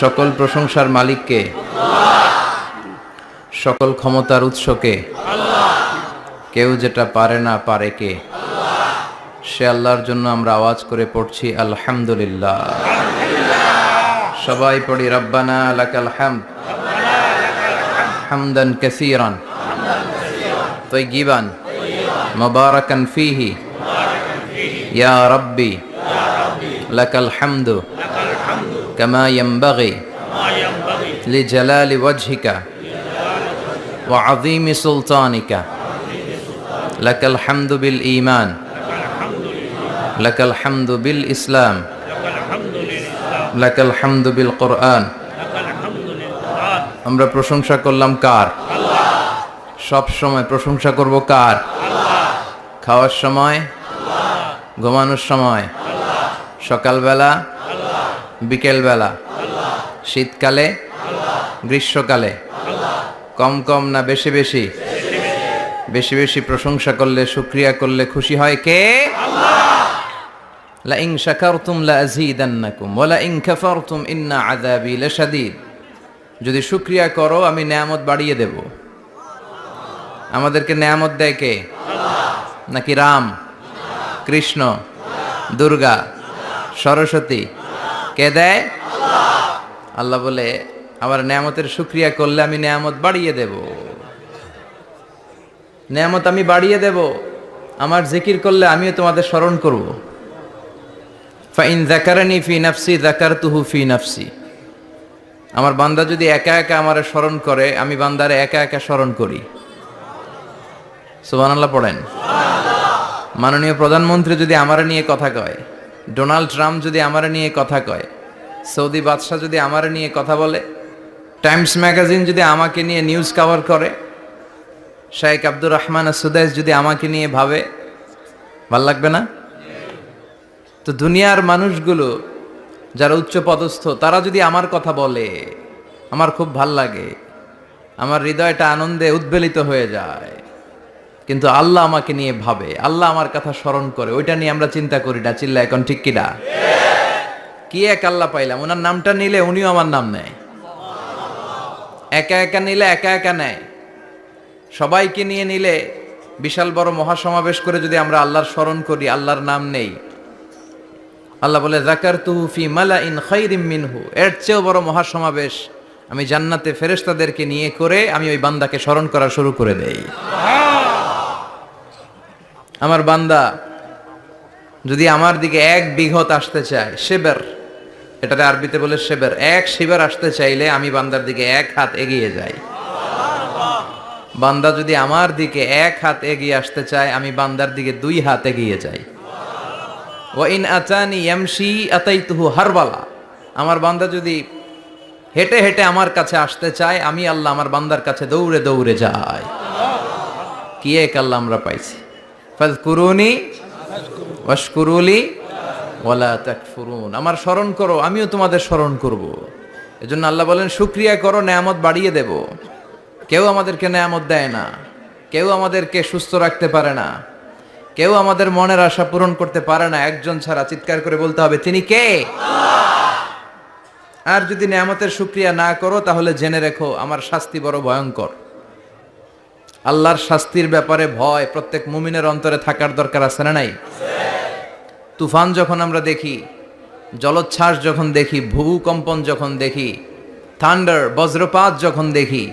সকল প্রশংসার মালিককে, সকল ক্ষমতার উৎসকে, কেউ যেটা পারে না পারে কে, সে আল্লাহর জন্য আমরা আওয়াজ করে পড়ছি আলহামদুলিল্লাহ। সবাই পড়ি রব্বানা লাকাল হামদ হামদান কাসীরান তাইয়িবান মুবারাকান ফীহি ইয়া রাব্বি লাকাল হামদু কামা ইয়ানবাগি লিজালালি ওয়াজহিকা ওয়া আযীমি সুলতানিকা লাকাল হামদু বিল ঈমান লাকাল হামদু বিল ইসলাম লাকাল হামদু বিল কুরআন। আমরা প্রশংসা করলাম কার? সব সময় প্রশংসা করব কার? খাওয়ার সময়, ঘুমানোর সময়, সকালবেলা, বিকেলবেলা, শীতকালে, গ্রীষ্মকালে, কম কম না বেশি বেশি? বেশি বেশি প্রশংসা করলে, শুকরিয়া করলে খুশি হয় কে? লা ইন শাকারতুম লা আযীদান্নাকুম ওয়া লা ইন কাফারতুম ইন্না আযাবি লাশাদীদ। যদি শুকরিয়া করো আমি নেয়ামত বাড়িয়ে দেব। আমাদেরকে নেয়ামত দেয় কে? নাকি রাম, কৃষ্ণ, দুর্গা, সরস্বতী? কে দেয়? আল্লাহ বলে আমার নেয়ামতের শুকরিয়া করলে আমি নেয়ামত বাড়িয়ে দেব। নেয়ামত আমি বাড়িয়ে দেব। আমার জিকির করলে আমিও তোমাদের স্মরণ করব। ফাইন যাকারানি ফি নাফসি যাকারতুহু ফি নাফসি। আমার বান্দা যদি একা একা আমারে স্মরণ করে, আমি বান্দারে একা একা স্মরণ করি। সুবহানাল্লাহ পড়েন। মাননীয় প্রধানমন্ত্রী যদি আমারে নিয়ে কথা কয়, ডোনাল্ড ট্রাম্প যদি আমারে নিয়ে কথা কয়, সৌদি বাদশাহ যদি আমারে নিয়ে কথা বলে, টাইমস ম্যাগাজিন যদি আমাকে নিয়ে নিউজ কভার করে, শেখ আব্দুর রহমান সুদাইস যদি আমাকে নিয়ে ভাবে, ভাল লাগবে না? তো দুনিয়ার মানুষগুলো যারা উচ্চ পদস্থ, তারা যদি আমার কথা বলে, আমার খুব ভাল লাগে, আমার হৃদয়টা আনন্দে উদ্বেলিত হয়ে যায়। কিন্তু আল্লাহ আমাকে নিয়ে ভাবে, আল্লাহ আমার কথা স্মরণ করে, ওইটা নিয়ে আমরা চিন্তা করি না। চিল্লা এখন ঠিক কিনা? কি এক আল্লাহ পাইলাম, ওনার নামটা নিলে উনিও আমার নাম নেয়। একা একা নিলে একা একা নেয়, সবাইকে নিয়ে নিলে, বিশাল বড় মহাসমাবেশ করে যদি আমরা আল্লাহর স্মরণ করি, আল্লাহর নাম নেই, আল্লাহ বলে যাকারতুহু ফি মালাইন খায়রিম মিনহু। এর চেয়েও বড় মহাসমাবেশ আমি জান্নাতে ফেরেশতাদেরকে নিয়ে করে আমি ওই বান্দাকে স্মরণ করা শুরু করে দেই। আমার বান্দা যদি আমার দিকে এক বিঘত আসতে চায়, শেবের, এটাতে আরবিতে বলে শেবের, এক শিবের আসতে চাইলে আমি বান্দার দিকে এক হাত এগিয়ে যাই। বান্দা যদি আমার দিকে এক হাত এগিয়ে আসতে চায়, আমি বান্দার দিকে দুই হাত এগিয়ে যাই। ওয়া ইন আতানি ইয়ামশি আতাইতুহু হারবালা। আমার বান্দা যদি হেঁটে হেঁটে আমার কাছে আসতে চায়, আমি আল্লাহ আমার বান্দার কাছে দৌড়ে দৌড়ে যাই। কি এক আল্লাহ আমরা পাইছি। ফাযকুরুনি ওয়াশকুরুলি ওয়ালা তাকফুরুন। আমার স্মরণ করো, আমিও তোমাদের স্মরণ করব। এজন্য আল্লাহ বলেন শুকরিয়া করো, নেয়ামত বাড়িয়ে দেব। কেউ আমাদেরকে নেয়ামত দেয় না, কেউ আমাদেরকে সুস্থ রাখতে পারে না, কেউ আমাদের মনের আশা পূরণ করতে পারে না, একজন ছাড়া। চিৎকার করে বলতে হবে তিনি কে? আর যদি নেয়ামতের শুকরিয়া না করো, তাহলে জেনে রেখো আমার শাস্তি বড় ভয়ঙ্কর। আল্লাহর শাস্তির ব্যাপারে ভয় প্রত্যেক মুমিনের অন্তরে থাকার দরকার আছে না নাই? তুফান যখন আমরা দেখি, জলোচ্ছ্বাস যখন দেখি, ভূকম্পন যখন দেখি, থান্ডার বজ্রপাত যখন দেখি,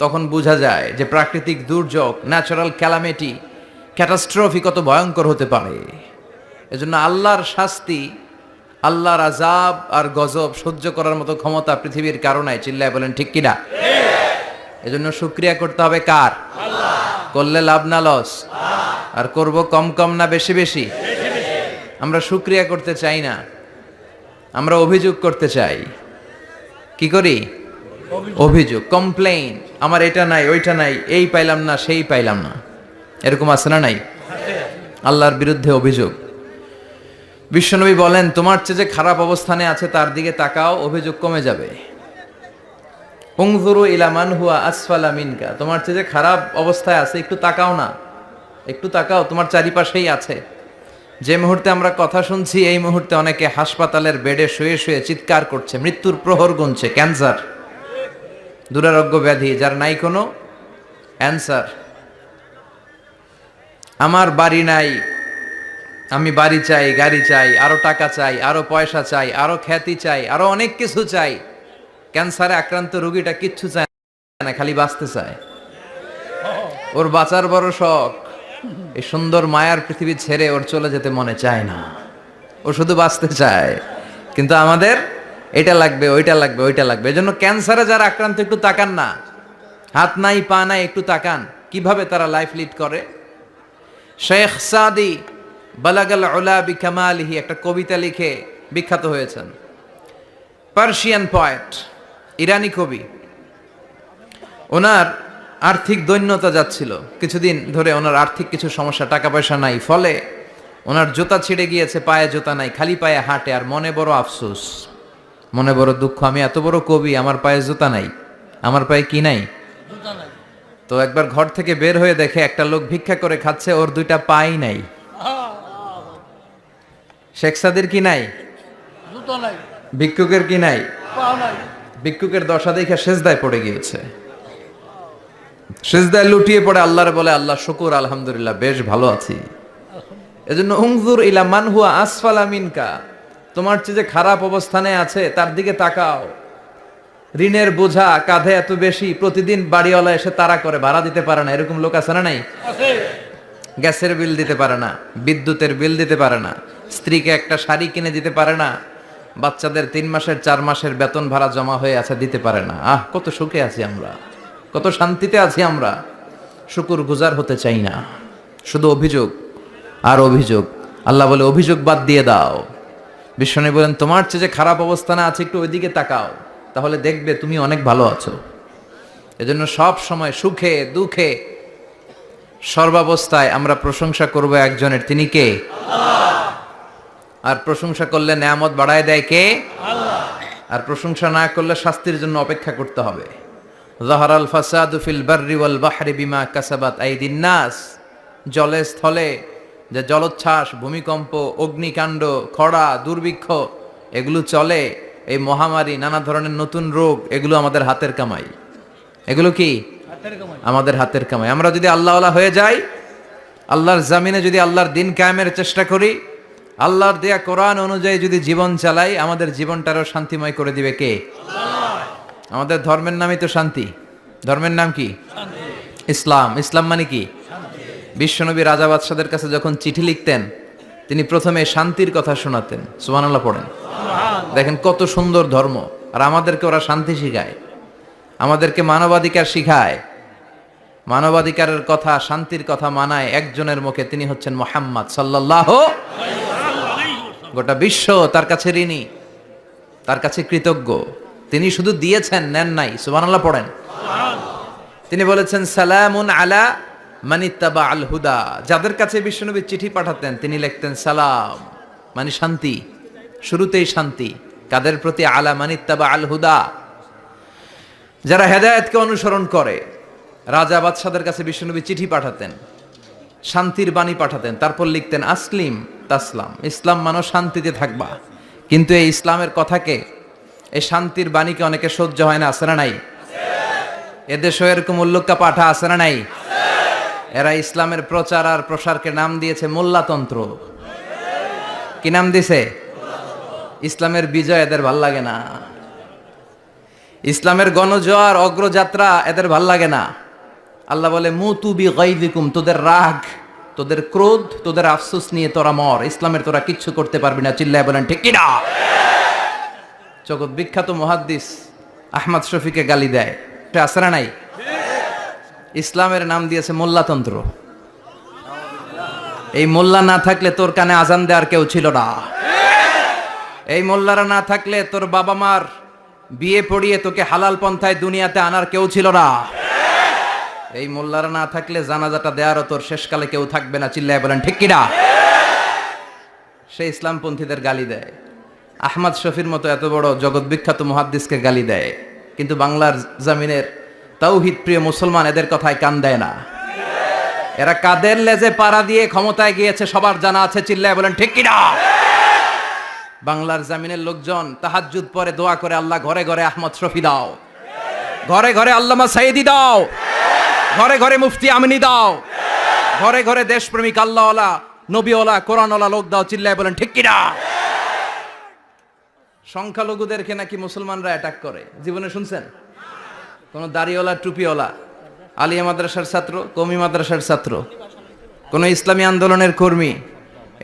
তখন বোঝা যায় যে প্রাকৃতিক দুর্যোগ, ন্যাচারাল ক্যালামিটি, ক্যাটাস্ট্রফি কত ভয়ঙ্কর হতে পারে। এজন্য আল্লাহর শাস্তি, আল্লাহর আযাব আর গজব সহ্য করার মতো ক্ষমতা পৃথিবীর কারো নাই। চিল্লায় বলেন ঠিক কিনা? এজন্য শুকরিয়া করতে হবে কার? করলে লাভ না লস? আর করব কম কম না বেশি বেশি? আমরা শুকরিয়া করতে চাই না, আমরা অভিযোগ করতে চাই। কি করি? অভিযোগ, কমপ্লেইন। আমার এটা নাই, ওইটা নাই, এই পাইলাম না, সেই পাইলাম না, এরকম আছে না নাই? আল্লাহর বিরুদ্ধে অভিযোগ। বিশ্বনবী বলেন তোমার চেয়ে যে খারাপ অবস্থানে আছে তার দিকে তাকাও, অভিযোগ কমে যাবে। উনজুরু ইলা মান হুয়া আসফালা মিনকা। তোমার চেয়ে যে খারাপ অবস্থায় আছে একটু তাকাও না, একটু তাকাও, তোমার চারিপাশেই আছে। যে মুহূর্তে আমরা কথা শুনছি এই মুহূর্তে অনেকে হাসপাতালের বেডে শুয়ে শুয়ে চিৎকার করছে, মৃত্যুর প্রহর গুনছে। ক্যান্সার, দুরারোগ্য ব্যাধি যার নাই কোনো অ্যান্সার। আমার বাড়ি নাই, আমি বাড়ি চাই, গাড়ি চাই, আরো টাকা চাই, আরো পয়সা চাই, আরো খ্যাতি চাই, আরো অনেক কিছু চাই। ক্যান্সারে আক্রান্ত রোগীটা কিচ্ছু চায় না, খালি বাঁচতে চায়। ওর বাঁচার বড় শখ, এই সুন্দর মায়ার পৃথিবী ছেড়ে ওর চলে যেতে মনে চায় না, ও শুধু বাঁচতে চায়। কিন্তু আমাদের এটা লাগবে, ওইটা লাগবে, ওইটা লাগবে। এজন্য ক্যান্সারে যারা আক্রান্ত একটু তাকান না, হাত নাই পা নাই, একটু তাকান কিভাবে তারা লাইফ লিড করে। শেখ সাদি বালাগাল উলা বিকামালিহি একটা কবিতা লিখে বিখ্যাত হয়েছেন। পার্সিয়ান পয়েট, ইরানি কবি। ওনার আর্থিক দৈন্যতা যাচ্ছিল, কিছুদিন ধরে ওনার আর্থিক কিছু সমস্যা, টাকা পয়সা নাই, ফলে ওনার জুতা ছিঁড়ে গিয়েছে, পায়ে জুতা নাই, খালি পায়ে হাঁটে। আর মনে বড় আফসোস, মনে বড় দুঃখ, আমি এত বড় কবি, আমার পায়ে জুতা নাই, আমার পায়ে কি নাই। তো একবার ঘর থেকে বের হয়ে দেখে একটা লোক ভিক্ষা করে খাচ্ছে, ওর দুইটা পাই নাই। শেখ সাদির কি নাই? ভিক্ষুকের কি নাই? ভিক্ষুকের দশা দেখে সেজদায় পড়ে গিয়েছে, সেজদায় লুটিয়ে পড়ে আল্লাহরে বলে, আল্লাহ শুকুর, আলহামদুলিল্লাহ বেশ ভালো আছি। এজন্য উনজুর ইলা মান হুয়া আসফালা মিনকা, তোমার চেয়ে যে খারাপ অবস্থানে আছে তার দিকে তাকাও। ঋণের বোঝা কাঁধে এত বেশি, প্রতিদিন বাড়িওয়ালা এসে তাড়া করে, ভাড়া দিতে পারে না, এরকম লোক আছে না নাই? গ্যাসের বিল দিতে পারে না, বিদ্যুতের বিল দিতে পারে না, স্ত্রীকে একটা শাড়ি কিনে দিতে পারে না, বাচ্চাদের 3 মাসের 4 মাসের বেতন ভাড়া জমা হয়ে আছে, দিতে পারে না। কত সুখে আছি আমরা, কত শান্তিতে আছি আমরা, শুকুর গুজার হতে চাই না, শুধু অভিযোগ আর অভিযোগ। আল্লাহ বলে অভিযোগ বাদ দিয়ে দাও। বিশ্বনবী বলেন, তোমার চেয়ে যে খারাপ অবস্থানে আছে একটু ওইদিকে তাকাও, তাহলে দেখবে তুমি অনেক ভালো আছো। এজন্য সব সময় সুখে দুঃখে সর্বাবস্থায় আমরা প্রশংসা করব একজনের, তিনি কে? আর প্রশংসা করলে নেয়ামত বাড়ায় দেয় কে? আর প্রশংসা না করলে শাস্তির জন্য অপেক্ষা করতে হবে। যাহারাল ফাসাদু ফিল বাররি ওয়াল বাহরি বিমা কাসাবাত আইদিন নাস, জলে স্থলে যে জলোচ্ছ্বাস, ভূমিকম্প, অগ্নিকাণ্ড, খরা, দুর্ভিক্ষ এগুলো চলে, এই মহামারী, নানা ধরনের নতুন রোগ, এগুলো আমাদের হাতের কামাই। এগুলো কি? আমাদের হাতের কামাই। আমরা যদি আল্লাহওয়ালা হয়ে যাই, আল্লাহর জামিনে যদি আল্লাহর দিন কায়েমের চেষ্টা করি, আল্লাহর দেয়া কোরআন অনুযায়ী যদি জীবন চালাই, আমাদের জীবনটারও শান্তিময় করে দিবে কে? আমাদের ধর্মের নামই তো শান্তি। ধর্মের নাম কি? ইসলাম। ইসলাম মানে কি? বিশ্বনবী রাজা বাদশাদের কাছে যখন চিঠি লিখতেন, তিনি প্রথমে শান্তির কথা শোনাতেন। সুবহানাল্লাহ পড়েন। দেখেন কত সুন্দর ধর্ম। আর আমাদেরকে ওরা শান্তি শিখায়, আমাদেরকে মানবাধিকার শিখায়। মানবাধিকারের কথা, শান্তির কথা মানায় একজনের মুখে, তিনি হচ্ছেন মুহাম্মদ সাল্লাল্লাহু। গোটা বিশ্ব তার কাছে ঋণী, তার কাছে কৃতজ্ঞ। তিনি শুধু দিয়েছেন, নেন নাই। সুবহানাল্লাহ পড়েন। তিনি বলেছেন, সালামুন আলা মানিত্তাবা আল হুদা। যাদের কাছে বিশ্বনবী চিঠি পাঠাতেন তিনি লিখতেন সালাম, মানে শান্তি, শুরুতেই শান্তি। কাদের প্রতি? আলা মানিত্তাবা আল হুদা, যারা হেদায়েতকে অনুসরণ করে। রাজা বাদশাদের কাছে বিশ্বনবী চিঠি পাঠাতেন, শান্তির বাণী পাঠাতেন, তারপর লিখতেন আসলিম তাসলাম, ইসলাম মানো শান্তিতে থাকবা। কিন্তু এই ইসলামের কথাকে, এই শান্তির বাণীকে অনেকে সহ্য হয় না, আছে না নাই? এদেশও এরকম উল্লুক্কা পাঠা আছে না নাই? এরা ইসলামের প্রচার আর প্রসারকে নাম দিয়েছে মোল্লাতন্ত্র। কি নাম দিছে? ইসলামের বিজয় এদের ভাল লাগে না, ইসলামের গণজোয়ার অগ্রযাত্রা এদের ভাল লাগে না। আল্লাহ বলে মুতু বিগাইযিকুম, তোদের রাগ, তোদের ক্রোধ, তোদের আফসোস নিয়ে তোরা মর, ইসলামের তোরা কিচ্ছু করতে পারবি না। চিল্লায় বলেন ঠিক কি না? জগৎ বিখ্যাত মুহাদ্দিস আহমদ শফিকে গালি দেয়, আছে না নাই? ইসলামের নাম দিয়েছে মোল্লাতন্ত্র। এই মোল্লা না থাকলে তোর কানে আজান দেওয়ার কেউ ছিল না। এই মোল্লারা না থাকলে তোর বাবা মার বিয়ে পড়িয়ে তোকে হালাল পন্থায় দুনিয়াতে আনার কেউ ছিল না। এই মোল্লারা না থাকলে জানাজাটা দেওয়ারও তোর শেষকালে কেউ থাকবে না। চিল্লায় বলেন ঠিক কিনা? সে ইসলামপন্থীদের গালি দেয়, আহমদ শফির মতো এত বড় জগৎ বিখ্যাত মুহাদ্দিসকে গালি দেয়, কিন্তু বাংলার জামিনের তাওহীদ প্রিয় মুসলমান এদের কথায় কান দেয় না। এরা কাদের লেজে পাড়া দিয়ে ক্ষমতায় গিয়েছে সবার জানা আছে, চিল্লায় বলেন ঠিক কিনা? বাংলার জামিনের লোকজন তাহাজ্জুদ পরে দোয়া করে, আল্লাহ ঘরে ঘরে আহমদ শফি দাও, ঘরে ঘরে আল্লামা সাইদি দাও, ঘরে ঘরে মুফতি আমিনী দাও, ঘরে ঘরে দেশপ্রেমিক আল্লাহওয়ালা নবীওয়ালা কোরআনওয়ালা লোক দাও, চিল্লায় বলেন ঠিক কিনা? সংখ্যালঘুদেরকে নাকি মুসলমানরা অ্যাটাক করে, জীবনে শুনছেন? কোন দাড়িওয়ালা টুপিওয়ালা আলিয়া মাদ্রাসার ছাত্র, কওমি মাদ্রাসার ছাত্র, কোন ইসলামী আন্দোলনের কর্মী,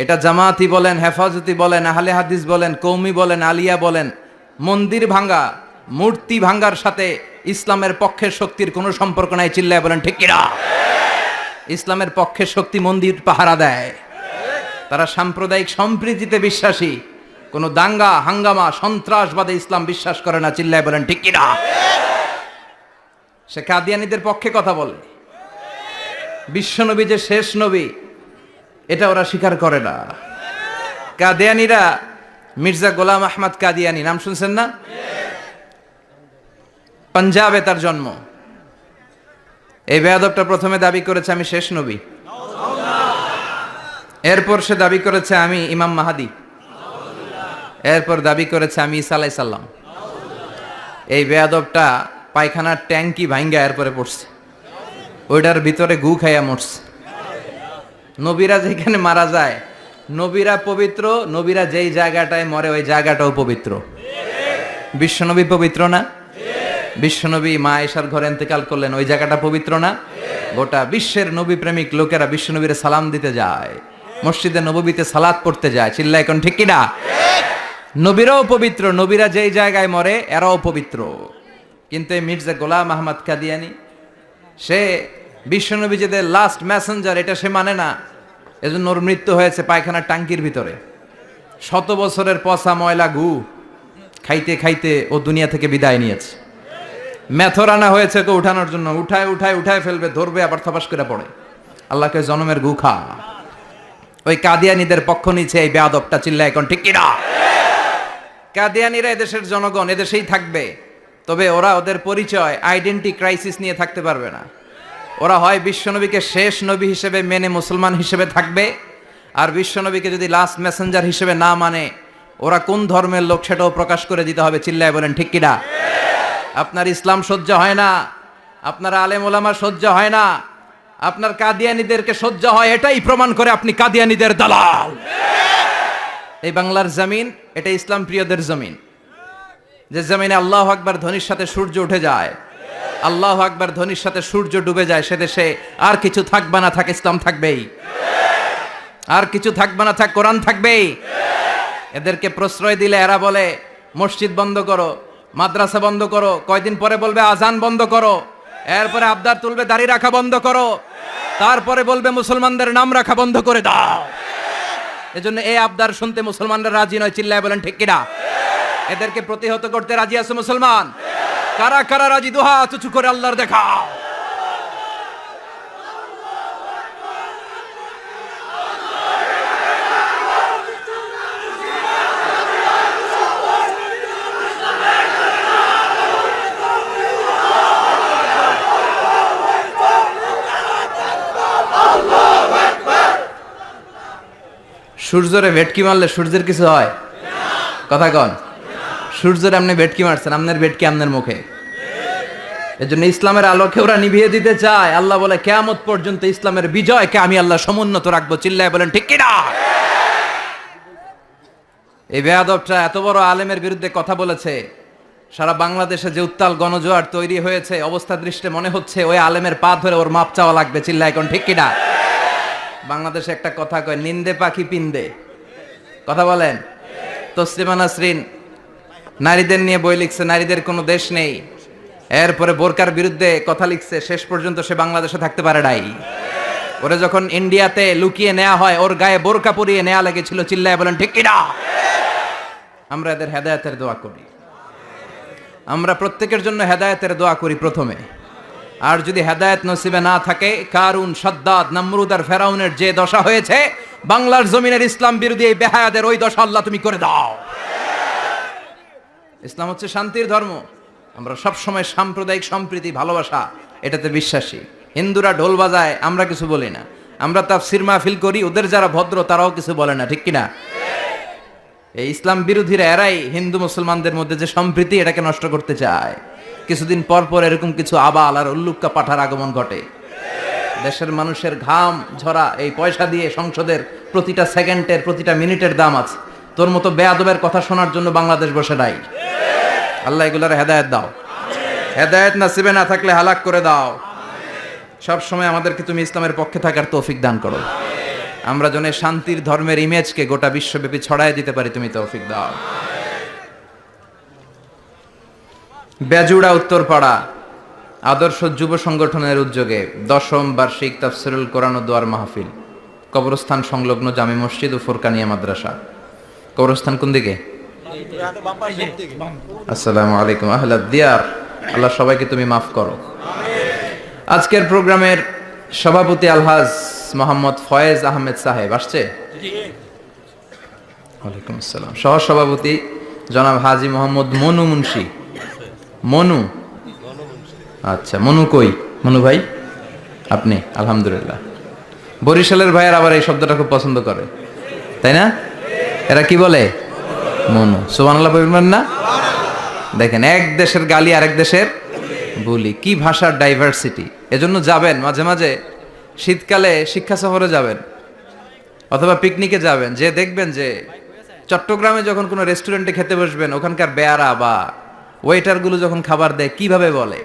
এটা জামাতি বলেন, হেফাজতি বলেন, আহলে হাদিস বলেন, কওমি বলেন, আলিয়া বলেন, মন্দির ভাঙ্গা মূর্তি ভাঙ্গার সাথে ইসলামের পক্ষের শক্তির কোনো সম্পর্ক নাই, চিল্লায় বলেন ঠিক কিনা? ইসলামের পক্ষের শক্তি মন্দির পাহারা দেয়, তারা সাম্প্রদায়িক সম্প্রীতিতে বিশ্বাসী, কোনো দাঙ্গা হাঙ্গামা সন্ত্রাসবাদে ইসলাম বিশ্বাস করে না, চিল্লায় বলেন ঠিক কিনা? সে কাদিয়ানীদের পক্ষে কথা বলে, বিশ্বনবী যে শেষ নবী এটা ওরা স্বীকার করে না। কাদিয়ানীরা মির্জা গোলাম আহমদ কাদিয়ানী নাম শুনছেন না? পাঞ্জাবে তার জন্ম। এই বেয়াদবটা প্রথমে দাবি করেছে আমি শেষ নবী, এরপর সে দাবি করেছে আমি ইমাম মাহাদি, এরপর দাবি করেছে আমি ঈসা আলাইহিস সালাম। এই বেয়াদবটা পায়খানার ট্যাঙ্কি ভাঙ্গা এরপরে পড়ছে, ওইটার ভিতরে গু খাইয়া মরছে। নবীরা যেখানে মারা যায়, নবীরা পবিত্র, নবীরা যেই জায়গাটায় মরে ওই জায়গাটাও পবিত্র। বিশ্বনবী পবিত্র না? বিশ্বনবী মা আয়েশার ঘরে ইন্তেকাল করলেন, ওই জায়গাটা পবিত্র না? গোটা বিশ্বের নবী প্রেমিক লোকেরা বিশ্বনবীরে সালাম দিতে যায়, মসজিদে নববীতে সালাত পড়তে যায়, চিল্লায় এখন ঠিক কিনা? নবীরাও পবিত্র, নবীরা যেই জায়গায় মরে এরাও পবিত্র। কিন্তু এই মির্জা গোলাম আহমদ কাদিয়ানী সে বিশ্বনবী যে লাস্ট মেসেঞ্জার এটা সে মানে না, এজন্য ওর মৃত্যু হয়েছে পায়খানার টাঙ্কির ভিতরে। 100 বছরের পচা ময়লা গু খাইতে খাইতে ও দুনিয়া থেকে বিদায় নিয়েছে। মেথর আনা হয়েছে ওকে উঠানোর জন্য, উঠায় ফেলবে, ধরবে আবার থপাস করে পড়ে। আল্লাহকে জনমের গু খা। ওই কাদিয়ানীদের পক্ষ নিচ্ছে এই বেয়াদবটা, চিল্লায় এখন ঠিক কিনা? কাদিয়ানীরা এদেশের জনগণ, এদেশেই থাকবে, তবে ওরা ওদের পরিচয় আইডেন্টি ক্রাইসিস নিয়ে থাকতে পারবে না। ওরা হয় বিশ্বনবীকে শেষ নবী হিসেবে মেনে মুসলমান হিসেবে থাকবে, আর বিশ্বনবীকে যদি লাস্ট মেসেঞ্জার হিসেবে না মানে ওরা কোন ধর্মের লোক সেটাও প্রকাশ করে দিতে হবে, চিল্লায় বলেন ঠিক কিনা? আপনার ইসলাম সহ্য হয় না, আপনার আলেম ওলামা সহ্য হয় না, আপনার কাদিয়ানীদেরকে সহ্য হয়, এটাই প্রমাণ করে আপনি কাদিয়ানীদের দালাল। এই বাংলার জমিন এটা ইসলাম প্রিয়দের জমিন, যে জমিনে আল্লাহু আকবার ধ্বনির সাথে সূর্য উঠে যায়, আল্লাহু আকবার ধ্বনির সাথে সূর্য ডুবে যায়, সে দেশে আর কিছু থাকবে না, থাক ইসলাম থাকবেই, আর কিছু থাকবে না, থাক কোরআন থাকবেই। এদেরকে প্রশ্রয় দিলে এরা বলে মসজিদ বন্ধ করো, মাদ্রাসা বন্ধ করো, কয়দিন পরে বলবে আজান বন্ধ করো, এরপরে আবদার তুলবে দাড়ি রাখা বন্ধ করো, তারপরে বলবে মুসলমানদের নাম রাখা বন্ধ করে দাও। এজন্য এই আবদার শুনতে মুসলমানরা রাজি নয়, চিল্লায় বলেন ঠিক কিনা? এদেরকে প্রতিহত করতে রাজি আছে মুসলমান? কারা কারা রাজি? দুহা চুচু করে আল্লাহর দেখাও। সূর্যরে ভেটকি মারলে সূর্যের কিছু হয়? কথা কন। সূর্যের আপনি ভেটকি মারছেন, আপনার ভেটকি আপনার মুখে। এজন্য ইসলামের আলোকে ওরা নিভিয়ে দিতে চায়। আল্লাহ বলে কিয়ামত পর্যন্ত ইসলামের বিজয়কে আমি আল্লাহ সমুন্নত রাখবো, চিল্লায় বলেন ঠিক কিনা? এই বেয়াদবটা এত বড় আলেমের বিরুদ্ধে কথা বলেছে, সারা বাংলাদেশে যে উত্তাল গণজোয়ার তৈরি হয়েছে, অবস্থা দৃষ্টে মনে হচ্ছে ওই আলেমের পা ধরে ওর মাপ চাওয়া লাগবে, চিল্লায় এখন ঠিক কিনা? বাংলাদেশে একটা কথা কয়, নিন্দে পাখি পিন্দে। কথা বলেন। তসলিমা নাসরিন নারীদের নিয়ে বই লিখছে, নারীদের কোনো দেশ নেই, এরপরে বোরকার বিরুদ্ধে কথা লিখছে, শেষ পর্যন্ত সে বাংলাদেশে থাকতে পারে নাই। ওরে যখন ইন্ডিয়াতে লুকিয়ে নেওয়া হয়, ওর গায়ে বোরকা পরিয়ে নেওয়া লেগেছিল, চিল্লায় বলেন ঠিক কিনা? আমরা এদের হেদায়েতের দোয়া করি, আমরা প্রত্যেকের জন্য হেদায়েতের দোয়া করি প্রথমে। আর যদি হেদায়েত নসিবে না থাকে, কারুন, সাদ্দাদ, নমরুদ আর ফেরাউনের যে দশা হয়েছে, বাংলার জমিনের ইসলাম বিরোধী এই বেহায়াদের ওই দশা আল্লাহ তুমি করে দাও। ইসলাম হচ্ছে শান্তির ধর্ম, আমরা সব সময় সাম্প্রদায়িক সম্প্রীতি, ভালোবাসা এটাতে বিশ্বাসী। হিন্দুরা ঢোল বাজায়, আমরা কিছু বলি না। আমরা তাফসীর মাহফিল করি, ওদের যারা ভদ্র তারাও কিছু বলে না, ঠিক কিনা? এই ইসলাম বিরোধীরা এরাই হিন্দু মুসলমানদের মধ্যে যে সম্প্রীতি এটাকে নষ্ট করতে চায়। কিছুদিন পর পর এরকম কিছু আবাল আর উল্লুক্কা পাঠার আগমন ঘটে। দেশের মানুষের ঘাম ঝরা এই পয়সা দিয়ে সংসদের প্রতিটা সেকেন্ডের প্রতিটা মিনিটের দাম আছে। তোর মতো বেয়াদবের কথা শোনার জন্য বাংলাদেশ বসে নাই। আল্লাহ এগুলার হেদায়েত দাও, হেদায়েত নসিবে না থাকলে হালাক করে দাও। সব সময় আমাদেরকে তুমি ইসলামের পক্ষে থাকার তৌফিক দান করো। আমরা যেন শান্তির ধর্মের ইমেজকে গোটা বিশ্বব্যাপী ছড়ায় দিতে পারি, তুমি তৌফিক দাও। বেজুড়া উত্তরপাড়া আদর্শ যুব সংগঠনের উদ্যোগে 10ম বার্ষিক তাফসিরুল কোরআন ও দোয়ার মাহফিল, কবরস্থান সংলগ্ন জামে মসজিদ ও ফুরকানিয়া মাদ্রাসা। কবরস্থান কোন দিকে? আসসালামু আলাইকুম আহলাদ দিয়ার। আল্লাহ সবাইকে তুমি মাফ করো। আজকের প্রোগ্রামের সভাপতি আলহাজ মোহাম্মদ ফয়েজ আহমেদ সাহেব আসছে। ওয়ালাইকুম আসসালাম। সহ সভাপতি জনাব হাজী মোহাম্মদ মনু মুন্সি। মনু, আচ্ছা মনু কই? মনু ভাই আপনি? আলহামদুলিল্লাহ। বরিশালের ভাইয়ের আবার এই শব্দটা খুব পছন্দ করে, তাই না? এরা কি বলে? মনু। সুবহানাল্লাহ বলবেন না? দেখেন, এক দেশের গালি আরেক দেশের বলি, কি ভাষার ডাইভার্সিটি। এজন্য যাবেন মাঝে মাঝে শীতকালে শিক্ষা সফরে যাবেন অথবা পিকনিকে যাবেন, যে দেখবেন যে চট্টগ্রামে যখন কোনো রেস্টুরেন্টে খেতে বসবেন, ওখানকার বেয়ারা বা ওয়েটারগুলো যখন খাবার দেয় কিভাবে বলে।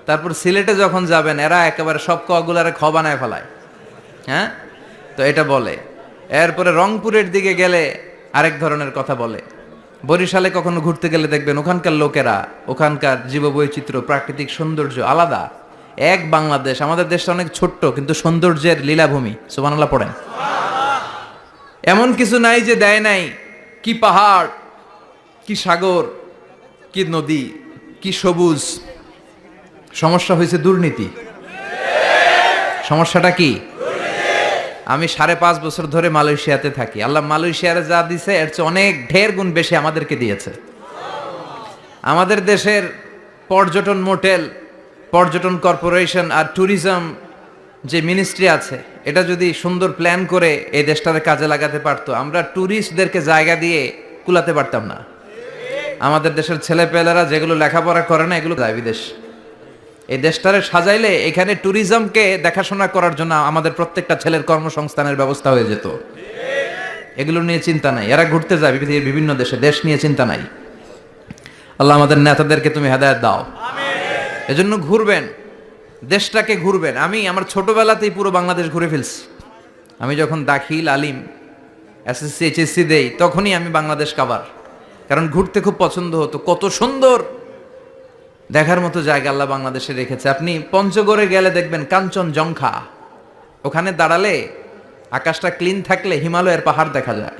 তারপর সিলেটে যখন যাবেন, এরা একেবারে সব কগুলারে খ বানায় ফেলায়, হ্যাঁ, তো এটা বলে। এরপরে রংপুরের দিকে গেলে আরেক ধরনের কথা বলে। বরিশালে কখনো ঘুরতে গেলে দেখবেন ওখানকার লোকেরা, ওখানকার জীববৈচিত্র্য, প্রাকৃতিক সৌন্দর্য আলাদা। এক বাংলাদেশ, আমাদের দেশটা অনেক ছোট্ট কিন্তু সৌন্দর্যের লীলাভূমি। সুবহানাল্লাহ পড়েন। এমন কিছু নাই যে দেয় নাই। কি পাহাড়, কি সাগর, কি নদী, কি সবুজ। সমস্যা হয়েছে দুর্নীতি। সমস্যাটা কি? আমি 5.5 বছর ধরে মালয়েশিয়াতে থাকি। আল্লাহ মালয়েশিয়ারে যা দিছে এর চেয়ে অনেক ঢের গুণ বেশি আমাদেরকে দিয়েছে। আমাদের দেশের পর্যটন মোটেল, পর্যটন কর্পোরেশন আর ট্যুরিজম যে মিনিস্ট্রি আছে, এটা যদি সুন্দর প্ল্যান করে এই দেশটারে কাজে লাগাতে পারতো, আমরা ট্যুরিস্টদেরকে জায়গা দিয়ে কুলাতে পারতাম না। আমাদের দেশের ছেলেপেলেরা যেগুলো লেখাপড়া করে না, এগুলো যায় বিদেশ। এই দেশটারে সাজাইলে এখানে ট্যুরিজমকে দেখাশোনা করার জন্য আমাদের প্রত্যেকটা ছেলের কর্মসংস্থানের ব্যবস্থা হয়ে যেত। এগুলো নিয়ে চিন্তা নাই। এরা ঘুরতে যায় পৃথিবীর বিভিন্ন দেশে, দেশ নিয়ে চিন্তা নাই। আল্লাহ আমাদের নেতাদেরকে তুমি হেদায়েত দাও। এজন্য ঘুরবেন, দেশটাকে ঘুরবেন। আমি আমার ছোটবেলাতেই পুরো বাংলাদেশ ঘুরে ফেলছি। আমি যখন দাখিল, আলিম, এসএসসি, এইচএসসি দেই, তখনই আমি বাংলাদেশ কাভার। কারণ ঘুরতে খুব পছন্দ হতো। কত সুন্দর দেখার মতো জায়গা আল্লাহ বাংলাদেশে রেখেছে। আপনি পঞ্চগড়ে গেলে দেখবেন কাঞ্চনজঙ্ঘা, ওখানে দাঁড়ালে আকাশটা ক্লিন থাকলে হিমালয়ের পাহাড় দেখা যায়।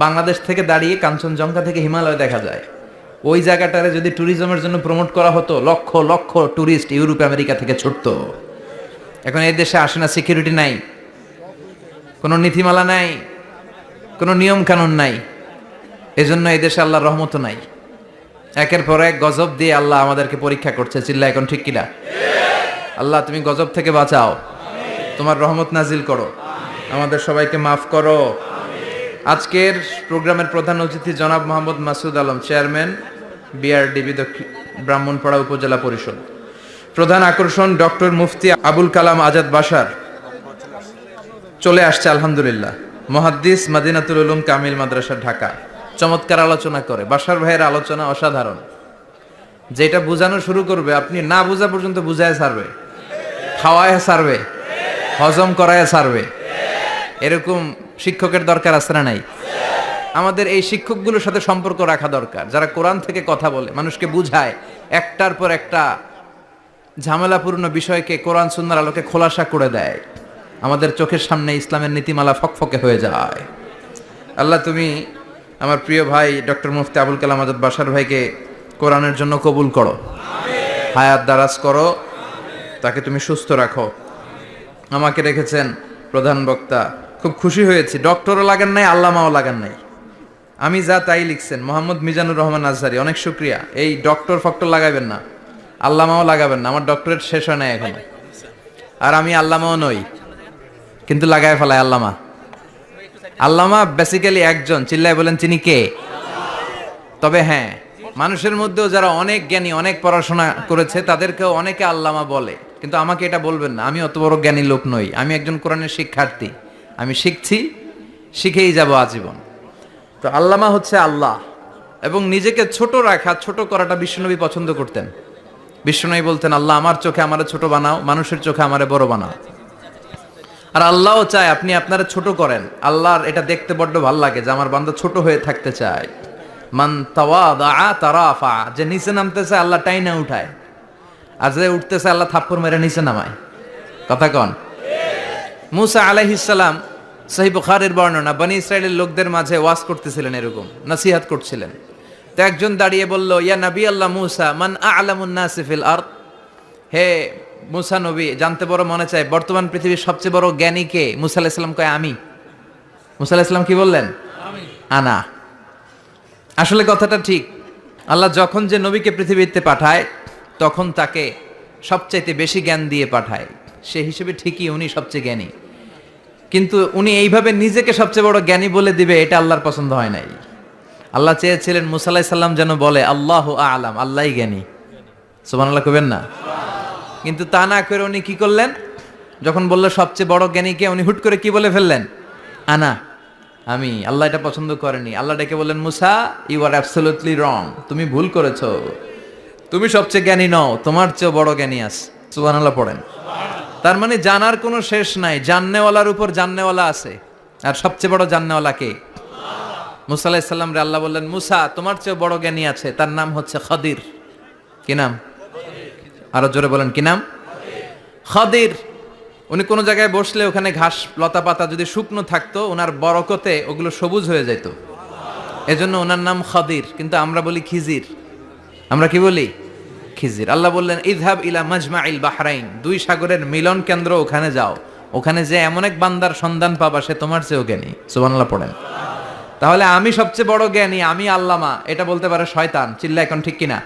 বাংলাদেশ থেকে দাঁড়িয়ে কাঞ্চনজঙ্ঘা থেকে হিমালয় দেখা যায়। ওই জায়গাটারে যদি ট্যুরিজমের জন্য প্রমোট করা হতো, lakh lakh tourist Europe America থেকে ছুটতো। এখন এই দেশে আসে না, সিকিউরিটি নাই, কোনো নীতিমালা নাই, কোনো নিয়ম কানুন নাই। এজন্য এই দেশে আল্লাহর রহমত নাই। একের পর এক গজব দিয়ে আল্লাহ আমাদেরকে পরীক্ষা করছে। চিল্লা এখন ঠিক কিনা? আল্লাহ তুমি গজব থেকে বাঁচাও, তোমার রহমত নাজিল করো, আমাদের সবাইকে মাফ করো। আজকের প্রোগ্রামের প্রধান অতিথি জনাব মোহাম্মদ মাসুদ আলম, চেয়ারম্যান বিআরডিবি ব্রাহ্মণপাড়া উপজেলা পরিষদ। প্রধান আকর্ষণ ডক্টর মুফতি আবুল কালাম আজাদ বাশার চলে আসছে আলহামদুলিল্লাহ। মুহাদ্দিস, মাদিনাতুল উলুম কামিল মাদ্রাসা, ঢাকা। চমৎকার আলোচনা করে। বাশার ভাইয়ের আলোচনা অসাধারণ। যেটা বোঝানো শুরু করবে আপনি না বোঝা পর্যন্ত বুঝায় ছাড়বে, খাওয়ায় ছাড়বে, হজম করায় ছাড়বে। এরকম শিক্ষকের দরকার আছে না নাই? আমাদের এই শিক্ষকগুলোর সাথে সম্পর্ক রাখা দরকার, যারা কোরআন থেকে কথা বলে, মানুষকে বুঝায়, একটার পর একটা ঝামেলাপূর্ণ বিষয়কে কোরআন সুন্নাহর আলোকে খোলাসা করে দেয়। আমাদের চোখের সামনে ইসলামের নীতিমালা ফকফকে হয়ে যায়। আল্লাহ তুমি আমার প্রিয় ভাই ডক্টর মুফতি আবুল কালাম আজাদ বাশার ভাইকে কোরআনের জন্য কবুল করো, হায়াত দারাজ করো, তাকে তুমি সুস্থ রাখো। আমাকে রেখেছেন প্রধান বক্তা, খুব খুশি হয়েছি। ডক্টরও লাগান নাই, আল্লামাও লাগান নাই, আমি যা তাই লিখছেন। মোহাম্মদ মিজানুর রহমান আজহারি, অনেক শুক্রিয়া। এই ডক্টর ফক্টর লাগাবেন না, আল্লামাও লাগাবেন না, আমার ডক্টরেট শেষ হয় নাই এখনো। আর আমি আল্লামাও নই, কিন্তু লাগায় ফেলায় আল্লামা। আল্লামা বেসিক্যালি একজন, চিল্লায় বলেন তিনি কে? তবে হ্যাঁ, মানুষের মধ্যেও যারা অনেক জ্ঞানী, অনেক পড়াশোনা করেছে তাদেরকেও অনেকে আল্লামা বলে, কিন্তু আমাকে এটা বলবেন না, আমি অত বড় জ্ঞানী লোক নই। আমি একজন কোরআনের শিক্ষার্থী, আমি শিখছি, শিখেই যাব আজীবন। তো আল্লামা হচ্ছে আল্লাহ। এবং নিজেকে ছোট রাখা, ছোট করাটা বিশ্বনবী পছন্দ করতেন। বিশ্বনবী বলতেন, আল্লাহ আমার চোখে আমারে ছোট বানাও, মানুষের চোখে আমারে বড় বানাও। আর আল্লাহও চায় আপনি আপনারা ছোট করেন। আল্লাহর এটা দেখতে বড্ড ভালো লাগে যে আমার বান্দা ছোট হয়ে থাকতে চায়। মান তাওয়াদা তারাফা, যে নিচে নামতেছে আল্লাহ টাইনা উঠায়, আর যে উঠতেছে আল্লাহ থাপ্পড় মেরে নিচে নামায়। কথা কন। মুসা আলাইহিস সালাম, সহিহ বুখারীর বর্ণনা, বনি ইসরাইলের লোকদের মাঝে ওয়াজ করতেছিলেন, এরকম নসিহত করছিলেন। তো একজন দাঁড়িয়ে বলল, ইয়া নবী আল্লাহ মুসা, মান আ'লামুন নাসি ফিল আরদ। হে মুসা নবী, জানতে বড় মনে চায় বর্তমান পৃথিবীর সবচেয়ে বড় জ্ঞানী কে? মুসা আলাইহিস সালাম কয় আমি। মুসা আলাইহিস সালাম কি বললেন? আনা। আসলে কথাটা ঠিক। আল্লাহ যখন যে নবীকে পৃথিবীতে পাঠায় তখন তাকে সবচাইতে বেশি জ্ঞান দিয়ে পাঠায়, সে হিসেবে ঠিকই উনি সবচেয়ে জ্ঞানী। কিন্তু উনি এইভাবে নিজেকে সবচেয়ে বড় জ্ঞানী বলে দিবে, এটা আল্লাহর পছন্দ হয় নাই। আল্লাহ চেয়েছিলেন মুসা আলাইহিস সালাম যেন বলে আল্লাহু আ'লাম, আল্লাহই জ্ঞানী। সুবহানাল্লাহ কইবেন না? কিন্তু তা না করে উনি কি করলেন? যখন বললো সবচেয়ে বড় জ্ঞানীকে, উনি হুট করে কি বলে ফেললেন? আনা, আমি। আল্লাহ এটা পছন্দ করেনি। আল্লাহ ডেকে বললেন, মুসা ইউ আর অ্যাবসলিউটলি রং, তুমি ভুল করেছো, তুমি সবচেয়ে জ্ঞানী নও, তোমার চেয়ে বড় জ্ঞানী আছে। সুবহানাল্লাহ পড়েন। তার মানে জানার কোনো শেষ নাই, জাননেওয়ালার উপর জাননেওয়ালা আছে। আর সবচেয়ে বড় জাননেওয়ালা কে? মুসা আলাইহিস সালাম রে আল্লাহ বললেন, মুসা তোমার চেয়ে বড় জ্ঞানী আছে, তার নাম হচ্ছে খাদির। কি নাম? আরো জোরে বলেন, কি নাম? খাদির। উনি কোনো জায়গায় বসলে ওখানে ঘাস লতা পাতা যদি শুকনো থাকতো, ওনার বরকতে ওগুলো সবুজ হয়ে যেত, এজন্য ওনার নাম খাদির। কিন্তু আমরা বলি খিজির। আমরা কি বলি? খিজির। আল্লাহ বললেন, ইযহাব ইলা মাজমাইল বাহরাইন, দুই সাগরের মিলন কেন্দ্র, ওখানে যাও, ওখানে যে এমন এক বান্দার সন্ধান পাবা সে তোমার চেয়েও জ্ঞানী। সুবহানাল্লাহ পড়েন। তাহলে আমি সবচেয়ে বড় জ্ঞানী, আমি আল্লামা, এটা বলতে পারে শয়তান। চিল্লা এখন ঠিক কিনা?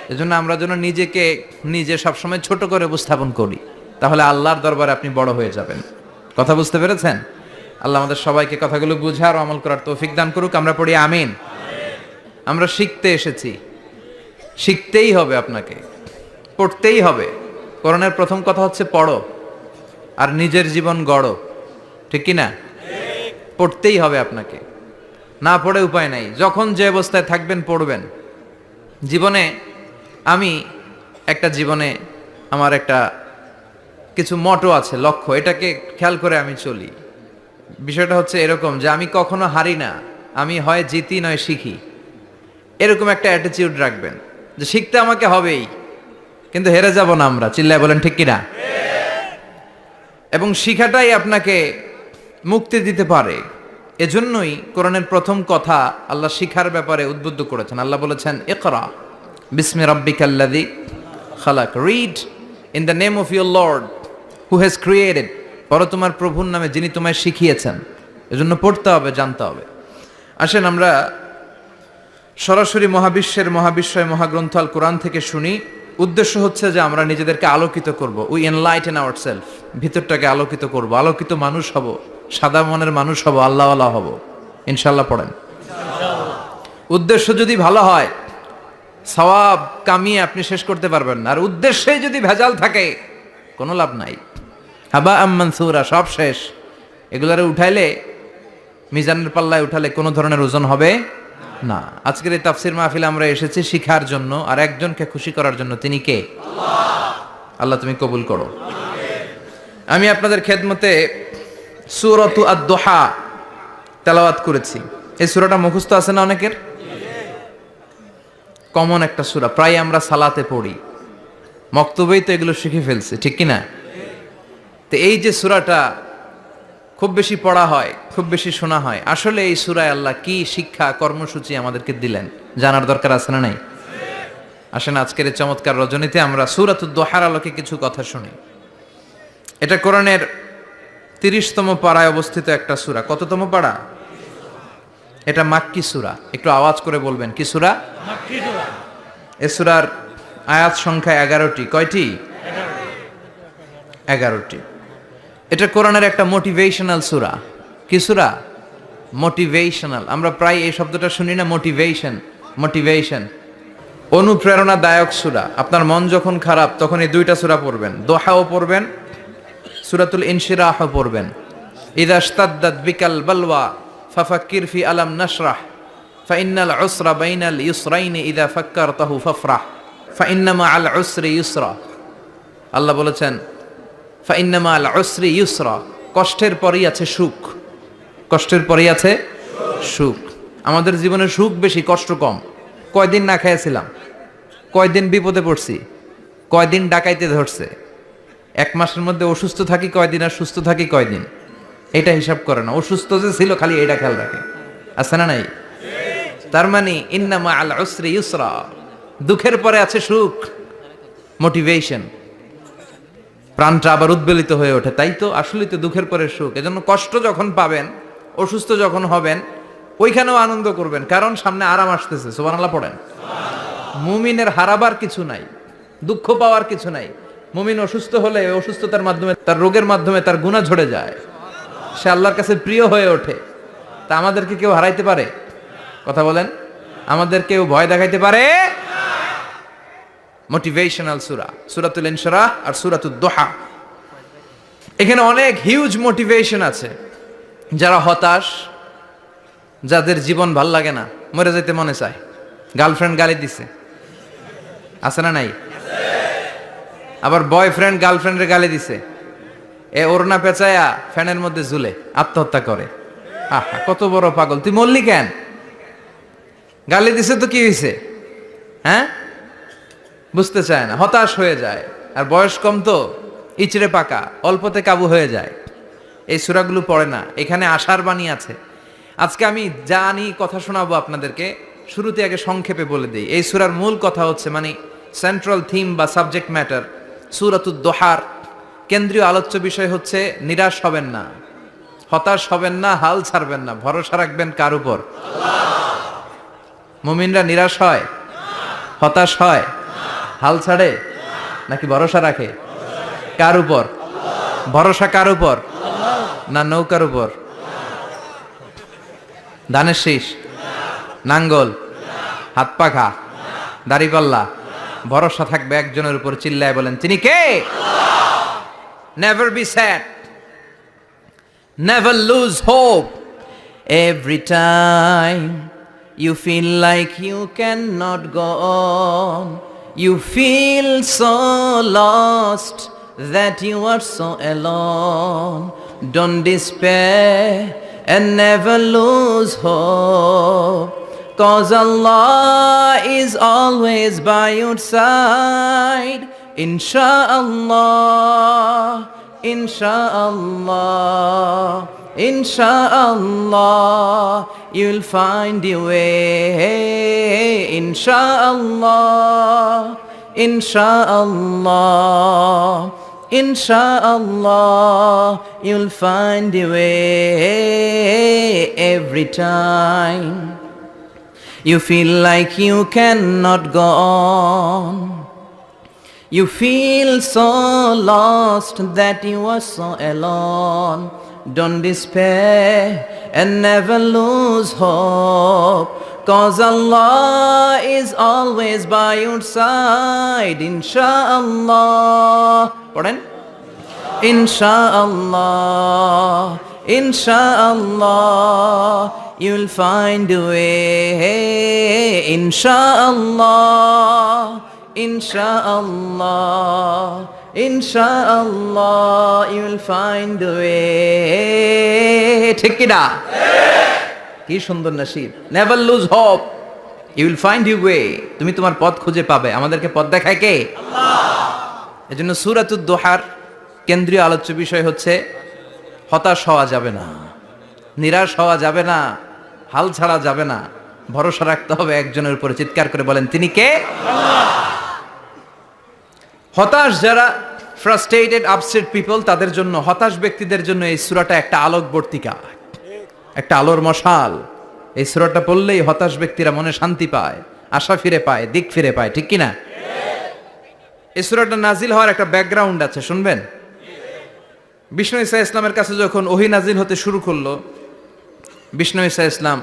এজন্য আমরা যেন নিজেকে নিজে সবসময় ছোট করে উপস্থাপন করি, তাহলে আল্লাহর দরবারে আপনি বড় হয়ে যাবেন। কথা বুঝতে পেরেছেন? আল্লাহ আমাদের সবাইকে কথাগুলো বুঝার ও আমল করার তৌফিক দান করুক। আমরা পড়ি আমিন। আমরা শিখতে এসেছি, শিখতেই হবে, আপনাকে পড়তেই হবে। কোরআনের প্রথম কথা হচ্ছে পড়ো আর নিজের জীবন গড়ো। ঠিক কিনা? পড়তেই হবে আপনাকে, না পড়ে উপায় নাই। যখন যে অবস্থায় থাকবেন পড়বেন। জীবনে আমি জীবনে আমার একটা কিছু মটো আছে, লক্ষ্য, এটাকে খেয়াল করে আমি চলি। বিষয়টা হচ্ছে এরকম যে আমি কখনো হারি না, আমি হয় জিতি নয় শিখি, এরকম একটা অ্যাটিটিউড রাখবেন যে শিখতে আমাকে হবেই, কিন্তু হেরে যাব না আমরা। চিল্লায় বলেন ঠিক কিনা? এবং শিখাটাই আপনাকে মুক্তি দিতে পারে। এজন্যই কোরআনের প্রথম কথা আল্লাহ শিখার ব্যাপারে উদ্বুদ্ধ করেছেন। আল্লাহ বলেছেন, ইকরা বিসমি রাব্বিকাল্লাযী খালাক, read in the name of your lord who has created, পড়ো তোমার প্রভুর নামে যিনি তোমায় শিখিয়েছেন। এজন্য পড়তে হবে, জানতে হবে। আসেন আমরা সরাসরি মহাবিশ্বয় মহাগ্রন্থ আল কোরআন থেকে শুনি। উদ্দেশ্য হচ্ছে যে আমরা নিজেদেরকে আলোকিত করব, উই এনলাইটেন আওয়ারসেলফ, ভিতরটাকে আলোকিত করব, আলোকিত মানুষ হব, সাদা মনের মানুষ হব, আল্লাহওয়ালা হব ইনশাআল্লাহ। পড়েন। উদ্দেশ্য যদি ভালো হয়, সওয়াব কামিয়ে আপনি শেষ করতে পারবেন না। আর উদ্দেশ্যে যদি ভেজাল থাকে, কোনো লাভ নাই। হাবা আম্মানসুরা, সব শেষ। এগুলারে উঠাইলে, মিজানের পাল্লায় উঠালে কোনো ধরনের ওজন হবে না। আজকের এই তাফসির মাহফিলে আমরা এসেছি শিখার জন্য আর একজনকে খুশি করার জন্য। তিনি কে? আল্লাহ তুমি কবুল করো। আমি আপনাদের খেদমতে সূরাতু আদ-দুহা তেলাওয়াত করেছি। এই সূরাটা মুখস্থ আছে না অনেকের? কমন একটা সূরা, প্রায় আমরা সালাতে পড়ি, মক্তবেই তো এগুলো শিখে ফেলছি, ঠিক কিনা? তো এই যে সূরাটা খুব বেশি পড়া হয়, খুব বেশি শোনা হয়, আসলে এই সূরায় আল্লাহ কি শিক্ষা কর্মসূচি আমাদেরকে দিলেন জানার দরকার আছে না নাই? আসেন আজকের এই চমৎকার রজনীতে আমরা সূরাতুদ দুহার আলোকে কিছু কথা শুনি। এটা কোরআনের 30তম পারায় অবস্থিত একটা সূরা। কততম পারা? এটা মাক্কি সূরা। একটু আওয়াজ করে বলবেন, কি সূরা? মাক্কি সূরা। এই সূরার আয়াত সংখ্যা 11টি। কয়টি? 11টি। এটা কোরআনের একটা মোটিভেশনাল সূরা। কি সূরা? মোটিভেশনাল। আমরা প্রায় এই শব্দটা শুনি না, মোটিভেশন। মোটিভেশন অনুপ্রেরণাদায়ক সূরা। আপনার মন যখন খারাপ তখন এই দুইটা সূরা পড়বেন, দোহাও পড়বেন, সূরাতুল ইনশিরাহও পড়বেন। ইযা ইশতাদ্দাত বিকাল বালওয়া ফাফাক্কির ফি আলাম নাশরাহ ফাইন্নাল উসরা বাইনাল ইউসরাইনি ইযা ফাক্কারতাহু ফাফরাহ ফাইন্না মাআল উসরি ইউসরা। আল্লাহ বলেছেন ফাইন্না মাআল উসরি ইউসরা, কষ্টের পরেই আছে সুখ। কষ্টের পরেই আছে সুখ। আমাদের জীবনে সুখ বেশি, কষ্ট কম। কয়দিন না খেয়েছিলাম, কয়দিন বিপদে পড়ছি, কয়দিন ডাকাইতে ধরছে, এক মাসের মধ্যে অসুস্থ থাকি কয়দিন আর সুস্থ থাকি কয়দিন, এটা হিসাব করে না। অসুস্থ যে ছিল খালি এটা খেয়াল রাখে, আছে না নাই? তার মানে ইন্না মাআল উসরি ইউসরা, দুঃখের পরে আছে সুখ। মোটিভেশন, প্রাণটা আবার উদ্বেলিত হয়ে ওঠে। তাই তো, আসলেই তো দুঃখের পরে সুখ। এজন্য কষ্ট যখন পাবেন, অসুস্থ যখন হবেন, ওইখানেও আনন্দ করবেন, কারণ সামনে আরাম আসতেছে। সুবহানাল্লাহ পড়েন। মুমিনের হারাবার কিছু নাই, দুঃখ পাওয়ার কিছু নাই। মুমিন অসুস্থ হলে অসুস্থতার মাধ্যমে, তার রোগের মাধ্যমে তার গুনাহ ঝরে যায়, সে আল্লাহর কাছে প্রিয় হয়ে ওঠে। তা আমাদেরকে কেউ হারাইতে পারে? কথা বলেন, আমাদের কেউ ভয় দেখাইতে পারে? মোটিভেশনাল সূরা, সূরাতুল ইনশিরাহ আর সূরাতুদ দোহা। এখানে অনেক হিউজ মোটিভেশন আছে। যারা হতাশ, যাদের জীবন ভাল লাগে না, মরে যেতে মনে চায়, গার্লফ্রেন্ড গালি দিছে, আছে না নাই? আবার বয়ফ্রেন্ড গার্লফ্রেন্ডের গালি দিছে, এ ওড়না পেঁচায়া ফ্যানের মধ্যে ঝুলে আত্মহত্যা করে। আহা, কত বড় পাগল তুই, মরলি কেন? গালি দিছে তো কি হয়েছে? হ্যাঁ, বুঝতে চায় না, হতাশ হয়ে যায়। আর বয়স কম তো, ইচড়ে পাকা, অল্পতে কাবু হয়ে যায়। এই সূরাগুলো পড়ে না। এখানে আশার বাণী আছে। আজকে আমি জানি কথা শোনাবো আপনাদেরকে, শুরুতে আগে সংক্ষেপে বলে দিই। এই সূরার মূল কথা হচ্ছে, মানে সেন্ট্রাল থিম বা সাবজেক্ট ম্যাটার, সূরাতুদ দোহার কেন্দ্রীয় আলোচ্য বিষয় হচ্ছে নিরাশ হবেন না, হতাশ হবেন না, হাল ছাড়বেন না। ভরসা রাখবেন কার উপর? মুমিনরা নিরাশ হয়, হতাশ হয়, হাল ছাড়ে নাকি ভরসা রাখে? কার উপর ভরসা? কার উপর? না নৌকার উপর, ধানের শীষ, নাঙ্গল, হাত পাখা, দাড়িপাল্লা? ভরসা থাকবে একজনের উপর। চিল্লায় বলেন, তিনি কে? Never be sad, never lose hope. Every time you feel like you cannot go on, you feel so lost that you are so alone. Don't despair and never lose hope, 'cause Allah is always by your side. Insha'Allah, Insha'Allah, Insha'Allah, you'll find your way. Insha'Allah, Insha'Allah, Insha'Allah, you'll find your way. Every time you feel like you cannot go on, you feel so lost that you are so alone. Don't despair and never lose hope, 'cause Allah is always by your side. Insha'Allah, পড়েন, Insha'Allah, Insha'Allah, you'll find a way. Insha'Allah, Insha'Allah, Insha'Allah, you'll find a way. ঠিক কি না? কি সুন্দর নসিব। Never lose hope, you will find your way. তুমি তোমার পথ খুঁজে পাবে। আমাদেরকে পথ দেখায় কে? আল্লাহ। এজন্য সূরাতুদ দোহার কেন্দ্রীয় আলোচ্য বিষয় হচ্ছে হতাশ হওয়া যাবে না, নিরাশ হওয়া যাবে না, হাল ছাড়া যাবে না। ভরসা রাখতে হবে একজনের উপরে। চিৎকার করে বলেন, তিনি কে? আল্লাহ। হতাশ যারা, ফ্রাস্ট্রেটেড আপসেট পিপল, তাদের জন্য, হতাশ ব্যক্তিদের জন্য এই সূরাটা একটা আলোকবর্তিকা, একটা আলোর মশাল। এই সূরাটা পড়লেই হতাশ ব্যক্তিরা মনে শান্তি পায়, আশা ফিরে পায়, দিক ফিরে পায়। ঠিক কি না? এই সূরাটা নাজিল হওয়ার একটা ব্যাকগ্রাউন্ড আছে, শুনবেন? বিষ্ণু ঈসা ইসলামের কাছে যখন ওহী নাজিল হতে শুরু করলো, বিষ্ণু ঈসা ইসলাম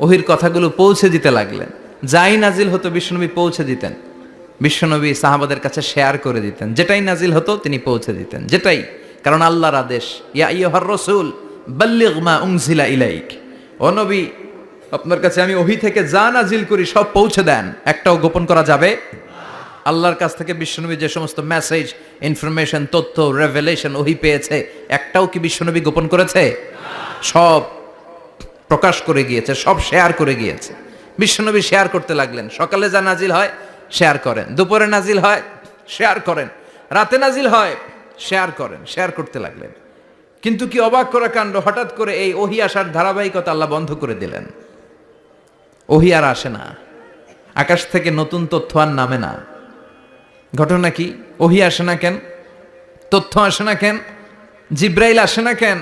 ওহির কথাগুলো পৌঁছে দিতে লাগলেন। যাই নাজিল হতো বিশ্বনবী পৌঁছে দিতেন। বিশ্বনবী সাহাবাদের কাছে শেয়ার করে দিতেন, যেটাই নাজিল হতো তিনি পৌঁছে দিতেন, যেটাই। কারণ আল্লাহর আদেশ, ইয়া আইয়ুহার রাসূল বাল্লিগ মা উনজিলা ইলাইক, ও নবী আপনার কাছে আমি ওহী থেকে যা নাজিল করি সব পৌঁছে দেন, একটাও গোপন করা যাবে। আল্লাহর কাছ থেকে বিশ্বনবী যে সমস্ত মেসেজ, ইনফরমেশন, তথ্য, রেভেলেশন ওহী পেয়েছে, একটাও কি বিশ্বনবী গোপন করেছে? সব প্রকাশ করে গিয়েছে, সব শেয়ার করে গিয়েছে। বিশ্বনবী শেয়ার করতে লাগলেন। সকালে যা নাজিল হয় শেয়ার করেন, দুপুরে নাজিল হয় শেয়ার করেন, রাতে নাজিল হয় শেয়ার করেন, শেয়ার করতে লাগলেন। কিন্তু কি অবাক করা কাণ্ড, হঠাৎ করে এই ওহী আসার ধারাবাহিকতা আল্লাহ বন্ধ করে দিলেন। ওহী আর আসে না, আকাশ থেকে নতুন তথ্য আর নামে না। ঘটনা কি? ওহী আসে না কেন? তথ্য আসে না কেন? জিব্রাইল আসে না কেন?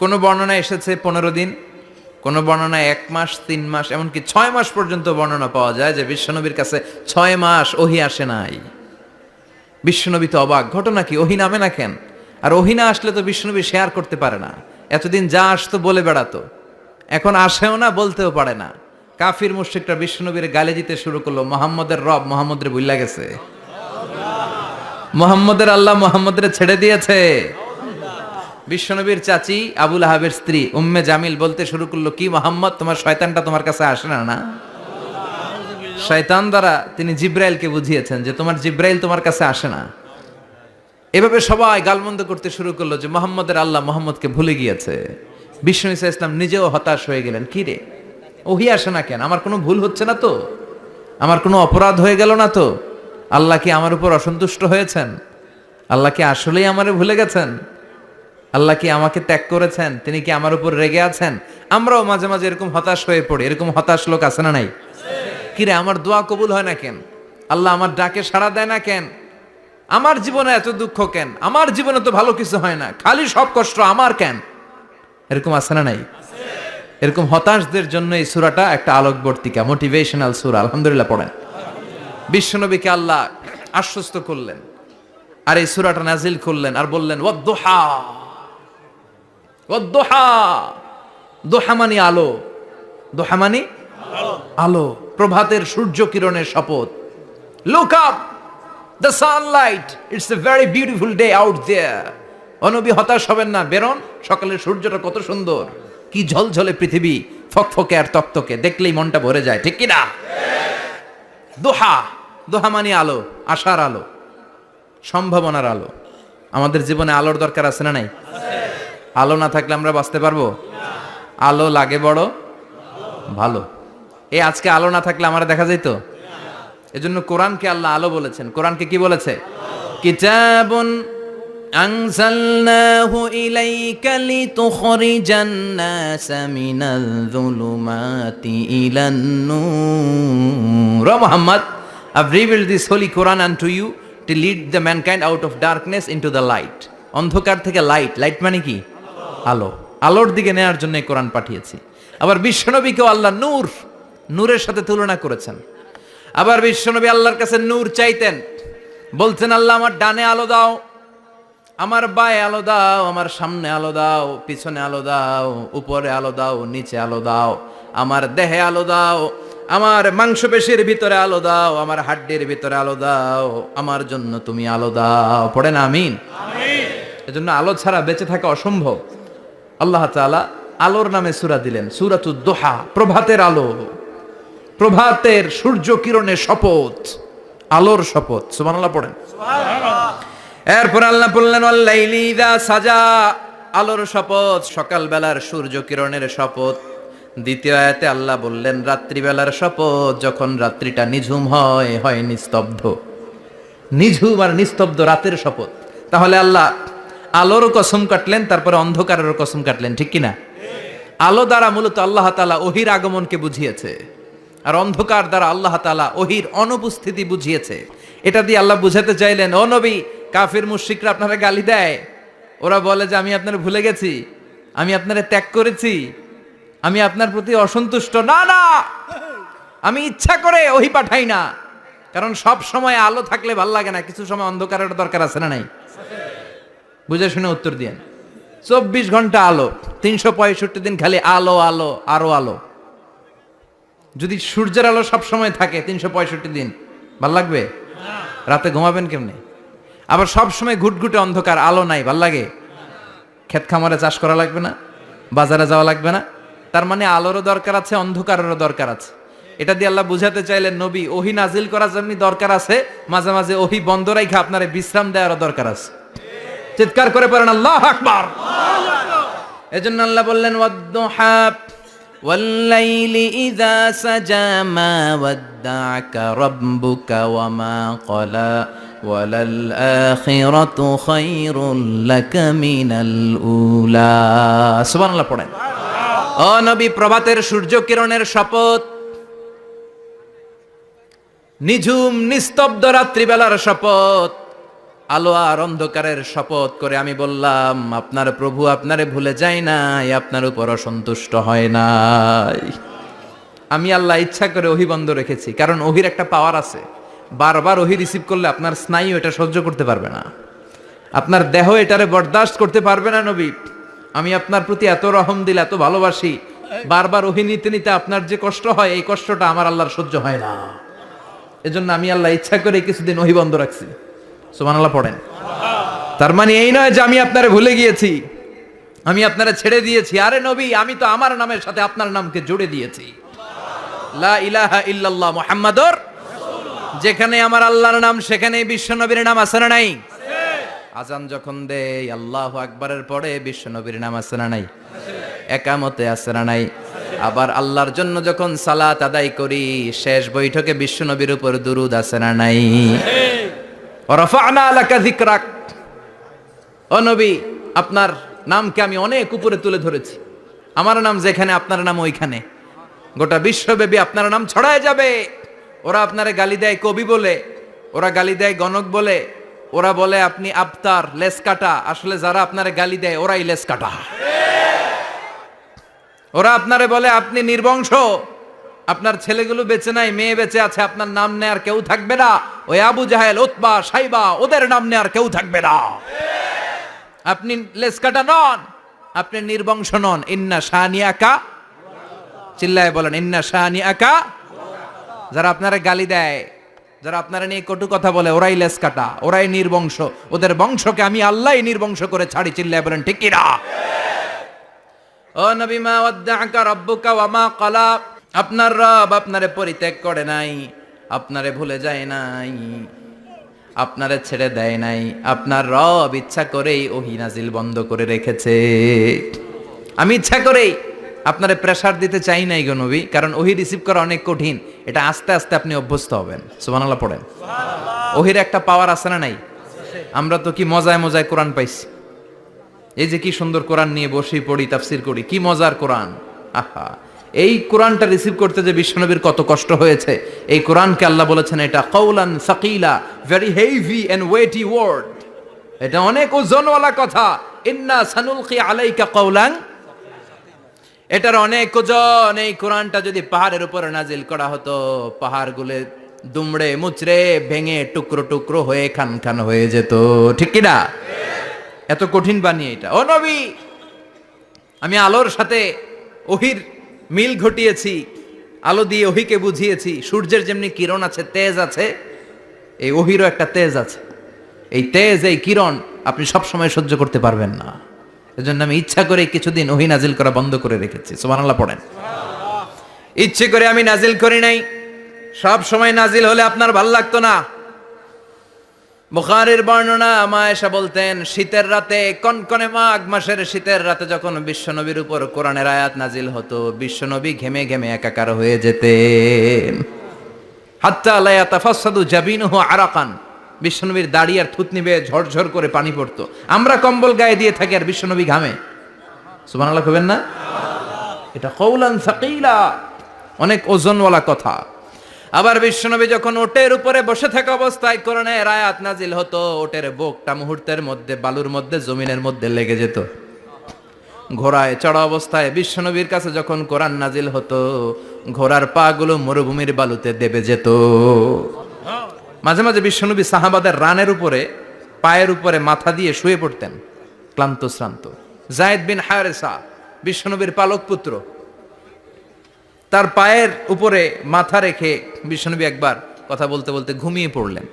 কোনো বর্ণনায় এসেছে 15 দিন, কোন বর্ণনায় 1 মাস, 3 মাস, এমনকি 6 মাস পর্যন্ত বর্ণনা পাওয়া যায় যে বিশ্বনবীর কাছে 6 মাস ওহী আসে নাই। বিশ্বনবী তো অবাক, ঘটনা কি? ওহী নামে না কেন? আর ওহী না আসলে তো বিশ্বনবী শেয়ার করতে পারে না। এতদিন যা আসতো বলে বেড়াতো, এখন আসেও না, বলতেও পারে না। কাফির মুশরিকরা বিশ্বনবীর গালি দিতে শুরু করলো, মুহাম্মদের রব মুহাম্মদের ভুইলা গেছে, মুহাম্মদের আল্লাহ মুহাম্মদের ছেড়ে দিয়েছে। বিশ্বনবীর চাচি আবু লাহাবের স্ত্রী উম্মে জামিল বলতে শুরু করলো, কি মুহাম্মদ, তোমার শয়তানটা তোমার কাছে আসে না? না, শয়তান দ্বারা তিনি জিব্রাইলকে বুঝিয়েছেন যে তোমার জিব্রাইল তোমার কাছে আসে না। এভাবে সবাই গালমন্দ করতে শুরু করলো যে মুহাম্মদের আল্লাহ মুহাম্মদকে ভুলে গিয়েছে। বিষ্ণু ঈসা ইসলাম নিজেও হতাশ হয়ে গেলেন। কি রে, ওহী আসে না কেন? আমার কোনো ভুল হচ্ছে না তো? আমার কোনো অপরাধ হয়ে গেল না তো? আল্লাহ কি আমার উপর অসন্তুষ্ট হয়েছেন? আল্লাহ কি আসলেই আমারে ভুলে গেছেন? আল্লাহ কি আমাকে ত্যাগ করেছেন? তিনি কি আমার উপর রেগে আছেন? আমরাও মাঝে মাঝে এরকম হতাশ হয়ে পড়ি। এরকম হতাশ লোক আছে না নাই? কিরে, আমার দোয়া কবুল হয় না কেন? আল্লাহ আমার ডাকে সাড়া দেয় না কেন? আমার জীবনে এত দুঃখ কেন? আমার জীবনে তো ভালো কিছু হয় না, খালি সব কষ্ট আমার কেন? এরকম আছে না নাই? এরকম হতাশদের জন্য এই সূরাটা একটা আলোকবর্তিকা, মোটিভেশনাল সূরা। আলহামদুলিল্লাহ পড়েন। বিশ্বনবীকে আল্লাহ আশ্বস্ত করলেন, আর এই সূরাটা নাজিল করলেন, আর বললেন ওয়াদ-দুহা, ওয়াদ-দুহা। দুহা মানে আলো, দুহা মানে আলো, প্রভাতের সূর্য কিরণের শপথ। Look up, the sunlight, it's a very beautiful day out there. ও নবী, হতাশ হবেন না, বেরোন, সকালের সূর্যটা কত সুন্দর, কি ঝলঝলে পৃথিবী, ফকফকে আর তকতকে, দেখলেই মনটা ভরে যায়, ঠিক কি না? দোহা, দোহা মানে আলো, আশার আলো, সম্ভাবনার আলো। আমাদের জীবনে আলোর দরকার আছে না নাই? আলো না থাকলে আমরা বাঁচতে পারবো? আলো লাগে বড় ভালো। এই আজকে আলো না থাকলে আমরা দেখা যেত? এজন্য কোরআনকে আল্লাহ আলো বলেছেন। কোরআনকে কি বলেছে? কিতাবুন আনজালনাহু ইলাইকা লিতুখরিজান নাসা মিনাল যুলুমাতি ইলান নূর। ও Muhammad, I've revealed this holy Quran unto you to lead the mankind out of darkness into the light. অন্ধকার থেকে লাইট, লাইট মানে কি? আলো, আলোর দিকে নেয়ার জন্য কোরআন পাঠিয়েছি। আবার বিশ্বনবীকেও আল্লাহ নূর, নূরের সাথে তুলনা করেছেন। আবার বিশ্বনবী আল্লাহর কাছে নূর চাইতেন, বলতেন আল্লাহ আমার ডানে আলো দাও, আমার বায়ে আলো দাও, আমার সামনে আলো দাও, পিছনে আলো দাও, উপরে আলো দাও, নিচে আলো দাও, আমার দেহে আলো দাও, আমার মাংসপেশির ভিতরে আলো দাও, আমার হাড্ডির ভিতরে আলো দাও, আমার জন্য তুমি আলো দাও। পড়েন আমিন। এজন্য আলো ছাড়া বেঁচে থাকা অসম্ভব। আল্লাহ তাআলা আলোর নামে সূরা দিলেন, সূরাতুদ দুহা, প্রভাতের আলো, প্রভাতের সূর্য কিরণের শপথ, আলোর শপথ। সুবহানাল্লাহ পড়েন। এরপর আল্লাহ বললেন ওয়াল লাইলি ইযা সাজা, আলোর শপথ, সকাল বেলার সূর্য কিরণের শপথ। দ্বিতীয় আয়াতে আল্লাহ বললেন রাত্রিবেলার শপথ, যখন রাত্রিটা নিঝুম হয়, হয় নিস্তব্ধ। নিঝুম আর নিস্তব্ধ রাতের শপথ। তাহলে আল্লাহ আলোর কসম কাটলেন, তারপরে অন্ধকারের কসম কাটলেন, ঠিক কিনা? আলো দ্বারা মূলত আল্লাহ তাআলা ওহির আগমনকে বুঝিয়েছে, আর অন্ধকার দ্বারা আল্লাহ তাআলা ওহির অনুপস্থিতি বুঝিয়েছে। এটা দিয়ে আল্লাহ বুঝাতে চাইলেন, ও নবী, কাফির মুশরিকরা আপনারা গালি দেয়, ওরা বলে যে আমি আপনারা ভুলে গেছি, আমি আপনারা ত্যাগ করেছি, আমি আপনার প্রতি অসন্তুষ্ট। না না, আমি ইচ্ছা করে ওহি পাঠাই না, কারণ সব সময় আলো থাকলে ভাল লাগে না, কিছু সময় অন্ধকারের দরকার আছে না নাই? বুঝে শুনে উত্তর দিয়েন। 24 ঘন্টা আলো, 365 দিন খালি আলো আলো আরো আলো। যদি সূর্যের আলো সবসময় থাকে 365 দিন, ভাল লাগবে? রাতে ঘুমাবেন কেমনে? আবার সবসময় ঘুটঘুটে অন্ধকার, আলো নাই, ভাল লাগে? ক্ষেত খামারে চাষ করা লাগবে না? বাজারে যাওয়া লাগবে না? তার মানে আলোরও দরকার আছে, অন্ধকারেরও দরকার আছে। এটা দিয়ে আল্লাহ বুঝাতে চাইলেন, নবী ওহী নাজিল করা যেমনি দরকার আছে, মাঝে মাঝে ওহী বন্ধ রাইখা আপনারে বিশ্রাম দেওয়ারও দরকার আছে। চিৎকার করে পড়েন আল্লাহু আকবার। এজন্য আল্লাহ বললেন ওয়াদ-দুহা ওয়াল-লাইলি ইযা সাজা মা ওয়াদ্দা'আকা রাব্বুকা ওয়া মা ক্বালা ওয়ালাল আখিরাতু খায়রুল লাকা মিনাল উলা। সুবহানাল্লাহ পড়েন। ও নবী, প্রভাতের সূর্য কিরণের শপথ, নিঝুম নিস্তব্ধ রাত্রিবেলার শপথ, আলো আর অন্ধকারের শপথ করে আমি বললাম, আপনার প্রভু আপনারে ভুলে যায় নাই, আপনার উপর অসন্তুষ্ট হয় নাই। আমি আল্লাহ ইচ্ছা করে ওহী বন্ধ রেখেছি, কারণ ওহীর একটা পাওয়ার আছে। বারবার ওহী রিসিভ করলে আপনার স্নায়ু এটা সহ্য করতে পারবে না, আপনার দেহ এটারে বরদাস্ত করতে পারবে না। নবী, আমি আপনার প্রতি এত রহম দিল, এত ভালোবাসি, বারবার ওহী নিতে নিতে আপনার যে কষ্ট হয়, এই কষ্টটা আমার আল্লাহর সহ্য হয় না। এজন্য আমি আল্লাহ ইচ্ছা করে কিছুদিন ওহী বন্ধ রাখছি। সুবহানাল্লাহ পড়েন। তার মানে এই নয় যে আমি আপনারে ভুলে গিয়েছি, আমি আপনারে ছেড়ে দিয়েছি। আরে নবী, আমি তো আমার নামের সাথে আপনার নামকে জুড়ে দিয়েছি। লা ইলাহা ইল্লাল্লাহ মুহাম্মাদুর রাসূলুল্লাহ। যেখানে আমার আল্লাহর নাম, সেখানেই বিশ্ব নবীর নাম আছে না নাই? আজান যখন দেই আল্লাহু আকবারের পরে বিশ্ব নবীর নাম আছে না নাই? একামতে আছে না নাই? আবার আল্লাহর জন্য যখন সালাত আদায় করি, শেষ বৈঠকে বিশ্ব নবীর উপর দুরূদ আছে না নাই? রাফা'না লাকা যিকরাক। ও নবী, আপনার নামকে আমি অনেক উপরে তুলে ধরেছি। আমার নাম যেখানে, আপনার নাম ওইখানে। গোটা বিশ্বব্যাপী আপনার নাম ছড়ায় যাবে। ওরা আপনারে গালি দেয় কবি বলে, ওরা গালি দেয় গণক বলে, ওরা বলে আপনি আবতার, লেস কাটা। আসলে যারা আপনারে গালি দেয় ওরাই লেস কাটা। ওরা আপনারে বলে আপনি নির্বংশ, আপনার ছেলেগুলো বেঁচে নাই, মেয়ে বেঁচে আছে, আপনার নাম নেয়ার কেউ থাকবে না। ওই আবু জাহেল, উতবা, সাইবা, ওদের নাম নেয়ার কেউ থাকবে না। আপনি লেসকাটা নন, আপনি নির্বংশ নন। ইন্না শানিয়াকা, চিল্লায় বলেন ইন্না শানিয়াকা। যারা আপনারা গালি দেয়, যারা আপনারা নিয়ে কটু কথা বলে, ওরাই লেসকাটা, ওরাই নির্বংশ। ওদের বংশকে আমি আল্লাহই নির্বংশ করে ছাড়ি। চিল্লায় বলেন ঠিক কিনা? ও নবী, মা ওয়াদ্দা'আকা রাব্বুকা ওয়া মা ক্বালা। আপনার রব আপনারে পরিত্যাগ করে নাই, আপনারে ভুলে যায় নাই, আপনারে ছেড়ে দেয় নাই। আপনার রব ইচ্ছা করেই ওহী নাজিল বন্ধ করে রেখেছে। আমি ইচ্ছা করেই আপনারে প্রেসার দিতে চাই নাই গো নবী, কারণ ওহী রিসিভ করা অনেক কঠিন। এটা আস্তে আস্তে আপনি অভ্যস্ত হবেন। সুবহানাল্লাহ পড়েন। ওহীর একটা পাওয়ার আছে না নাই? আমরা তো কি মজায় মজায় কোরআন পাইছি। এই যে কি সুন্দর কোরআন নিয়ে বসে পড়ি, তাফসীর করি, কি মজার কোরআন। আহা, এই কোরআনটা রিসিভ করতে যে বিশ্বনবীর কত কষ্ট হয়েছে। এই কোরআনকে আল্লাহ বলেছেন এটা কাউলান সাকিলা, very heavy and weighty word. এটা অনেক ওজনওয়ালা কথা। ইন্না সানুলকি আলাইকা কাউলান, এটার অনেক ওজন। এই কোরআনটা যদি পাহাড়ের উপরে নাজিল করা হতো, পাহাড়গুলো দুমড়ে মুচড়ে ভেঙে টুকরো টুকরো হয়ে খান খান হয়ে যেত। ঠিক কিনা? এত কঠিন বানিয়ে এটা। ও নবী, আমি আলোর সাথে ওহীর মিল ঘটিয়েছি, আলো দিয়ে ওহীকে বুঝিয়েছি। সূর্যের যেমনি কিরণ আছে, তেজ আছে, এই ওহীরও একটা তেজ আছে। এই তেজ, এই কিরণ আপনি সব সময় সহ্য করতে পারবেন না। এজন্য আমি ইচ্ছা করে কিছুদিন ওহী নাজিল করা বন্ধ করে রেখেছি। সুবহানাল্লাহ পড়েন। ইচ্ছে করে আমি নাজিল করি নাই। সব সময় নাজিল হলে আপনার ভালো লাগতো না। বুখারীর বর্ণনা, মা আয়েশা বলতেন, শীতের রাতে, কনকনে মাঘ মাসের শীতের রাতে যখন বিশ্বনবীর উপর কোরআনের আয়াত নাজিল হতো, বিশ্বনবী ঘেমে ঘেমে একাকার হয়ে যেতেন। হাত্তা লা ইয়াতাফাসসাদু জাবিনুহু আরাকান। বিশ্বনবীর দাড়ি আর থুতনি বেয়ে ঝরঝর করে পানি পড়তো। আমরা কম্বল গায়ে দিয়ে থাকি আর বিশ্বনবী ঘামে। সুবহানাল্লাহ কইবেন না? এটা কাউলান সাকিলা, অনেক ওজনওয়ালা কথা। আবার বিশ্বনবী যখন ওটের উপরে বসে থাকা অবস্থায় কোরআনের আয়াত নাজিল হতো, ওটের বুকটা মুহূর্তের মধ্যে বালুর মধ্যে, জমিনের মধ্যে লেগে যেত। ঘোড়ায় চড়া অবস্থায় বিশ্বনবীর কাছে যখন কোরআন নাজিল হতো, ঘোড়ার পা গুলো মরুভূমির বালুতে দেবে যেত। মাঝে মাঝে বিশ্বনবী সাহাবাদের রানের উপরে, পায়ের উপরে মাথা দিয়ে শুয়ে পড়তেন। ক্লান্ত শ্রান্ত। যায়েদ বিন হারেসা বিশ্বনবীর পালক পুত্র, তার পায়ের উপরে মাথা রেখে বিশ্বনবী একবার কথা বলতে বলতে ঘুমিয়ে পড়লেন,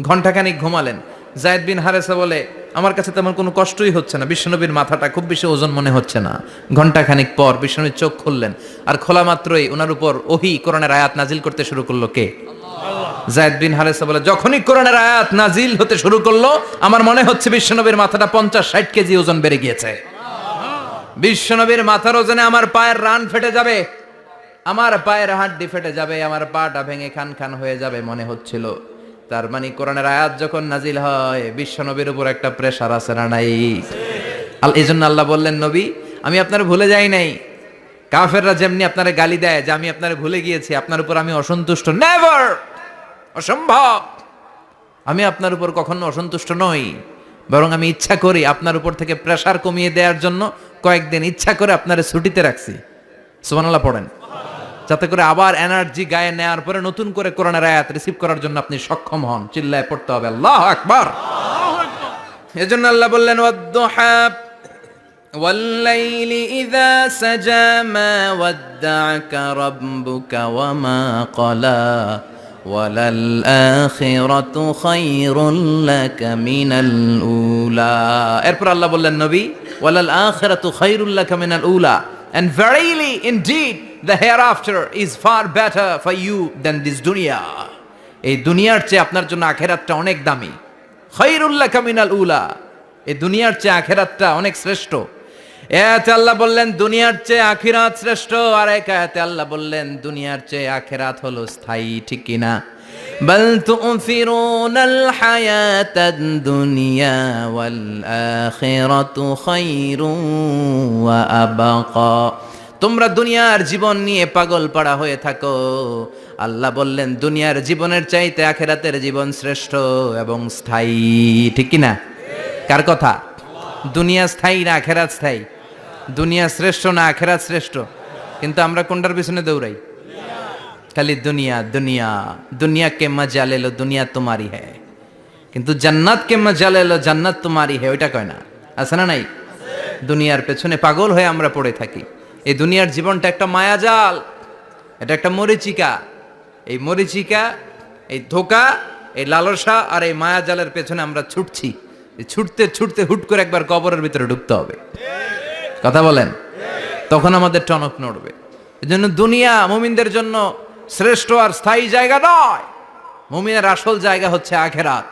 ঘণ্টাখানিক ঘুমালেন। যায়েদ বিন হারেসা বলে, আমার কাছে তেমন কোনো কষ্টই হচ্ছে না, বিশ্বনবীর মাথাটা খুব বেশি ওজন মনে হচ্ছে না। ঘণ্টাখানিক পর বিশ্বনবীর চোখ খুললেন, আর খোলা মাত্রই ওনার উপর ওহী কোরআনের আয়াত নাজিল করতে শুরু করলো। কে? যায়েদ বিন হারেসা বলে, যখনই কোরআনের আয়াত নাজিল হতে শুরু করলো, আমার মনে হচ্ছে বিশ্বনবীর মাথাটা 50-60 কেজি ওজন বেড়ে গিয়েছে। বিশ্বনবীর মাথার ওজনে আমার পায়ের রান ফেটে যাবে, আমার পায়ের হাড্ডি ফেটে যাবে, আমার পাটা ভেঙে খান খান হয়ে যাবে মনে হচ্ছিল। তার মানে কোরআনের আয়াত যখন নাজিল হয়, বিশ্বনবীর উপর একটা প্রেসার আছে না নাই? এই জন্য আল্লাহ বললেন, নবী আমি আপনার ভুলে যাই নাই। কাফেররা যেমনি আপনারে গালি দেয় যে আমি আপনারে ভুলে গিয়েছি, আপনার উপর আমি অসন্তুষ্ট, নেভার, অসম্ভব। আমি আপনার উপর কখনো অসন্তুষ্ট নই, বরং আমি ইচ্ছা করি আপনার উপর থেকে প্রেসার কমিয়ে দেওয়ার জন্য কয়েকদিন ইচ্ছা করে আপনারে ছুটিতে রাখছি। সুবহানাল্লাহ পড়েন, যাতে করে আবার এনার্জি গায়ে নেওয়ার পরে নতুন করে কোরআনের আয়াত রিসিভ করার জন্য আপনি সক্ষম হন। চিল্লায় পড়তে হবে আল্লাহু আকবার। এজন্য আল্লাহ বললেন, ওয়াদ-দুহা ওয়াল-লাইলি ইযা সাজা মা ওয়াদ্দা'আকা রাব্বুকা ওয়া মা ক্বালা ওয়ালাল আখিরাতু খায়রুল লাকা মিনাল উলা। এরপর আল্লাহ বললেন, নবী ওয়ালাল আখিরাতু খায়রুল লাকা মিনাল উলা, and verily indeed the hereafter is far better for you than this dunya. এই দুনিয়ার চেয়ে আপনার জন্য আখিরাতটা অনেক দামি। খায়রুল লাকা মিনাল উলা, এই দুনিয়ার চেয়ে আখিরাতটা অনেক শ্রেষ্ঠ। এতে আল্লাহ বললেন দুনিয়ার চেয়ে আখিরাত শ্রেষ্ঠ, আর এক আয়াতে আল্লাহ বললেন দুনিয়ার চেয়ে আখিরাত হলো স্থায়ী। ঠিক কি না? বাল তু'ফিরুনাল হায়াতাদ দুনিয়া ওয়াল আখিরাতু খায়রুন ওয়া আবকা। তোমরা দুনিয়ার জীবন নিয়ে পাগল পাড়া হয়ে থাকো, আল্লাহ বললেন দুনিয়ার জীবনের চাইতে আখিরাতের জীবন শ্রেষ্ঠ এবং স্থায়ী। ঠিক কি না? কার কথা? দুনিয়া স্থায়ী না আখিরাত স্থায়ী? দুনিয়া শ্রেষ্ঠ না আখিরাত শ্রেষ্ঠ? কিন্তু আমরা কোনটার পিছনে দৌড়াই? খালি দুনিয়া দুনিয়া। দুনিয়া কে মজা লে লো, দুনিয়া তোমারি হ্যায়, কিন্তু জান্নাত কে মজা লে লো, জান্নাত তোমারি হ্যায়, ওইটা কয় না? আছে না নাই? দুনিয়ার পেছনে পাগল হয়ে আমরা পড়ে থাকি। এই দুনিয়ার জীবনটা একটা মায়াজাল, এটা একটা মরিচিকা। এই মরিচিকা, এই ধোঁকা, এই লালসা আর এই মায়াজালের পেছনে আমরা ছুটছি। ছুটতে ছুটতে হুট করে একবার কবরের ভিতরে ঢুকতে হবে। কথা বলেন, তখন আমাদের টনক নড়বে। এজন্য দুনিয়া মুমিনদের জন্য শ্রেষ্ঠ আর স্থায়ী জায়গা নয়। মুমিনের আসল জায়গা হচ্ছে আখিরাত।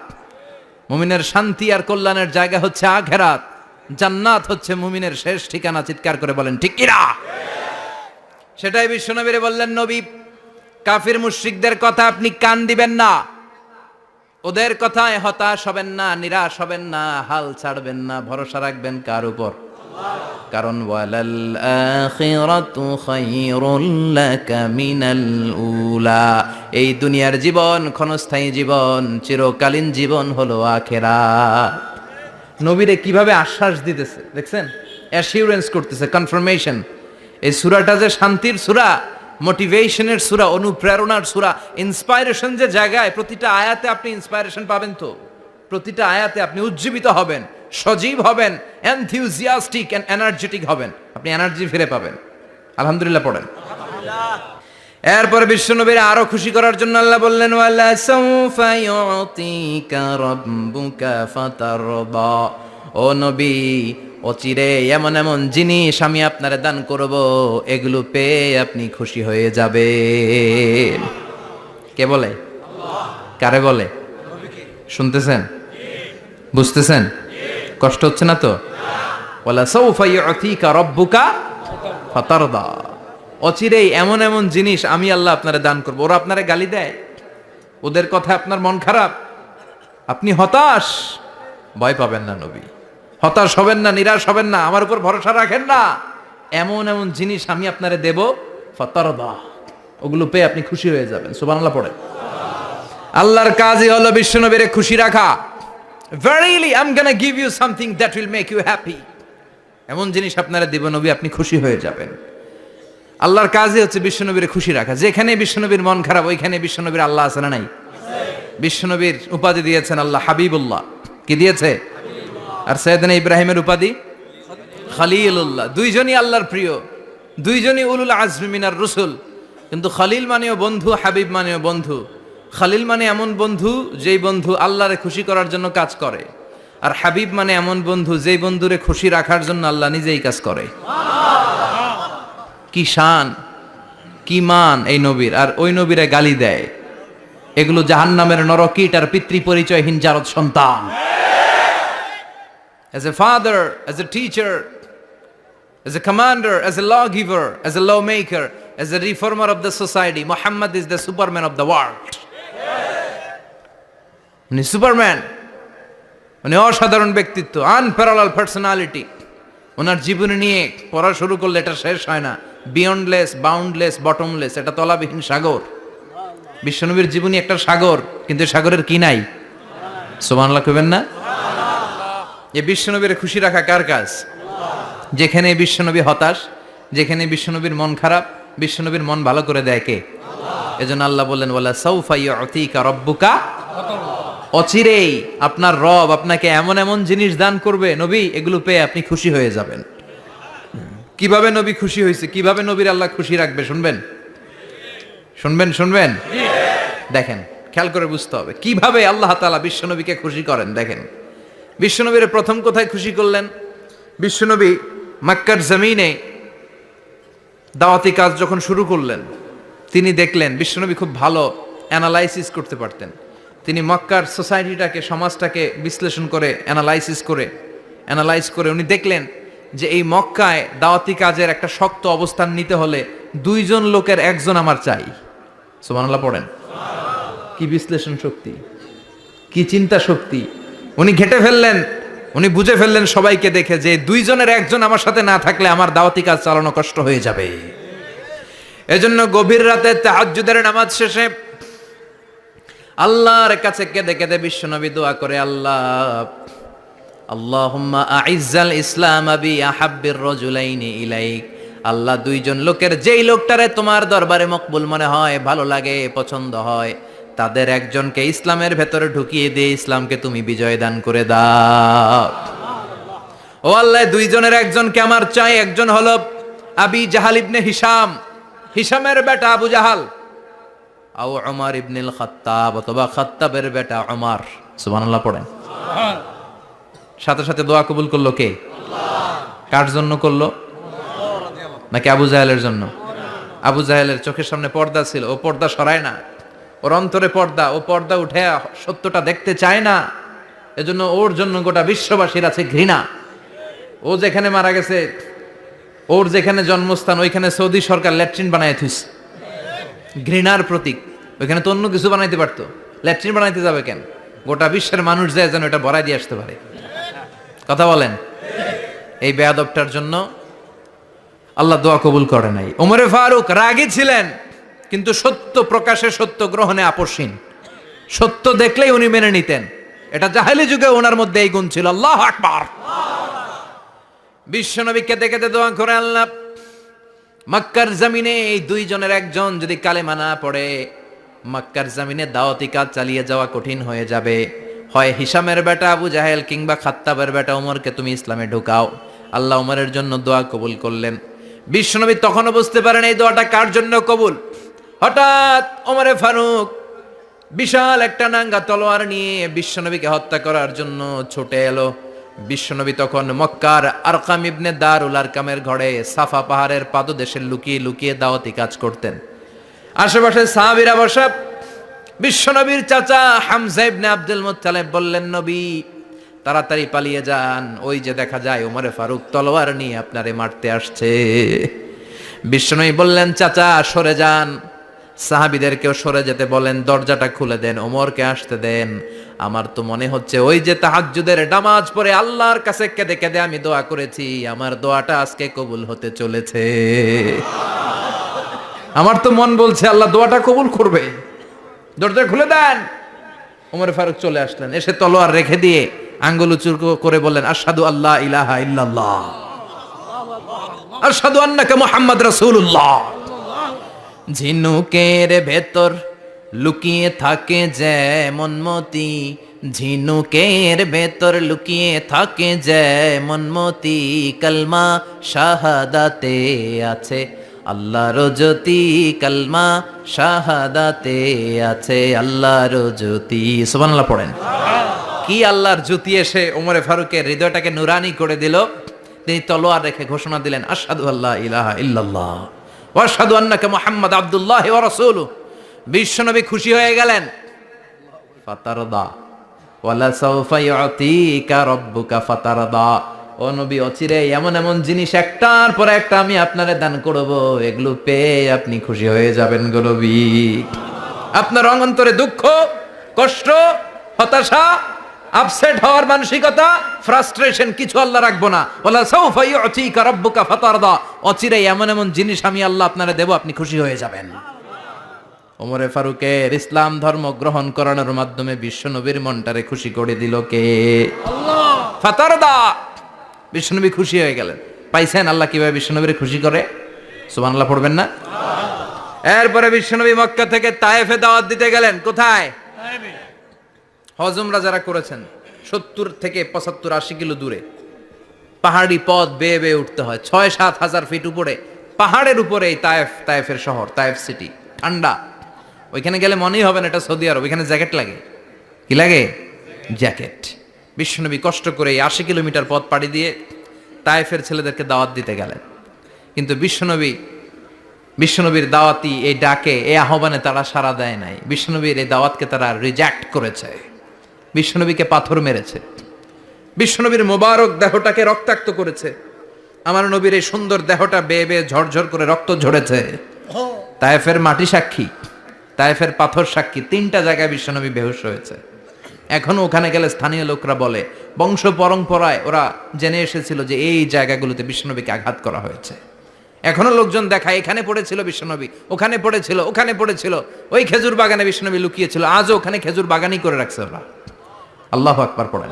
মুমিনের শান্তি আর কল্যাণের জায়গা হচ্ছে আখিরাত। জান্নাত হচ্ছে মুমিনের শেষ ঠিকানা। চিৎকার করে বলেন ঠিক কি না? সেটাই বিশ্বনবীরে বললেন, নবী কাফির মুশরিকদের কথা আপনি কান দিবেন না, ওদের কথায় হতাশ হবেন না, নিরাশ হবেন না, হাল ছাড়বেন না, ভরসা রাখবেন কার উপর? কারণ ওয়ালাল আখিরাতু খায়রুল লাকা মিনাল উলা, এই দুনিয়ার জীবন ক্ষণস্থায়ী জীবন, চিরকালীন জীবন হলো আখিরাত। নবীরে কিভাবে আশ্বাস দিতেছে দেখছেন, অ্যাসিউরেন্স করতেছে, কনফার্মেশন। এই সূরাটা যে শান্তির সূরা, মোটিভেশনের সূরা, অনুপ্রেরণার সূরা, ইন্সপাইরেশন যে জায়গায়, প্রতিটা আয়াতে আপনি ইন্সপাইরেশন পাবেন। তো প্রতিটা আয়াতে আপনি উজ্জীবিত হবেন, সজীব হবেন, এনথিউজিয়াস্টিক এন্ড এনার্জেটিক হবেন, আপনি এনার্জি ফিরে পাবেন। আলহামদুলিল্লাহ পড়েন। এরপরে বিশ্বনবীর আরো খুশি করার জন্য আল্লাহ বললেন, ওয়ালা সাউফা ইউতিকা রাব্বুকা ফাতারদা। ও নবী, অচিরে এমন এমন জিনিস আমি আপনারে দান করব, এগুলো পেয়ে আপনি খুশি হয়ে যাবেন। কে বলে? কারে বলে? শুনতেছেন? বুঝতেছেন? কষ্ট হচ্ছে না তো? ওয়ালা সাউফা ইউতিকা রাব্বুকা ফাতারদা। অচিরেই এমন এমন জিনিস আমি আল্লাহ আপনারে দান করব। ওরা আপনারে গালি দেয়, ওদের কথা আপনার মন খারাপ, আপনি হতাশ, ভয় পাবেন না নবী, হতাশ হবেন না, নিরাশ হবেন না, আমার উপর ভরসা রাখেন না। এমন এমন জিনিস আমি আপনারে দেব, ফাতারদা, ওগুলো পেয়ে আপনি খুশি হয়ে যাবেন। সুবহানাল্লাহ পড়ে। আল্লাহর কাজই হলো বিশ্বনবীরে খুশি রাখা। Verily I'm gonna give you something that will make you happy. এমন জিনিস আপনারা দেব নবী, আপনি খুশি হয়ে যাবেন। আল্লাহর কাজই হচ্ছে বিশ্বনবীরে খুশি রাখা। যেখানে বিশ্বনবীর মন খারাপ, ওইখানে বিশ্বনবীর আল্লাহ আছে না নাই? বিশ্বনবীর উপাধি দিয়েছেন আল্লাহ হাবিবুল্লাহ। কি দিয়েছে? আর সাইয়েদনা ইব্রাহিমের উপাধি খলিলুল্লাহ। দুইজনই আল্লাহর প্রিয়, দুইজনই উলুল আজমি মিনার রসুল। কিন্তু খলিল মানেও বন্ধু, হাবিব মানেও বন্ধু। খলিল মানে এমন বন্ধু যেই বন্ধু আল্লাহরে খুশি করার জন্য কাজ করে, আর হাবিব মানে এমন বন্ধু যেই বন্ধুরে খুশি রাখার জন্য আল্লাহ নিজেই কাজ করে। কি শান, কি মান এই নবীর, আর ওই নবীরে গালি দেয়। এগুলো জাহান্নামের নরকীট আর পিতৃ পরিচয়হীন জারদ সন্তান। As a father, as a teacher, as a commander, as a lawgiver, as a lawmaker, as a reformer of the society, Muhammad is the Superman of the world. উনি সুপারম্যান, উনি অসাধারণ ব্যক্তিত্ব, আনপ্যারালাল পার্সোনালিটি। ওনার জীবনী নিয়ে পড়া শুরু করলে এটা শেষ হয় না। বিয়ন্ডলেস, বাউন্ডলেস, বটমলেস, এটা তলাবিহীন সাগর। বিশ্বনবীর জীবনী একটা সাগর, কিন্তু সাগরের কি নাই? সুবহানাল্লাহ কইবেন না? এই বিশ্বনবীর খুশি রাখা কার কাজ? যেখানে বিশ্বনবী হতাশ, যেখানে বিশ্বনবীর মন খারাপ, বিশ্বনবীর মন ভালো করে দেয় কে? এজন্য আল্লাহ বললেন ওয়ালা সাউফা ইউতিকা রাব্বুকা, অচিরেই আপনার রব আপনাকে এমন এমন জিনিস দান করবে নবী, এগুলো পেয়ে আপনি খুশি হয়ে যাবেন। কিভাবে নবী খুশি হয়েছে, কিভাবে নবীর আল্লাহ খুশি রাখবে শুনবেন? শুনবেন দেখেন, খেয়াল করে বুঝতে হবে কিভাবে আল্লাহ তাআলা বিশ্বনবীকে খুশি করেন। দেখেন বিশ্বনবীর প্রথম কোথায় খুশি করলেন? বিশ্বনবী মক্কার জমিনে দাওয়াতি কাজ যখন শুরু করলেন, তিনি দেখলেন বিশ্বনবী খুব ভালো অ্যানালাইসিস করতে পারতেন। তিনি মক্কার সোসাইটিটাকে, সমাজটাকে বিশ্লেষণ করে অ্যানালাইজ করে উনি দেখলেন যে এই মক্কায় দাওয়াতি কাজের একটা শক্ত অবস্থান নিতে হলে দুইজন লোকের একজন আমার চাই। সুবহানাল্লাহ পড়েন। কি বিশ্লেষণ শক্তি, কি চিন্তা শক্তি! উনি ঘেটে ফেললেন, উনি বুঝে ফেললেন সবাইকে দেখে যে দুইজনের একজন আমার সাথে না থাকলে আমার দাওয়াতি কাজ চালানো কষ্ট হয়ে যাবে। এজন্য গভীর রাতে তাহাজ্জুদের নামাজ শেষে আল্লাহর কাছে কেঁদে কেঁদে বিশ্বনবী দোয়া করে, আল্লাহুম্মা আইজ্জাল ইসলাম বি আহাব্বির রাজুলাইনি ইলাইক। আল্লাহ, দুইজন লোকের যেই লোকটারে তোমার দরবারে মকবুল মনে হয়, ভালো লাগে, পছন্দ হয়, তাদের একজনকে ইসলামের ভেতরে ঢুকিয়ে দিয়ে ইসলামকে তুমি বিজয় দান করে দাও। ও আল্লাহ, দুইজনের একজনকে আমার চাই। একজন হলো আবি জাহাল ইবনে হিশাম, হিশামের বেটা আবু জাহাল, আও উমর ইবনুল খাত্তাব, অথবা খাত্তাবের বেটা উমর। সুবহানাল্লাহ পড়েন। সাথে সাথে দোয়া কবুল করলো কে? কার জন্য করলো? নাকি আবু জাহেলের জন্য? আবু জাহেলের চোখের সামনে পর্দা ছিল, ও পর্দা সরায় না। ওর অন্তরে পর্দা, ও পর্দা উঠে সত্যটা দেখতে চায় না। এজন্য ওর জন্য গোটা বিশ্ববাসীর আছে ঘৃণা। ও যেখানে মারা গেছে, ওর যেখানে জন্মস্থান, ওইখানে সৌদি সরকার ল্যাট্রিন বানায় থুইছে, ঘৃণার প্রতীক। ওইখানে তো অন্য কিছু বানাইতে পারতো, ল্যাট্রিন বানাইতে যাবে কেন? গোটা বিশ্বের মানুষ যায় যেন এটা ভরাই দিয়ে আসতে পারে। কথা বলেন। এই বেয়াদবটার জন্য আল্লাহ দোয়া কবুল করে নাই। ওমরে ফারুক রাগী ছিলেন, কিন্তু সত্য প্রকাশে, সত্য গ্রহণে আপোষহীন। সত্য দেখলেই উনি মেনে নিতেন। এটা জাহেলি যুগে ওনার মধ্যে এই গুণ ছিল। আল্লাহু আকবার। বিশ্বনবী কেঁদে কেঁদে দোয়া করে, আল্লাহ, মক্কার জমিনে এই দুইজনের একজন যদি কালেমা না পড়ে, মক্কার জমিনে দাওয়াতি কাজ চালিয়ে যাওয়া কঠিন হয়ে যাবে। হয় হিশামের বেটা আবু জাহেল কিংবা খাত্তাবের বেটা ওমরকে তুমি ইসলামে ঢুকাও। আল্লাহ ওমরের জন্য দোয়া কবুল করলেন। বিশ্বনবী তখনও বুঝতে পারেন এই দোয়াটা কার জন্য কবুল। হঠাৎ ওমরে ফারুক বিশাল একটা নাঙ্গা তলোয়ার নিয়ে বিশ্বনবীকে হত্যা করার জন্য ছুটে এলো। বিশ্বনবী তখন মক্কার আরকাম ইবনে দারুল আরকামের ঘরে সাফা পাহাড়ের পাদদেশে লুকিয়ে লুকিয়ে দাওয়াতি কাজ করতেন। আশেপাশে সাহাবীরা বসা। বিশ্বনবীর চাচা হামজা ইবনে আব্দুল মুত্তালিব বললেন, নবী তাড়াতাড়ি পালিয়ে যান, ওই যে দেখা যায় ওমরে ফারুক তলোয়ার নিয়ে আপনারে মারতে আসছে। বিশ্বনবী বললেন, চাচা সরে যান, সাহাবীদেরকেও সরে যেতে বলেন, দরজাটা খুলে দেন, ওমরকে আসতে দেন। আমার তো মনে হচ্ছে ওই যে তাহাজ্জুদের নামাজ পড়ে আল্লাহর কাছে কেঁদে কেঁদে আমি দোয়া করেছি, আমার দোয়াটা আজকে কবুল হতে চলেছে। আমার তো মন বলছে আল্লাহ দোয়াটা কবুল করবে। দরজা খুলে দেন। ওমর ফারুক চলে আসলেন, এসে তলোয়ার রেখে দিয়ে আঙ্গুল উঁচু করে বললেন, আশহাদু আল্লা ইলাহা ইল্লাল্লাহ, আশহাদু আন্নাকা মুহাম্মদ রাসূলুল্লাহ। ঝিনুকের ভেতর লুকিয়ে থাকে যেমন মতি, ঝিনুকের ভেতর লুকিয়ে থাকে যেমন মতি, কালমা শাহাদাতে আছে আল্লাহর জ্যোতি, কালমা শাহাদাতে আছে আল্লাহর জ্যোতি। সুবহানাল্লাহ পড়েন। কি আল্লাহর জ্যোতি এসে ওমরে ফারুকের হৃদয়টাকে নুরানি করে দিল। তিনি তলোয়ার রেখে ঘোষণা দিলেন, আশহাদু আল্লা ইলাহা ইল্লাল্লাহ ওয়া আশহাদু আন্নাকা মুহাম্মাদ আবদুল্লাহি ওয়া রাসূলুহু। বিশ্বনবী খুশি হয়ে গেলেন। ফাতারদা ওয়ালা সাউফা ইউতিকা রাব্বুকা ফাতারদা। ও নবী, অচিরে এমন এমন জিনিস একটার পর একটা আমি আপনারে দান করব, এগুলো পেয়ে আপনি খুশি হয়ে যাবেন গো নবী। আপনার অন্তরে দুঃখ, কষ্ট, হতাশা, আপসেট হওয়ার মানসিকতা, ফ্রাস্ট্রেশন কিছু আল্লাহ রাখবো না। ওয়ালা সাউফা ইউতিকা রাব্বুকা ফাতারদা। অচিরে এমন এমন জিনিস আমি আল্লাহ আপনারে দেব, আপনি খুশি হয়ে যাবেন। ওমরে ফারুকের ইসলাম ধর্ম গ্রহণ করানোর মাধ্যমে বিশ্বনবীর মনটারে খুশি করে দিল কে? আল্লাহ। ফাতারদা, বিশ্বনবী খুশি হয়ে গেলেন। পাইছেন আল্লাহ কিভাবে বিশ্বনবীর খুশি করে? সুবহানাল্লাহ পড়বেন না? এরপরে বিশ্বনবী মক্কা থেকে তায়েফে দাওয়াত দিতে গেলেন। কোথায়? তায়েফে। হজ উমরা যারা করেছেন 70 থেকে 75 80 কিলো দূরে পাহাড়ি পথ বেয়ে বেয়ে উঠতে হয়। 6-7 হাজার ফিট উপরে পাহাড়ের উপরে এই তায়েফের শহর, তায়েফ সিটি। ঠান্ডা। ওইখানে গেলে মনেই হবে না এটা সৌদি আরব। ওইখানে জ্যাকেট লাগে। কি লাগে? জ্যাকেট। বিশ্বনবী কষ্ট করে 80 কিলোমিটার পথ পাড়ি দিয়ে তায়েফের ছেলেদেরকে দাওয়াত দিতে গেলেন। কিন্তু বিশ্বনবীর দাওয়াতি এই ডাকে, এই আহ্বানে তারা সাড়া দেয় নাই। বিশ্বনবীর এই দাওয়াতকে তারা রিজেক্ট করেছে। বিশ্বনবীকে পাথর মেরেছে। বিশ্বনবীর মোবারক দেহটাকে রক্তাক্ত করেছে। আমার নবীর এই সুন্দর দেহটা বেয়ে বেয়ে ঝরঝর করে রক্ত ঝরেছে। তায়েফের মাটি সাক্ষী, তায়েফের পাথর সাক্ষী। 3টা জায়গায় বিশ্বনবী বেহুশ হয়েছে। এখনো ওখানে গেলে স্থানীয় লোকরা বলে, বংশ পরম্পরায় ওরা জেনে এসেছিল যে এই জায়গাগুলোতে বিশ্বনবীকে আঘাত করা হয়েছে। এখনো লোকজন দেখায়, এখানে পড়েছিল বিশ্বনবী, ওখানে পড়েছিল, ওখানে পড়েছিল, ওই খেজুর বাগানে বিশ্বনবী লুকিয়েছিল। আজও ওখানে খেজুর বাগানই করে রাখছে ওরা। আল্লাহু আকবার পড়েন।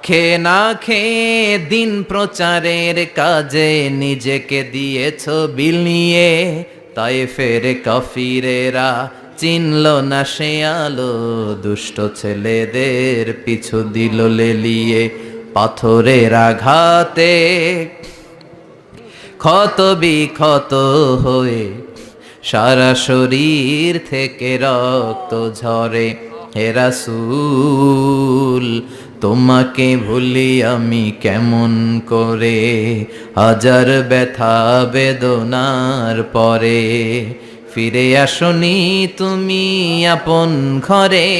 খেয়ে না খেয়ে দিন প্রচারের কাজে নিজেকে দিয়েছ বিলিয়ে, তায়েফের কাফিরেরা চিনল না সে আলো, দুষ্ট ছেলেদের পিছু দিল লেলিয়ে। পাথরের আঘাতে ক্ষত বিক্ষত হয়ে সারা শরীর থেকে রক্ত ঝরে। হে রাসূল, তোমাকে ভুলি আমি কেমন করে, হাজার ব্যথা বেদনার পরে। ফিরে আসনি তুমি আপন ঘরে,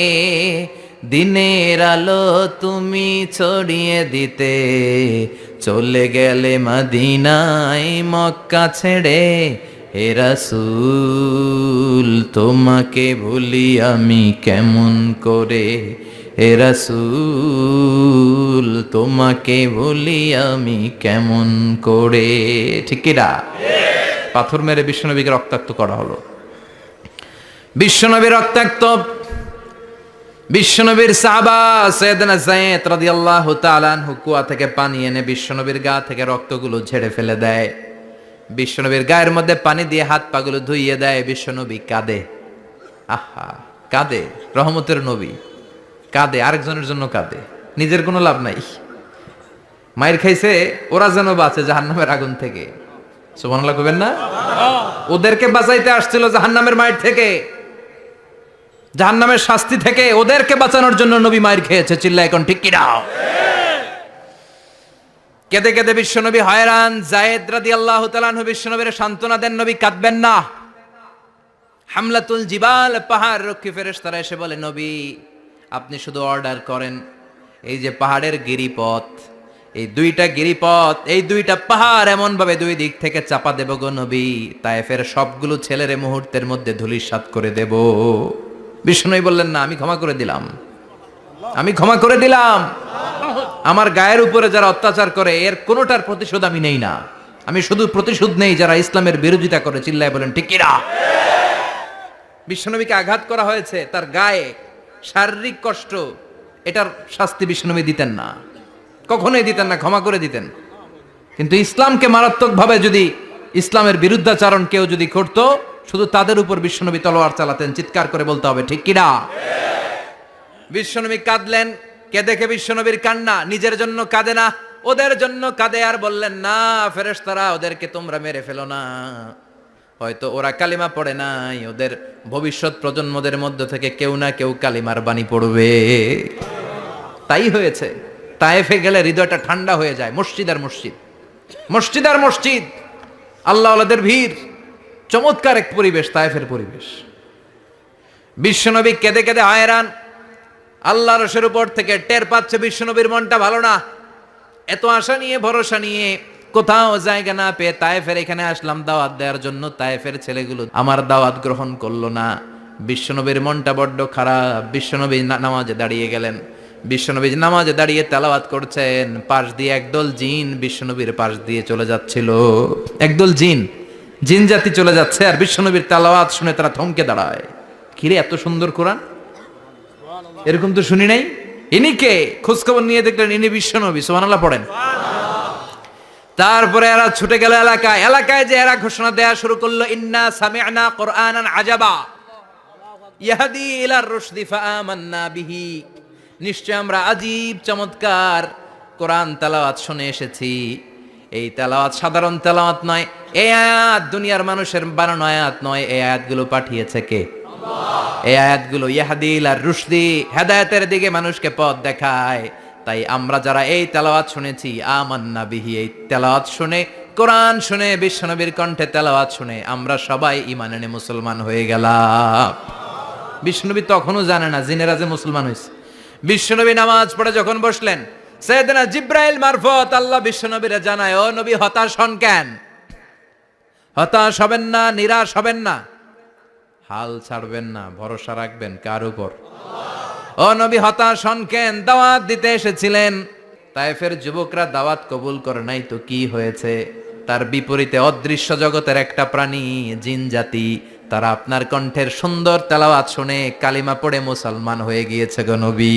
দিনের আলো তুমি ছড়িয়ে দিতে। চলে গেলে মদিনায় মক্কা ছেড়ে। হে রাসূল, তোমাকে ভুলি আমি কেমন করে, হে রাসূল, তোমাকে ভুলি আমি কেমন করে। ঠিক কি না? পাথর মেরে বিশ্বনবীকে রক্তাক্ত করা হলো। বিশ্বনবী রক্তাক্ত। বিশ্বনবীর সাহাবা সাইয়েদনা যায়েদ রাদিয়াল্লাহু তাআলা আনহু কুয়া থেকে পানি এনে বিশ্বনবীর গা থেকে রক্তগুলো ঝেড়ে ফেলে দেয়। বিশ্বনবীর গায়ের মধ্যে পানি দিয়ে হাত পাগুলো ধুইয়ে দেয়। বিশ্বনবী কাঁদে। আহা, কাঁদে। রহমতের নবী কাঁদে, আরেকজনের জন্য কাঁদে, নিজের কোনো লাভ নাই। মায়ের খাইছে, ওরা যেন বাঁচে জাহান্নামের আগুন থেকে। সুবহানাল্লাহ কইবেন না? ওদেরকে বাঁচাইতে আসছিল জাহান্নামের মায়ের থেকে, জাহান্নামের শাস্তি থেকে। ওদেরকে বাঁচানোর জন্য নবী মায়ের খেয়েছে। চিল্লা এখন ঠিক কি না? কেঁদে কেঁদে বিশ্বনবী হয়রান। যায়েদ রাদিয়াল্লাহু তাআলা আনহু বিশ্বনবীর সান্ত্বনা দেন, নবী কাঁদবেন না। হামলাতুল জিবাল, পাহাড় রক্ষী ফেরেশতারা এসে বলে, নবী আপনি শুধু অর্ডার করেন, এই যে পাহাড়ের গিরিপথ, এই 2টা গিরিপথ, এই 2টা পাহাড় এমন ভাবে 2 দিক থেকে চাপা দেব গো নবী, তায়েফের সবগুলো ছেলেরে মুহূর্তের মধ্যে ধূলিসাৎ করে দেব। বিষ্ণুই বললেন, না, আমি ক্ষমা করে দিলাম, আমি ক্ষমা করে দিলাম। আমার গায়ের উপরে যারা অত্যাচার করে এর কোনোটার প্রতিশোধ আমি নেই না। আমি শুধু প্রতিশোধ নেই যারা ইসলামের বিরোধিতা করে। চিল্লায় বলেন ঠিক কি না? বিশ্বনবীকে আঘাত করা হয়েছে, তার গায়ে শারীরিক কষ্ট, এটার শাস্তি বিশ্বনবী দিতেন না, কখনোই দিতেন না, ক্ষমা করে দিতেন। কিন্তু ইসলামকে মারাত্মকভাবে যদি ইসলামের বিরুদ্ধাচারণ কেউ যদি করতো, শুধু তাদের উপর বিশ্বনবী তলোয়ার চালাতেন। চিৎকার করে বলতে হবে ঠিক কি না? বিশ্বনবী কাঁদলেন। কে দেখে বিশ্বনবীর কান্না, নিজের জন্য কাঁদে না, ওদের জন্য কাঁদে। আর বললেন, না ফেরেশতারা, ওদেরকে তোমরা মেরে ফেলো না, হয়তো ওরা কালিমা পড়ে নাই, ওদের ভবিষ্যৎ প্রজন্মদের মধ্য থেকে কেউ না কেউ কালিমার বাণী পড়বে। তাই হয়েছে। তায়েফে গেলে হৃদয়টা ঠান্ডা হয়ে যায়। মসজিদ আর মসজিদ, মসজিদ আর মসজিদ, আল্লাহ ওয়ালাদের ভিড়, চমৎকার এক পরিবেশ তায়েফের পরিবেশ। বিশ্বনবী কেঁদে কেঁদে হয়রান। আল্লাহ রসের উপর থেকে টের পাচ্ছে বিশ্বনবীর মনটা ভালো না। এত আশা নিয়ে ভরসা নিয়ে কোথাও জায়গা না পেয়ে তায়েফের এখানে আসলাম দাওয়াত দেওয়ার জন্য। তায়েফের ছেলেগুলো আমার দাওয়াত গ্রহণ করলো না। বিশ্বনবীর মনটা বড্ড খারাপ। বিশ্বনবী নামাজে দাঁড়িয়ে গেলেন। বিশ্বনবী নামাজে দাঁড়িয়ে তেলাওয়াত করছেন, পাশ দিয়ে একদল জিন বিশ্বনবীর পাশ দিয়ে চলে যাচ্ছিল। একদল জিন, জিন জাতি চলে যাচ্ছে, আর বিশ্বনবীর তেলাওয়াত শুনে তারা থমকে দাঁড়ায়। কিরে, এত সুন্দর কোরআন, এরকম তো শুনি নাই। ইনি কে? খোঁজখবর নিয়ে দেখলেন ইনি বিশ্বনবী। সুবহানাল্লাহ পড়েন। তারপরে এরা ছুটে গেল এলাকায়। এলাকায় যে এরা ঘোষণা দেয়া শুরু করলো, ইন্না সামি'না কুরআনান আজাবা ইয়াহদি ইলার রুশদি ফাআমান্না বিহি। নিশ্চয় আমরা আজীব চমৎকার কোরআন তেলাওয়াত শুনে এসেছি। এই তেলাওয়াত সাধারণ তেলাওয়াত নয়, এই আয়াত দুনিয়ার মানুষের বানানো আয়াত নয়। এই আয়াতগুলো পাঠিয়েছে কে? এই আয়াতগুলো ইয়াহদি ইলার রুশদি, হেদায়েতের দিকে মানুষকে পথ দেখায়। তাই আমরা যারা এই তেলাওয়াত শুনেছি, আমান্না বিহি, এই তেলাওয়াত শুনে, কোরআন শুনে, বিশ্বনবীর কণ্ঠে তেলাওয়াত শুনে আমরা সবাই ঈমান এনে মুসলমান হয়ে গেলাম। বিশ্বনবী তখনও জানে না জিনেরা যে মুসলমান হয়েছে। বিশ্বনবী নামাজ পড়ে যখন বসলেন, সাইয়েদনা জিব্রাইল মারফত আল্লাহ বিশ্বনবীরে জানায়, ও নবী হতাশ হন কেন? হতাশ হবেন না, নিরাশ হবেন না, হাল ছাড়বেন না, ভরসা রাখবেন কার উপর? ও নবী হতাশ হন কেন? দাওয়াত দিতে এসেছিলেন, তায়েফের যুবকরা দাওয়াত কবুল করে নাই তো কি হয়েছে? তার বিপরীতে অদৃশ্য জগতের একটা প্রাণী, জিন জাতি, তারা আপনার কণ্ঠের সুন্দর তেলাওয়াত শুনে কালিমা পড়ে মুসলমান হয়ে গিয়েছে গো নবী।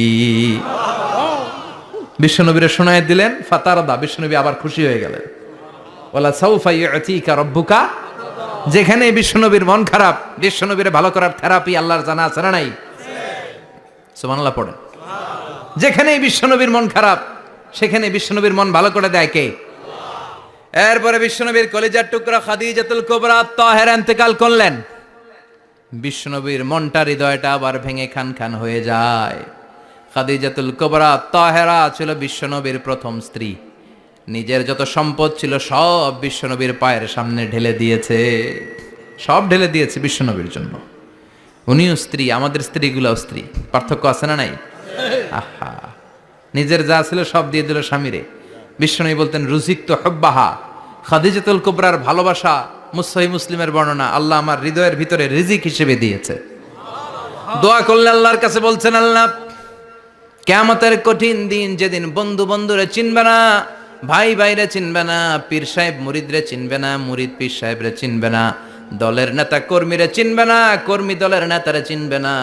বিশ্বনবীরে শোনায় দিলেন, ফাতারদা, বিশ্বনবী আবার খুশি হয়ে গেলেন। ওয়ালা সাউফা ইউতিকা রাব্বুকা। যেখানে বিশ্বনবীর মন খারাপ, বিশ্বনবীরে ভালো করার থেরাপি আল্লাহর জানা আছে না নাই? সুবহানাল্লাহ পড়েন। যেখানে বিশ্বনবীর মন খারাপ, সেখানে বিশ্বনবীর মন ভালো করে দেয় কে? এরপরে বিশ্বনবীর কলিজার টুকরা খাদিজাতুল কুবরা তাহেরা ইন্তেকাল করলেন। বিশ্বনবীর মনটা, হৃদয়টা আবার ভেঙে খান খান হয়ে যায়। খাদিজাতুল কুবরা তাহেরা ছিল বিশ্বনবীর প্রথম স্ত্রী। নিজের যত সম্পদ ছিল সব বিশ্বনবীর পায়ের সামনে ঢেলে দিয়েছে, সব ঢেলে দিয়েছে বিশ্বনবীর জন্য। উনিও স্ত্রী, আমাদের স্ত্রীগুলাও স্ত্রী, পার্থক্য আছে না নাই? আহা, নিজের যা ছিল সব দিয়ে দিল স্বামীরে। বিশ্বনবী বলতেন, রুজিকত হুব্বাহা। খাদিজাতুল কুবরার ভালোবাসা সহিহ মুসলিমের বর্ণনা, আল্লাহ আমার হৃদয়ের ভিতরে রিজিক হিসেবে দিয়েছে। দোয়া করলে আল্লাহর কাছে বলছেন, আল্লাহ কিয়ামতের কঠিন দিন, যেদিন বন্ধু বন্ধুরে চিনবে না, ভাই ভাইরে চিনবে না, পীর সাহেব মুরিদরে চিনবে না, মুরিদ পীর সাহেবরে চিনবে না, দলের নেতা কর্মীরে চিনবে না, কর্মী দলের নেতারে চিনবে না,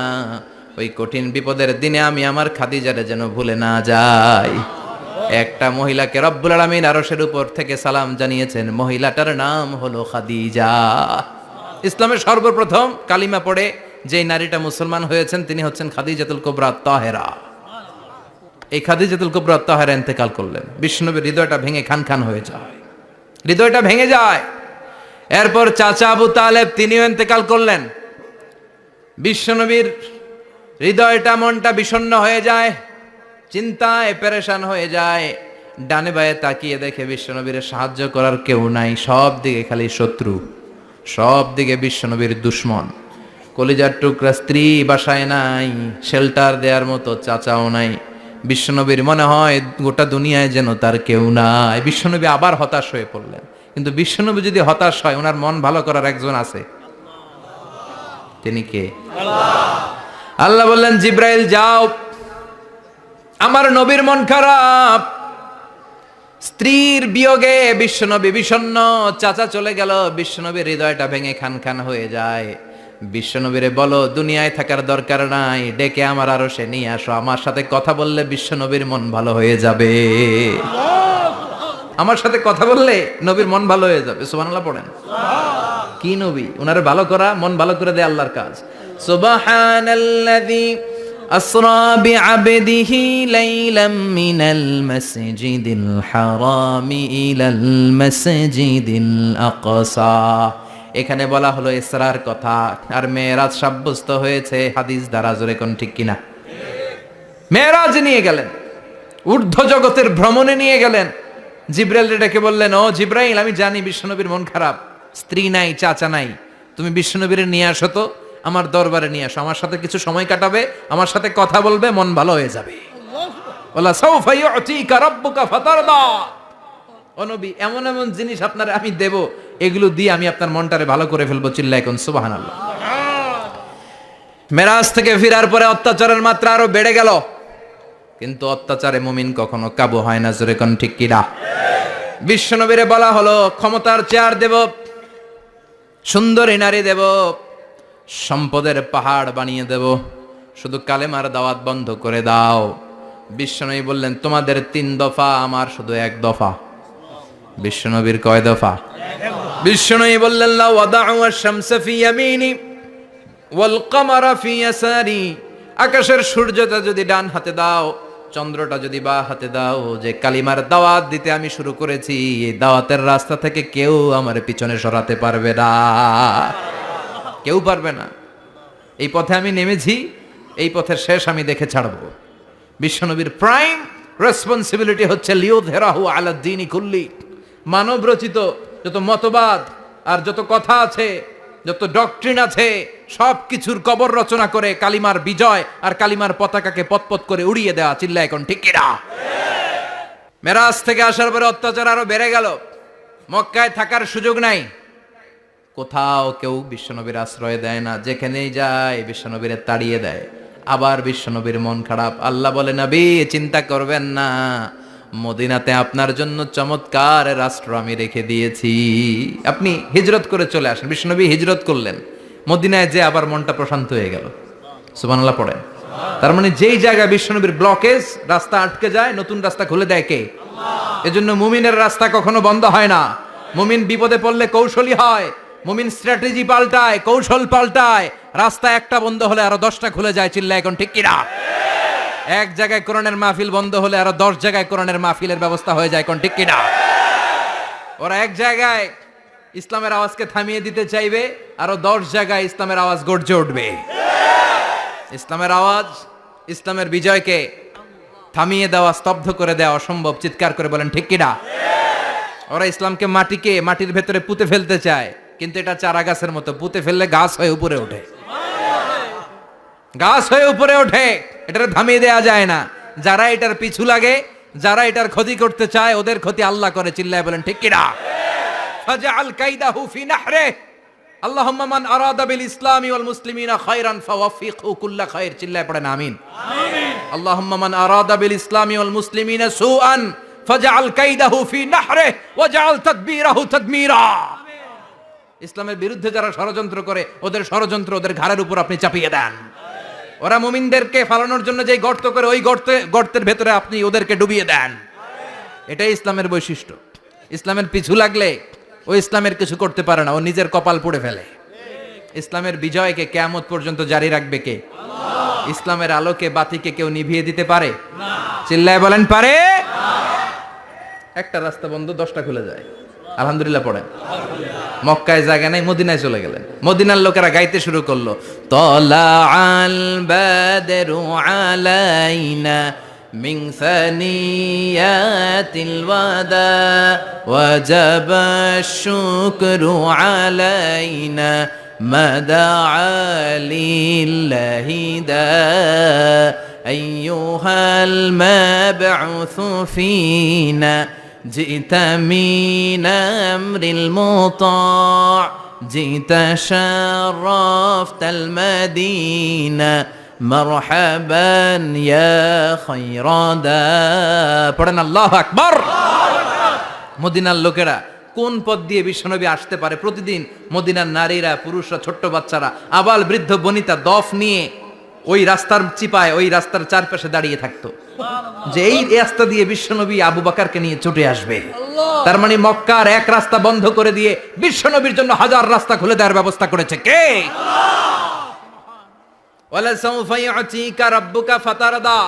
ওই কঠিন বিপদের দিনে আমি আমার খাদিজারে যেন ভুলে না যাই। একটা মহিলাকে রব্বুল আলামিন আরশের উপর থেকে সালাম জানিয়েছেন, মহিলাটার নাম হলো খাদিজা। ইসলামের সর্বপ্রথম কালিমা পড়ে যে নারীটা মুসলমান হয়েছেন তিনি হচ্ছেন খাদিজাতুল কুবরা তাহেরা। এই খাদিজাতুল কুবরা তাহেরা ইন্তেকাল করলেন। বিশ্বনবীর হৃদয়টা ভেঙে খান খান হয়ে যায়, হৃদয়টা ভেঙে যায়। এরপর চাচা আবু তালেব তিনিও ইন্তেকাল করলেন। বিশ্বনবীর হৃদয়টা, মনটা বিষণ্ণ হয়ে যায়, চিন্তায় পেরেশান হয়ে যায়। ডানে বায়ে তাকিয়ে দেখে বিশ্বনবীর সাহায্য করার কেউ নাই, সব দিকে খালি শত্রু, সব দিকে বিশ্বনবীর দুশ্মন। কলিজার টুকরা স্ত্রী বাসায় নাই, শেল্টার দেওয়ার মতো চাচাও নাই। বিশ্বনবীর মনে হয় গোটা দুনিয়ায় যেন তার কেউ নাই। বিশ্বনবী আবার হতাশ হয়ে পড়লেন। কিন্তু বিশ্বনবী যদি হতাশ হয়, ওনার মন ভালো করার একজন আছে, তিনি কে? আল্লাহ বললেন, জিব্রাইল যাও, আমার নবীর মন খারাপ, স্ত্রীর বিয়োগে বিশ্বনবী বিষণ্ণ, চাচা চলে গেল, বিশ্বনবীর হৃদয়টা ভেঙে খান খান হয়ে যায়। বিশ্বনবীরে বলো দুনিয়ায় থাকার দরকার নাই, ডেকে আমার আরশে নিয়ে আসো, আমার সাথে কথা বললে বিশ্বনবীর মন ভালো হয়ে যাবে। আমার সাথে কথা বললে নবীর মন ভালো হয়ে যাবে। সুবহানাল্লাহ পড়েন। কি নবী, উনারে ভালো করা, মন ভালো করে দেয় আল্লাহর কাজ। সুবহানাল্লাযী أسرى بعبده ليلا من المسجد الحرام إلى المسجد الأقصى এখানে বলা হলো ইসরার কথা আর মেরাজ সাব্যস্ত হয়েছে হাদিস দ্বারা জোরে কোন ঠিক কিনা মেরাজ নিয়ে গেলেন ঊর্ধ্ব জগতের ভ্রমণে নিয়ে গেলেন জিব্রাইল ডেকে বললেন ও জিব্রাইল আমি জানি বিশ্বনবীর মন খারাপ স্ত্রী নাই চাচা নাই তুমি বিশ্বনবীর নিয়ে আসো তো আমার দরবারে নিয়ে আসো আমার সাথে কিছু সময় কাটাবে আমার সাথে কথা বলবে মন ভালো হয়ে যাবে ওয়ালা সাউফা ইউতিকা রাব্বুকা ফাতারদা ও নবী এমন এমন জিনিস আপনারে আমি দেব এগুলো দিয়ে আমি আপনার মনটারে ভালো করে ফেলবো চিল্লায় কোন সুবহানাল্লাহ মেরাজ থেকে ফেরার পরে অত্যাচারের মাত্রা আরো বেড়ে গেল কিন্তু অত্যাচারে মুমিন কখনো কাবু হয় না জোরে কোন ঠিক কিনা বিশ্বনবীরে বলা হলো ক্ষমতার চেয়ার দেব সুন্দরী নারী দেব সম্পদের পাহাড় বানিয়ে দেব শুধু কালেমার দাওয়াত বন্ধ করে দাও বিশ্বনবী বললেন তোমাদের 3 দফা আমার শুধু 1 দফা বিশ্বনবীর কয় দফা বিশ্বনবী বললেন লা ওয়াদাউ আশ-শামসা ফি ইয়ামিনি ওয়াল কামারা ফি ইয়াসারি আকাশের সূর্যটা যদি ডান হাতে দাও চন্দ্রটা যদি বা হাতে দাও যে কালিমার দাওয়াত দিতে আমি শুরু করেছি এই দাওয়াতের রাস্তা থেকে কেউ আমার পিছনে সরাতে পারবে না কেউ পারবে না এই পথে আমি নেমেছি এই পথের শেষ আমি দেখে ছাড়বো বিশ্বনবীর প্রাইম রেসপন্সিবিলিটি হচ্ছে লিউযহিরাহু আলা দ্বীনি কুল্লি মানব রচিত যত মতবাদ আর যত কথা আছে যত ডক্ট্রিন আছে সবকিছুর কবর রচনা করে কালিমার বিজয় আর কালিমার পতাকাকে পতপত করে উড়িয়ে দেওয়া চিল্লায় এখন ঠিক কিনা মেরাজ থেকে আসার পরে অত্যাচার আরো বেড়ে গেল মক্কায় থাকার সুযোগ নাই কোথাও কেউ বিশ্বনবীর আশ্রয় দেয় না যেখানেই যায় বিশ্বনবীরে তাড়িয়ে দেয় আবার বিশ্বনবীর মন খারাপ আল্লাহ বলে নবী চিন্তা করবেন না মদিনাতে আপনার জন্য চমৎকার রাষ্ট্র আমি রেখে দিয়েছি আপনি হিজরত করে চলে আসেন বিশ্বনবী হিজরত করলেন মদিনায় যে আবার মনটা প্রশান্ত হয়ে গেল সুবহানাল্লাহ পড়েন তার মানে যেই জায়গায় বিশ্বনবীর ব্লকেজ রাস্তা আটকে যায় নতুন রাস্তা খুলে দেয় কে আল্লাহ এজন্য মুমিনের রাস্তা কখনো বন্ধ হয় না মুমিন বিপদে পড়লে কৌশলী হয় মুমিন স্ট্র্যাটেজি পাল্টায় কৌশল পাল্টায় রাস্তা একটা বন্ধ হলে আরো 10টা খুলে যায় চিল্লায় এখন ঠিক কিনা এক জায়গায় কোরআনের মাহফিল বন্ধ হলে আরো 10 জায়গায় কোরআনের মাহফিলের ব্যবস্থা হয়ে যায় কোন ঠিক কিনা ওরা এক জায়গায় ইসলামের আওয়াজকে থামিয়ে দিতে চাইবে আরো 10 জায়গায় ইসলামের আওয়াজ গর্জে উঠবে ইসলামের আওয়াজ ইসলামের বিজয়কে থামিয়ে দেওয়া স্তব্ধ করে দেওয়া অসম্ভব চিৎকার করে বলেন ঠিক কিনা ওরা ইসলামকে মাটির ভেতরে পুঁতে ফেলতে চায় কিন্তু এটা চারা গাছের মতো পুঁতে ফেললে গাছ হয়ে উপরে ওঠে গাছ হয়ে উপরে ওঠে এটারে থামিয়ে দেওয়া যায় না যারা এটার পিছু লাগে যারা এটার ক্ষতি করতে চায় ওদের ক্ষতি আল্লাহ করে চিল্লায় বলেন ঠিক কিনা ফাজআল কাইদাহু ফি নাহরে আল্লাহুম্মা মান আরাদা বিল ইসলামি ওয়াল মুসলিমিনা খায়রান ফাওয়াফিকহু কুল্লা খায়র চিল্লায় পড়েন আমিন আমিন আল্লাহুম্মা মান আরাদা বিল ইসলামি ওয়াল মুসলিমিনা সুআন ফাজআল কাইদাহু ফি নাহরে ওয়াজআল তাদবীরাহু তাদমীরা ইসলামের বিরুদ্ধে যারা ষড়যন্ত্র করে ওদের ষড়যন্ত্র ওদের ঘাড়ের উপর আপনি চাপিয়ে দেন ওরা মুমিনদেরকে ফালানোর জন্য যেই গর্ত করে ওই গর্তের ভেতরে আপনি ওদেরকে ডুবিয়ে দেন এটাই ইসলামের বৈশিষ্ট্য ইসলামের পিছু লাগলে ও ইসলামের কিছু করতে পারে না ও নিজের কপাল পুড়ে ফেলে ইসলামের বিজয়কে কিয়ামত পর্যন্ত জারি রাখবে কে আল্লাহ ইসলামের আলোকে বাতিকে কেউ নিভিয়ে দিতে পারে না চিল্লায় বলেন পারে না একটা রাস্তা বন্ধ 10টা খুলে যায় আলহামদুলিল্লাহ পড়েন মক্কায় জায়গা নাই মদিনায় চলে গেলেন মদিনার লোকেরা গাইতে শুরু করলো তলা আল বাদরু আলাইনা মিন সানিয়াতিল ওয়াদা ওয়াজাবা শুকরু আলাইনা মাদআ লিল্লাহি দা আইয়ুহাল মাবউসু ফিনা جئت من أمر المطاع جئت شرفت المدينة مرحبا يا خير دا পড়েন আল্লাহু আকবার মদিনার লোকেরা কোন পথ দিয়ে বিশ্বনবী আসতে পারে প্রতিদিন মদিনার নারীরা পুরুষরা ছোট্ট বাচ্চারা আবাল বৃদ্ধ বনিতা দফ নিয়ে ওই রাস্তার চিপায় ওই রাস্তার চারপাশে দাঁড়িয়ে থাকতো যে এই রাস্তা দিয়ে বিশ্বনবী আবু বকরকে নিয়ে ছুটে আসবে তার মানে মক্কার এক রাস্তা বন্ধ করে দিয়ে বিশ্বনবীর জন্য হাজার রাস্তা খুলে দেওয়ার ব্যবস্থা করেছে কে ওয়ালা সাউফা ইউতিকা রাব্বুকা ফাতারদা।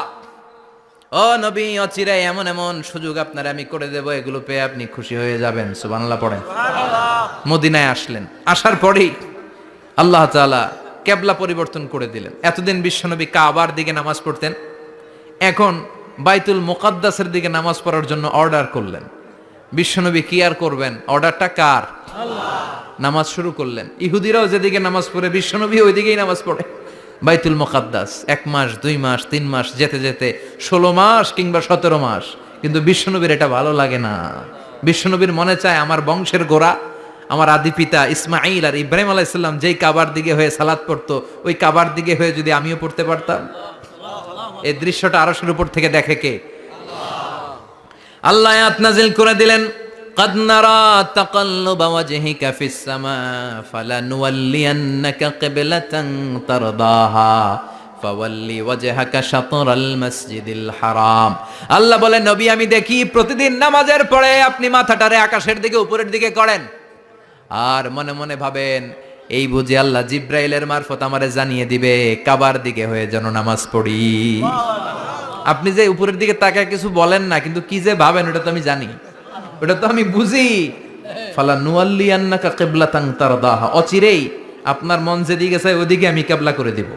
ও নবী, অচিরে এমন এমন সুযোগ আপনার আমি করে দেব, এগুলো পেয়ে আপনি খুশি হয়ে যাবেন। সুবহানাল্লাহ পড়েন। মদিনায় আসলেন, আসার পরেই আল্লাহ তাআলা কিবলা পরিবর্তন করে দিলেন। এতদিন বিশ্বনবী কাবার দিকে নামাজ পড়তেন, এখন বাইতুল মুকাদ্দাসের দিকে নামাজ পড়ার জন্য অর্ডার করলেন। বিশ্বনবী কি আর করবেন, অর্ডারটা কার? আল্লাহ। নামাজ শুরু করলেন। ইহুদিরাও যেদিকে নামাজ পড়ে বিশ্বনবী ওইদিকেই নামাজ পড়ে। বাইতুল মুকাদ্দাস 1 মাস 2 মাস 3 মাস যেতে যেতে 16 মাস কিংবা 17 মাস, কিন্তু বিশ্বনবীর এটা ভালো লাগে না। বিশ্বনবীর মনে চায় আমার বংশের গোড়া, আমার আদি পিতা ইসমাঈল আর ইব্রাহিম আলাইহিস সালাম যেই কাবার দিকে হয়ে সালাত পড়তো, ওই কাবার দিকে হয়ে যদি আমিও পড়তে পারতাম। এই দৃশ্যটা আরশের উপর থেকে দেখে কে? আল্লাহ আয়াত নাযিল করে দিলেন, قد نرى تقلب وجهك في السماء فلنولينك قبلة ترضاها فولي وجهك شطر المسجد الحرام। আল্লাহ বলেন, নবী আমি দেখি প্রতিদিন নামাজের পরে আপনি মাথাটারে আকাশের দিকে উপরের দিকে করেন, আর মনে মনে ভাবেন এই বুঝি আল্লাহ জিব্রাইলের মারফত আমারে জানিয়ে দিবে কাবার দিকে হয়ে যেন নামাজ পড়ি। আপনি যে উপরের দিকে তাকায় কিছু বলেন না, কিন্তু কি যে ভাবেন ওটা তো আমি জানি, ওটা তো আমি বুঝি। ফালা নুয়াল্লিয়ান্নাকা কিবলাতান তারদাহা, অচিরেই আপনার মন যেদিকে চায় ওদিকে আমি কিবলা করে দিব।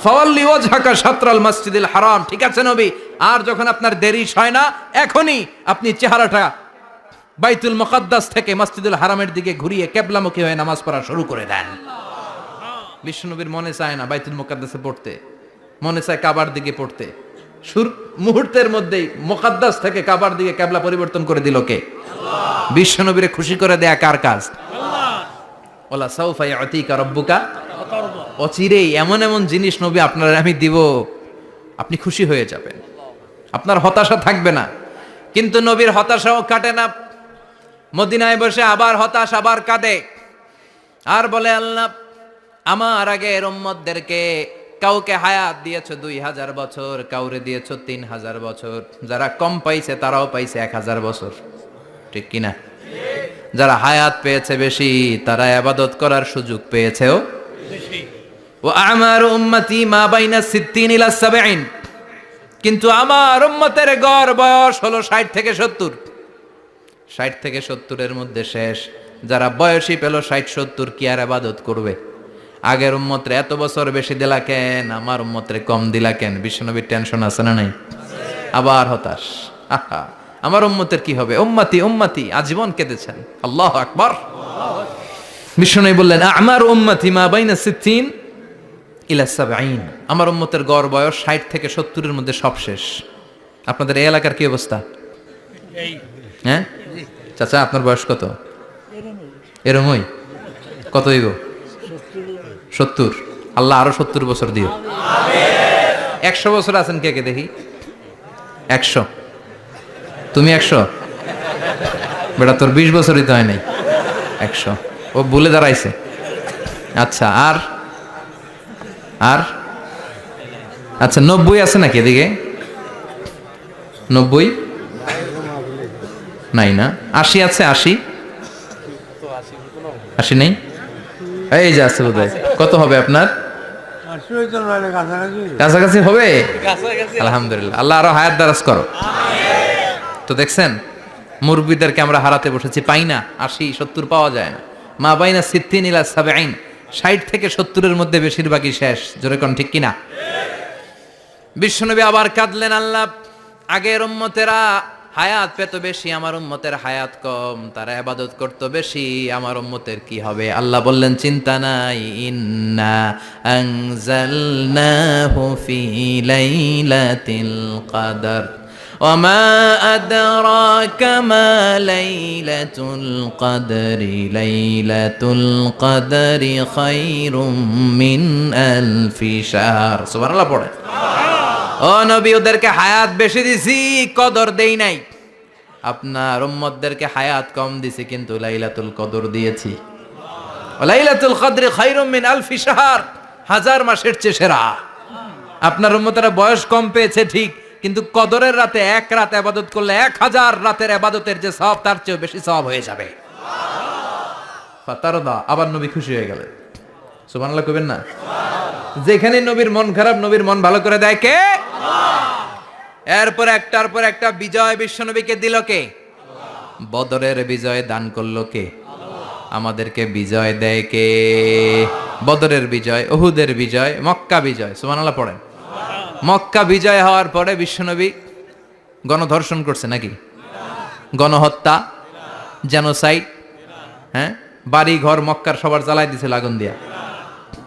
ফাওয়াল্লি ওয়াজহাকা শাতরাল মসজিদিল হারাম। ঠিক আছে নবী, আর যখন আপনার দেরি হয় না, এখনই আপনি চেহারাটা বাইতুল মুকাদ্দাস থেকে মসজিদুল হারামের দিকে ঘুরিয়ে কিবলামুখী হয়ে নামাজ পড়া শুরু করে দেন। বিশ্বনবীর মনে চায় না বাইতুল মুকাদ্দাসে পড়তে, মনে চায় কাবার দিকে পড়তে। মুহূর্তের মধ্যেই মুকাদ্দাস থেকে কাবার দিকে কিবলা পরিবর্তন করে দিল কে? আল্লাহ। বিশ্বনবীরে খুশি করে দেয়া কার কাজ? আল্লাহ। ওয়ালা সাউফা ইউতিকা রাব্বুকা ফাতারদা। অচিরেই এমন এমন জিনিস নবী আপনার আমি দিব, আপনি খুশি হয়ে যাবেন, আপনার হতাশা থাকবে না। কিন্তু নবীর হতাশাও কাটে না। মদিনায় বসে আবার হতাশ, আবার কাঁদে, আর বলে আল্লাহ আমার আগের উম্মতদেরকে কাউকে হায়াত দিয়েছো 2000 বছর, কাউরে দিয়েছো 3000 বছর, যারা কম পাইছে তারাও পাইছে 1000 বছর, ঠিক কিনা? যারা হায়াত পেয়েছে বেশি, তারা ইবাদত করার সুযোগ পেয়েছেও বেশি। ওয়া আমারু উম্মতি মা বাইনা 60 ইলা 70, কিন্তু আমার উম্মতের গড় বয়স হলো 60 থেকে 70। 60 থেকে 70 এর মধ্যে শেষ। যারা বয়সী পেল 60-70, কি আর ইবাদত করবে? আগের উম্মতরে এত বছর বেশি দিলা কেন, আমার উম্মতরে কম দিলা কেন? বিশ্বনবীর টেনশন আছে না নাই? আবার হতাশ, আহা আমার উম্মতের কি হবে? উম্মতি উম্মতি আজীবন কেঁদেছেন। আল্লাহু আকবার। বিশ্বনবী বললেন আমার উম্মতি মা বাইনা 60 ইলা 70, আমার উম্মতের গড় বয়স 60 থেকে 70 এর মধ্যে সব শেষ। আপনাদের এই এলাকার কি অবস্থা? হ্যাঁ চাচা, আপনার বয়স কত? এরমই। কত হইব? 70। আল্লাহ আরো 70 বছর দিও। 100 বছর আছেন কে কে দেখি? 100। তুমি 100? বেটা তোর 20 বছরই তো হয় নাই। 100 ও বলে দাঁড়াইছে। আচ্ছা, আর আর আচ্ছা 90 আছে নাকি এদিকে? 90 নাই না? 80 আছে? 80 নেই? এই যে আছে বোধহয়। কত হবে আপনার? কাছাকাছি হবে। আলহামদুলিল্লাহ, আল্লাহ আরো হায়াত দারাজ করো। তো দেখছেন মুরব্বীদেরকে আমরা হারাতে বসেছি, পাই না। 80-70 পাওয়া যায় না। মা বাইনা 60 ইলা 70, 60 থেকে 70 এর মধ্যে বেশিরভাগই শেষ। জোরে কোন ঠিক কিনা? বিশ্বনবী আবার কাঁদলেন, আল্লাহ আগের উম্মতেরা হায়াত পেত বেশি, আমার উম্মতের হায়াত কম, তারা ইবাদত করতো বেশি, আমার উম্মতের কি হবে? আল্লাহ বললেন চিন্তা নাই, ইন্না আনজালনাহু ফি লাইলাতিল কদর ওয়া মা আদরাকা মা লাইলাতুল কদরি লাইলাতুল কদরি খায়রুম মিন আলফি শাহর। সুবহানাল্লাহ পড়ে। ও নবী, ওদেরকে হায়াত বেশি দিছি, কদর দেই নাই। আপনার উম্মতদেরকে হায়াত কম দিছি, কিন্তু লাইলাতুল কদর দিয়েছি। লাইলাতুল কদরি খায়রুম মিন আলফি শাহর, 1000 মাসের চেয়ে সেরা। আপনার উম্মতেরা বয়স কম পেয়েছে ঠিক, কিন্তু কদরের রাতে এক রাত ইবাদত করলে 1000 রাতের ইবাদতের যে সওয়াব, তার চেয়ে বেশি সওয়াব হয়ে যাবে। ফাতারদা, আবার নবী খুশি হয়ে গেলেন। সুবহানাল্লাহ কইবেন না? যেখানে নবীর মন খারাপ, নবীর মন ভালো করে দেয় কে? এরপর একটার পর একটা বিজয় বিশ্বনবীকে দিল কে? বদরের বিজয় দান করলো কে? আমাদেরকে বিজয় দেয় কে? বদরের বিজয়, উহুদের বিজয়, মক্কা বিজয়। সুবহানাল্লাহ পড়েন। মক্কা বিজয় হওয়ার পরে বিশ্বনবী গণধর্ষণ করছে নাকি? গণহত্যা, জেনোসাইড, হ্যাঁ, বাড়ি ঘর মক্কার সবার জ্বালাই দিছিল আগুন দিয়া।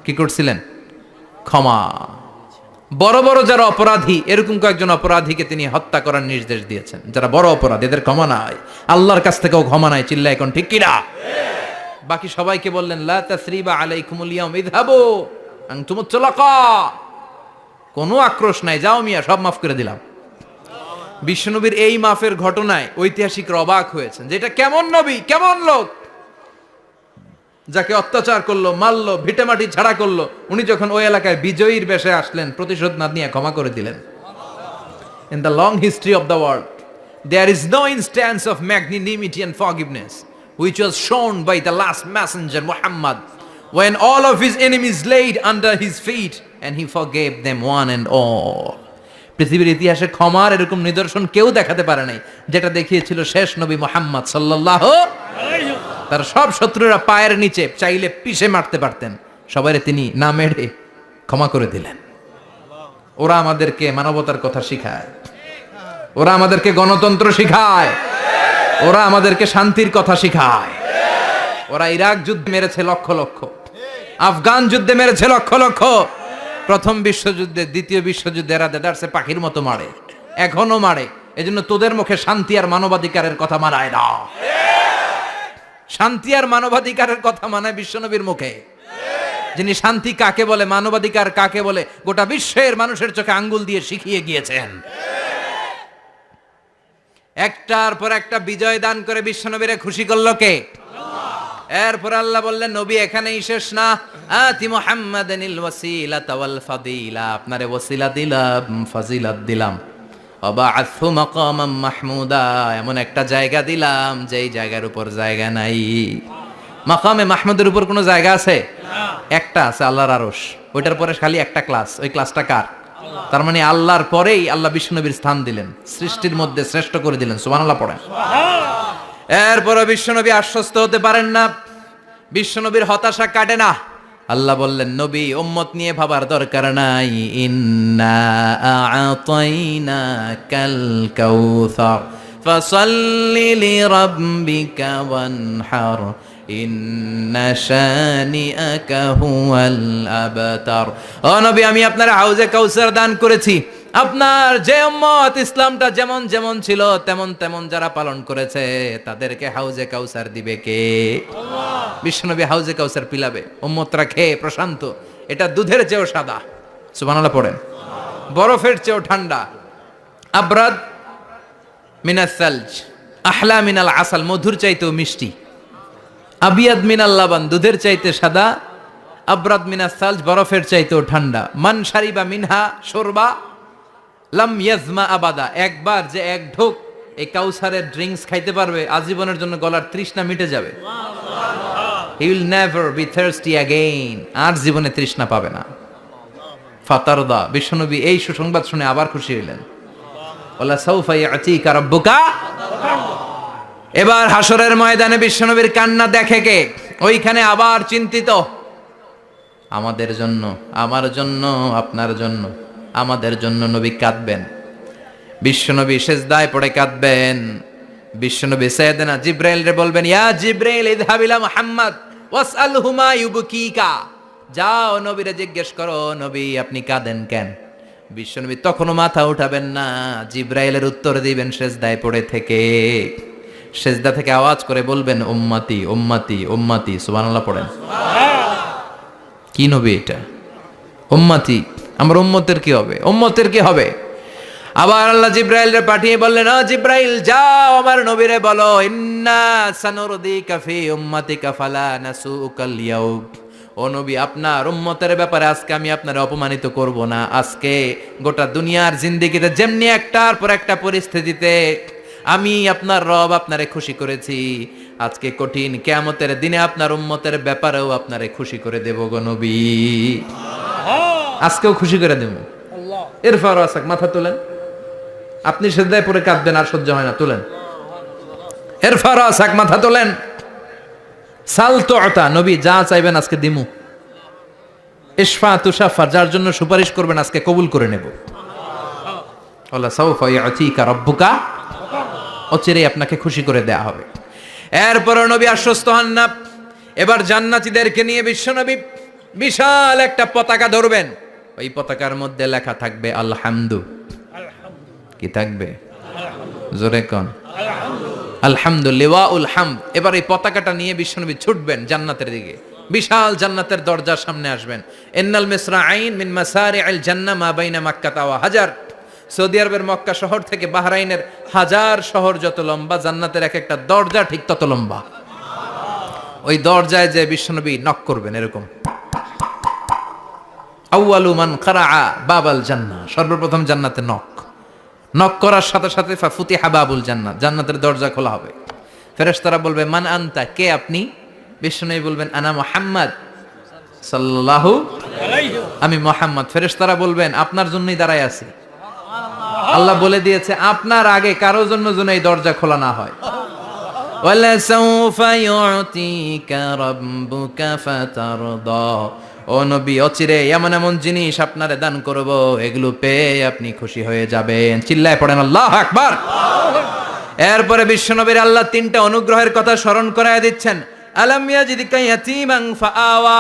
কি করছিলেন? ক্ষমা। বড় বড় যারা অপরাধী, এরকম কয়েকজন অপরাধীকে তিনি হত্যা করার নির্দেশ দিয়েছেন। যারা বড় অপরাধী, এদের ক্ষমা নাই, আল্লাহর কাছ থেকেও ক্ষমা নাই। চিল্লা এখন ঠিক কিনা? বাকি সবাইকে বললেন লা তাসরিবা আলাইকুমুল ইয়াউম ইযহাবু আনতুমুত তুলাকা, কোনো আক্রোশ নাই, যাও মিয়া, সব মাফ করে দিলাম। বিশ্বনবীর এই মাফের ঘটনায় ঐতিহাসিকরা অবাক হয়েছেন, যেটা কেমন নবী, কেমন লোক, যাকে অত্যাচার করলো, মারলো, ভিটেমাটি ছাড়া করলো, উনি যখন ওই এলাকায় বিজয়ীর বেশে আসলেন, প্রতিশোধ না নিয়ে ক্ষমা করে দিলেন। In the long history of the world, there is no instance of magnanimity and forgiveness which was shown by the last messenger Muhammad, when all of his enemies laid under his feet and he forgave them one and all. পৃথিবীর ইতিহাসে ক্ষমার এরকম নিদর্শন কেউ দেখাতে পারে নাই, যেটা দেখিয়েছিল শেষ নবী মুহাম্মদ সাল্লাল্লাহু আলাইহি ওয়াসাল্লাম। তার সব শত্রুরা পায়ের নিচে চাইলে পিষে মারতে পারতেন, সবাইরে তিনি না মেরে ক্ষমা করে দিলেন। ওরা আমাদেরকে মানবতার কথা শিখায়, ওরা আমাদেরকে গণতন্ত্র শিখায়, ওরা আমাদেরকে শান্তির কথা শিখায়। ওরা ইরাক যুদ্ধে মেরেছে লক্ষ লক্ষ, আফগান যুদ্ধে মেরেছে লক্ষ লক্ষ, প্রথম বিশ্বযুদ্ধে, দ্বিতীয় বিশ্বযুদ্ধে এরা দেদারসে পাখির মতো মারে, এখনো মারে। এজন্য তোদের মুখে শান্তি আর মানবাধিকারের কথা মানায় না। শান্তি আর মানবাধিকারের কথা মানায় বিশ্বনবীর মুখে, যিনি শান্তি কাকে বলে, মানবাধিকার কাকে বলে, গোটা বিশ্বের মানুষের চোখে আঙ্গুল দিয়ে শিখিয়ে গিয়েছেন। একটার পর একটা বিজয় দান করে বিশ্বনবীরে খুশি করলো কে? এরপর আল্লাহ বললেন, নবী এখানেই শেষ না, আতি মুহাম্মাদানিল ওয়াসিলাতা ওয়াল ফাদিলা, আপনারে ওয়াসিলা দিলাম, ফাজিলাত দিলাম, ওয়াবাআসহু মাকামাম মাহমুদা, এমন একটা জায়গা দিলাম যেই জায়গার উপর জায়গা নাই। মাকামে মাহমুদের উপর কোনো জায়গা আছে? একটা আছে, আল্লাহর আরশ। ওইটার পরে খালি একটা ক্লাস, ওই ক্লাসটা কার? তার মানে আল্লাহর পরেই আল্লাহ বিশ্বনবীর স্থান দিলেন, সৃষ্টির মধ্যে শ্রেষ্ঠ করে দিলেন। সুবহানাল্লাহ পড়েন। এরপরে বিশ্বনবী আশ্বস্ত হতে পারেন না, বিশ্বনবীর হতাশা কাটে না। আল্লাহ বললেন, নবী উম্মত নিয়ে ভাবার দরকার নাই, ইন্না আ'তাইনাকাল কাউসার ফাসাল্লি লিরাব্বিকা ওয়ানহার ইন্না শানিআকা হুয়াল আবতার। ও নবী, আমি আপনার হাউজে কাউসার দান করেছি। আপনার যে উম্মত ইসলামটা যেমন যেমন ছিল তেমন তেমন যারা পালন করেছে, তাদেরকে হাউজে কাউসার দিবে কে? আল্লাহ। বিশ্বনবী হাউজে কাউসার পিলাবে, উম্মতরা খেয়ে প্রশান্ত। এটা দুধের চেয়েও সাদা, সুবহানাল্লাহ পড়েন, বরফের চেয়েও ঠান্ডা, আবরাদ মিনাস সালজ আহলা মিনাল আসাল, মধুর চাইতেও মিষ্টি, আবিয়াদ মিনাল লাবান, দুধের চাইতে সাদা, আবরাদ মিনাস সালজ, বরফের চাইতেও ঠান্ডা। মান শারিবা মিনহা শুরবা লাম ইয়াজমা আবাদা, একবার যে এক ঢোক এই কাউসারের ড্রিঙ্কস খাইতে পারবে, আজীবনের জন্য গলার তৃষ্ণা মিটে যাবে। He will never be thirsty again, আর জীবনে তৃষ্ণা পাবে না। ফাতারদা, বিশ্বনবী এই সুসংবাদ শুনে আবার খুশি হইলেন। ওয়ালা সাউফা ইয়াতিকা রাব্বুকা। এবার হাসরের ময়দানে বিশ্বনবীর কান্না দেখে কে? ওইখানে আবার চিন্তিত, আমাদের জন্য, আমার জন্য, আপনার জন্য, আমাদের জন্য নবী কাঁদবেন। বিশ্বনবী সেজদায় পড়ে কাঁদবেন। বিশ্বনবী সাইয়েদনা জিব্রাইল রে বলবেন, ইয়া জিব্রাইল ইযহাব ইলা মুহাম্মদ ওয়াসআলহু মা ইউবকিকা, যাও নবীরে জিজ্ঞেস করো, নবী আপনি কাঁদেন কেন? বিশ্বনবী তখনও মাথা উঠাবেন না, জিব্রাইলের উত্তর দিবেন সেজদায় পড়ে থেকে। সেজদা থেকে আওয়াজ করে বলবেন, উম্মতি উম্মতি উম্মতি। সুবহানাল্লাহ পড়েন। কি নবী এটা? উম্মতি, আমার উম্মতের কি হবে? উম্মতের কি হবে? আবার আল্লাহ জিব্রাইলকে পাঠিয়ে বললেন, ও জিব্রাইল যাও আমার নবীরে বলো, ইন্না সানুরদিকা ফি উম্মাতিকা ফালা নাসুকাল ইয়াউম। ও নবী, আপনার উম্মতের ব্যাপারে আজকে আমি আপনার অপমানিত করব না। আজকে গোটা দুনিয়ার জিন্দেগিতে যেমনি একটার পর একটা পরিস্থিতিতে আমি আপনার রব আপনারে খুশি করেছি, আজকে কঠিন কিয়ামতের দিনে আপনার উম্মতের ব্যাপারেও আপনারে খুশি করে দেব গো নবী। আজকেও খুশি করে দেব। ইরফা রাসাক, মাথা তোলেন। আপনি সেজদায় পড়ে কাঁদবেন, আর সহ্য হয় না, তোলেন। ইরফা রাসাক, মাথা তোলেন। সাল তুতা, নবী যা চাইবেন আজকে দিমু। ইশফা তুশাফা, যার জন্য সুপারিশ করবেন আজকে কবুল করে নেব। ওয়ালা সাউফা ইয়াতিকা রাব্বুকা, অচিরেই আপনাকে খুশি করে দেয়া হবে। এরপর নবী আশ্বস্ত হন না। এবার জান্নাতীদেরকে নিয়ে বিশ্বনবী বিশাল একটা পতাকা ধরবেন। ওই পতাকার মধ্যে লেখা থাকবে আলহামদু। কি থাকবে? জোরে কোন আলহামদুলিল্লাহ উল হামদ। এবার এই পতাকাটা নিয়ে বিশ্বনবী ছুটবেন জান্নাতের দিকে। বিশাল জান্নাতের দরজার সামনে আসবেন। ইন্নাল মিসরাঈন মিন মাসারি'আল জান্নাহ মা বাইনা মাক্কাতা ওয়া হাজার। সৌদি আরবের মক্কা শহর থেকে বাহরাইনের হাজার শহর যত লম্বা, জান্নাতের এক একটা দরজা ঠিক তত লম্বা। ওই দরজায় যে বিশ্বনবী নক করবেন এরকম, আউয়ালু মান কারাআ বাবাল জান্নাহ, সর্বপ্রথম জান্নাতে নক করার সাথে সাথে ফাফুতিহা বাবুল জান্নাত, জান্নাতের দরজা খোলা হবে। ফেরেশতারা বলবে মান আনতা, কে আপনি? বিশ্বনবী বলবেন আনা মুহাম্মদ সাল্লাল্লাহু আলাইহি, আমি মুহাম্মদ। ফেরেশতারা বলবেন আপনার জন্যই দাঁড়ায় আছি। আল্লাহ বলে দিয়েছে আপনার আগে কারো জন্য যেন এই দরজা খোলা না হয়। ওয়ালা সাউফা ইউতিকা রাব্বুকা ফাতারদা, ও নবী অচিরে এমন এমন জিনিস আপনারে দান করব, এগুলো পেয়ে আপনি খুশি হয়ে যাবেন। চিল্লায় পড়েন আল্লাহু আকবার। এরপরে বিশ্বনবীর আল্লাহ তিনটা অনুগ্রহের কথা স্মরণ করায় দিচ্ছেন। আলাম ইয়াজিদকা ইয়াতীমান ফাআওয়া,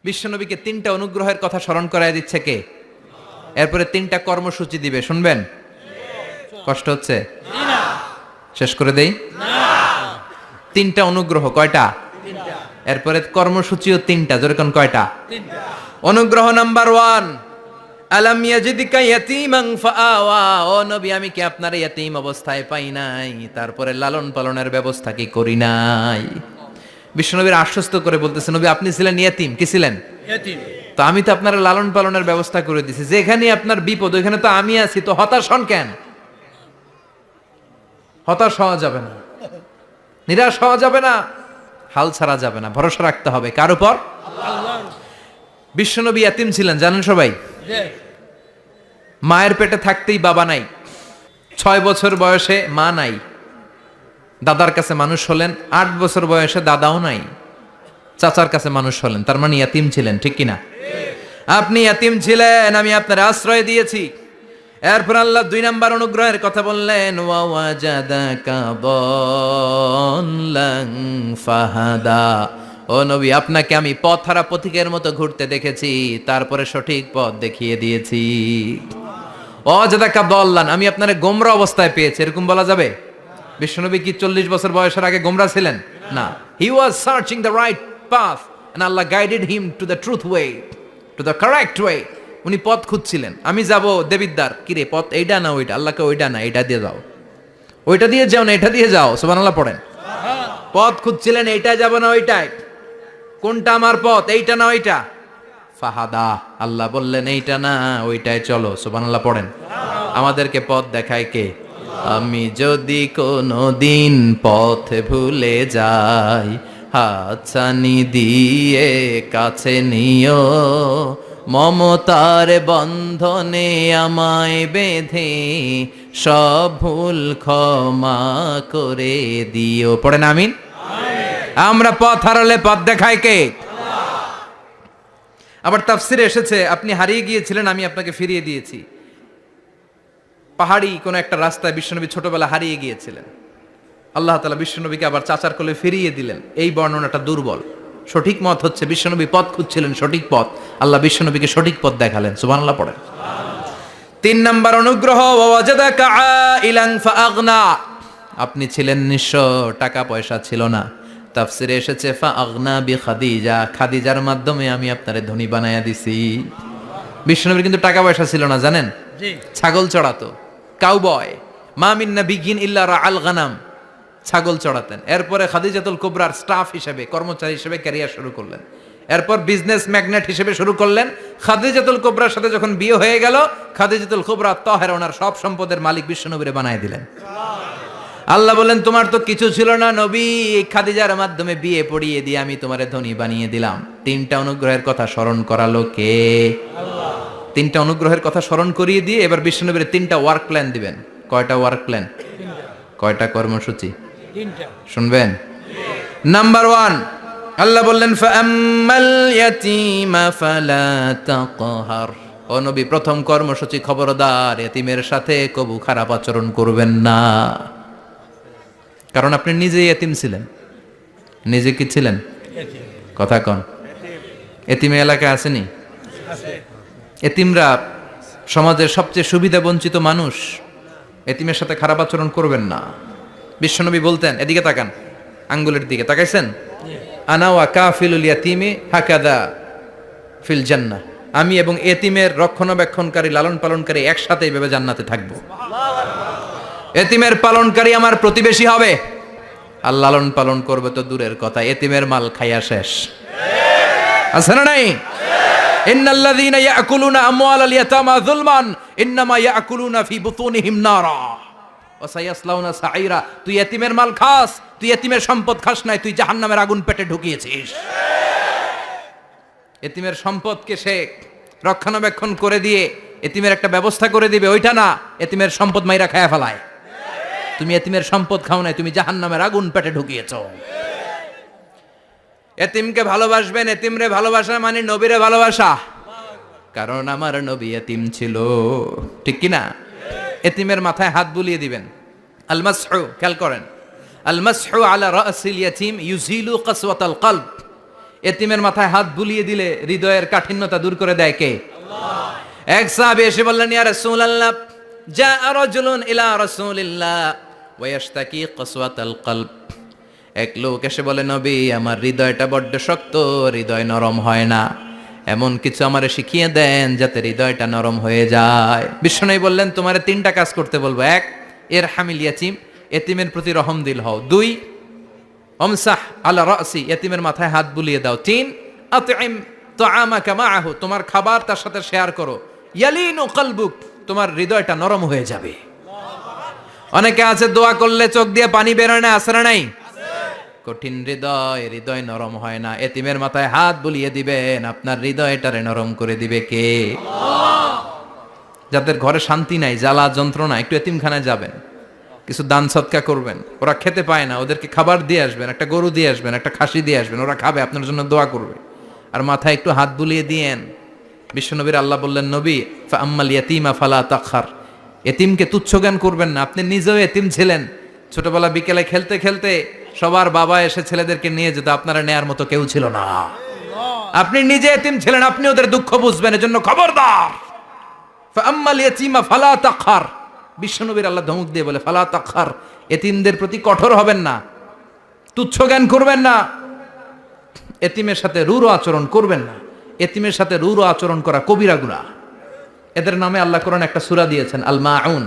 বিশ্বনবীকে তিনটা অনুগ্রহের কথা স্মরণ করায় দিচ্ছে কে? এরপরে তিনটা কর্মসূচি দিবে, শুনবেন? কষ্ট হচ্ছে? শেষ করে দেই? তিনটা অনুগ্রহ, কয়টা? এরপরে কর্মসূচিও তিনটা, যেরকম কয়টা? অনুগ্রহ নাম্বার 1, আলাম ইয়াজিদকা ইয়াতীমান ফাআওয়া, ও নবী আমি কি আপনার ইয়াতীম অবস্থায় পাই নাই, তারপরে লালন পালনের ব্যবস্থা কি করি নাই? বিশ্বনবীর আশ্বস্ত করে বলতেছে নবী আপনি ছিলেন ইয়াতীম। কি ছিলেন? ইয়াতীম। তো আমি তো আপনার লালন পালনের ব্যবস্থা করে দিয়েছি। যেখানে আপনার বিপদ ওইখানে তো আমি আছি, তো হতাশ হন কেন? হতাশ হওয়া যাবে না, নিরাশ হওয়া যাবে না, হাল ছাড়া যাবে না, ভরসা রাখতে হবে কার উপর? আল্লাহর। বিশ্বনবী ইয়াতীম ছিলেন জানেন সবাই। মায়ের পেটে থাকতেই বাবা নাই, 6 বছর বয়সে মা নাই, দাদার কাছে মানুষ হলেন, 8 বছর বয়সে দাদাও নাই, চাচার কাছে মানুষ হলেন, তার মানে ইয়াতীম ছিলেন, ঠিক কিনা? আপনি ইয়াতীম ছিলেন, আমি আপনার আশ্রয় দিয়েছি। এরপর আল্লাহ 2 নাম্বার অনুগ্রহের কথা বললেন, ওয়া ওয়াজাদাকা দাল্লান ফাহাদা, ও নবী আপনাকে আমি পথহারা পথিকের মতো ঘুরতে দেখেছি, তারপরে সঠিক পথ দেখিয়ে দিয়েছি। ওয়াজাদাকা দাল্লান, আমি আপনারে গোমরা অবস্থায় পেয়েছি, এরকম বলা যাবে? বিশ্বনবী কি 40 বছর বয়সের আগে গোমরা ছিলেন? না, he was searching the right path and Allah guided him to the truth way, to the correct way. উনি পথ খুঁজছিলেন। আমি যাব দেবিদ্দার, কিরে পথ এইটা না ওইটা? আল্লাহকে ওইটা না এটা দিয়ে যাও, ওইটা দিয়ে যাও না এটা দিয়ে যাও, সুবহানাল্লাহ পড়েন। পথ খুঁজছিলেন, এইটা যাব না ওইটাই, কোনটা আমার পথ, এইটা না ওইটা? ফাহাদা, আল্লাহ বললেন এইটা না ওইটাই চলো, সুবহানাল্লাহ পড়েন। আমাদেরকে পথ দেখায় কে? আমি যদি কোনদিন পথ ভুলে যাই, হাতছানি দিয়ে কাছে নিও, মমতার বন্ধনে আমায় বেঁধে সব ভুল ক্ষমা করে দিও। পড়েন আমিন। আমরা পথ হারালে পথ দেখায় কে? আবার তাফসিরে এসেছে আপনি হারিয়ে গিয়েছিলেন, আমি আপনাকে ফিরিয়ে দিয়েছি। পাহাড়ি কোন একটা রাস্তায় বিশ্বনবী ছোটবেলা হারিয়ে গিয়েছিলেন, আল্লাহ তাআলা বিশ্বনবীকে আবার চাচার কোলে ফিরিয়ে দিলেন। এই বর্ণনাটা দুর্বল। সঠিক মত হচ্ছে বিশ্বনবী পথ খুঁজছিলেন, সঠিক পথ, আল্লাহ বিশ্বনবীকে সঠিক পথ দেখালেন, সুবহানাল্লাহ পড়েন। 3 নাম্বার অনুগ্রহ, ওয়াজাদাকা আইলান ফাআগনা, আপনি ছিলেন নিঃস্ব, টাকা পয়সা ছিল না। তাফসিরে এসেছে ফাআগনা বিখাদিজা, খাদিজার মাধ্যমে আমি আপনারে ধনী বানায়া দিছি। বিশ্বনবীর কিন্তু টাকা পয়সা ছিল না জানেন, ছাগল চড়াতো, কাউবয়। মা মিন নাবিয়্যিন ইল্লা রাআল গানাম, ছাগল চড়াতেন। এরপরে খাদিজাতুল কুবরার স্টাফ হিসেবে, কর্মচারী হিসেবে ক্যারিয়ার শুরু করলেন। এরপর বিজনেস ম্যাগনেট হিসেবে শুরু করলেন। খাদিজাতুল কুবরার সাথে যখন বিয়ে হয়ে গেল, খাদিজাতুল কুবরা তাহেরা ওনার সব সম্পদের মালিক বিশ্বনবীরে বানায় দিলেন। আল্লাহ বলেন তোমার তো কিছু ছিল না নবী, খাদিজার মাধ্যমে বিয়ে পড়িয়ে দিয়ে আমি তোমারে ধনী বানিয়ে দিলাম। 3টা অনুগ্রহের কথা স্মরণ করালো কে? আল্লাহ। তিনটা অনুগ্রহের কথা স্মরণ করিয়ে দিয়ে এবার বিশ্বনবীর তিনটা ওয়ার্ক প্ল্যান দিবেন। কয়টা ওয়ার্ক প্ল্যান? কয়টা কর্মসূচি? শুনবেন। নাম্বার 1, আল্লাহ বললেন ফাআম্মাল ইয়াতীমা ফালা তাকহার। ও নবী, প্রথম কর্মসূচি, খবরদার এতিমের সাথে কবু খারাপ আচরণ করবেন না। কারণ আপনি নিজেই এতিম ছিলেন। নিজে কি ছিলেন? কথা কন। এতিমে এলাকায় আসেনি? এতিমরা সমাজের সবচেয়ে সুবিধা বঞ্চিত মানুষ। এতিমের সাথে খারাপ আচরণ করবেন না। বিশ্বনবী বলতেন, এদিকে তাকান, আঙ্গুলের দিকে তাকাইছেন, আনা ওয়া কাফিলুল ইয়াতীমি হাকাদা ফিল জান্নাহ। আমি এবং এতিমের রক্ষণাবেক্ষণকারী, লালন পালনকারী একসাথে এইভাবে জান্নাতে থাকবো। এতিমের পালনকারী আমার প্রতিবেশী হবে, আর লালন পালন করবে তো দূরের কথা, এতিমের মাল খাইয়া শেষ। আছে না নাই? ইন্নাল্লাযীনা ইয়াকুলুনা আমওয়ালাল ইয়াতামা যুলমান ইন্নামা ইয়াকুলুনা ফি বুতুনিহিম নারা ওয়া সায়াসলাউনা সাঈরা। তুই এতিমের মাল খাস, তুই এতিমের সম্পদ খাস নাই, তুই জাহান্নামের আগুন পেটে ঢুকিয়েছিস। এতিমের সম্পদকে সে রক্ষণাবেক্ষণ করে দিয়ে এতিমের একটা ব্যবস্থা করে দিবে, ওইটা না, এতিমের সম্পদ মাইরা খায়া ফেলায়। তুমি এতিমের সম্পদ খাও নাই, তুমি জাহান্নামের আগুন পেটে ঢুকিয়েছো। এতিমকে ভালোবাসবেন। এতিমরে ভালোবাসা মানে নবীরে ভালোবাসা। কারণ আমার নবী এতিম ছিল, ঠিক কি না? এতিমের মাথায় হাত বুলিয়ে দিবেন। আল মাসহু, খেয়াল করেন, আল মাসহু আলা রাসিল ইয়াতীম ইউজিলু কাসওয়াতাল কলব। এতিমের মাথায় হাত বুলিয়ে দিলে হৃদয়ের কাঠিন্যতা দূর করে দেয় কে? আল্লাহ। এক সাহাবী এসে বললেন, ইয়া রাসূলুল্লাহ, জাআ রাজুলুন ইলা রাসূলিল্লাহ ওয়া ইয়াশতাকি কাসওয়াতাল কলব। এক লোক এসে বলে, নবী, আমার হৃদয়টা বড্ড শক্ত, হৃদয় নরম হয় না, এমন কিছু আমারে শিখিয়ে দেন যাতে হৃদয়টা নরম হয়ে যায়। বিশ্বনবী বললেন, তোমারে 3টা কাজ করতে বলবো। 1, ইরহামিল ইয়াতীম, এতিমের প্রতি রহম দিল হও। 2, আমসাহ আলা রাসি, এতিমের মাথায় হাত বুলিয়ে দাও। 3, আতইম তুআমাকা মাআহু, তোমার খাবার তার সাথে শেয়ার করো। ইয়ালিনু কলবুক, তোমার হৃদয়টা নরম হয়ে যাবে। অনেকে আছে দোয়া করলে চোখ দিয়ে পানি বের হয় না, আছে না নাই? কঠিন হৃদয়, হৃদয় নরম হয় না। এতিমের মাথায় হাত বুলিয়ে দিবেন, আপনার হৃদয়টারে নরম করে দিবে কে? আল্লাহ। যাদের ঘরে শান্তি নাই, জ্বালা যন্ত্রণা, একটু এতিমখানায় যাবেন, কিছু দান সদকা করবেন। ওরা খেতে পায় না, ওদেরকে খাবার দিয়ে আসবেন, একটা গরু দিয়ে আসবেন, একটা খাসি দিয়ে আসবেন, ওরা খাবে, আপনার জন্য দোয়া করবে। আর মাথায় একটু হাত বুলিয়ে দিয়েন। বিশ্বনবীর আল্লাহ বললেন, নবী, ফাআম্মাল ইয়াতীমা ফালা তাকহার, এতিমকে তুচ্ছ জ্ঞান করবেন না। আপনি নিজেও এতিম ছিলেন। ছোটবেলা বিকেলে খেলতে খেলতে সবার বাবা এসে ছেলেদেরকে নিয়ে যেত, আপনারা নেয়ার মতো কেউ ছিল না। আপনি নিজে এতিম ছিলেন, আপনি ওদের দুঃখ বুঝবেন। এজন্য খবরদার, ফাআম্মাল ইয়াতীমা ফালা তাকহার। বিশ্বনবীর আল্লাহ ধমক দিয়ে বলে, ফালা তাকহার, এতিমদের প্রতি কঠোর হবেন না, তুচ্ছ জ্ঞান করবেন না, এতিমের সাথে রূঢ় আচরণ করবেন না। এতিমের সাথে রূঢ় আচরণ করা কবিরা গুনাহ। এদের নামে আল্লাহ কোরআন একটা সূরা দিয়েছেন, আল মাউন।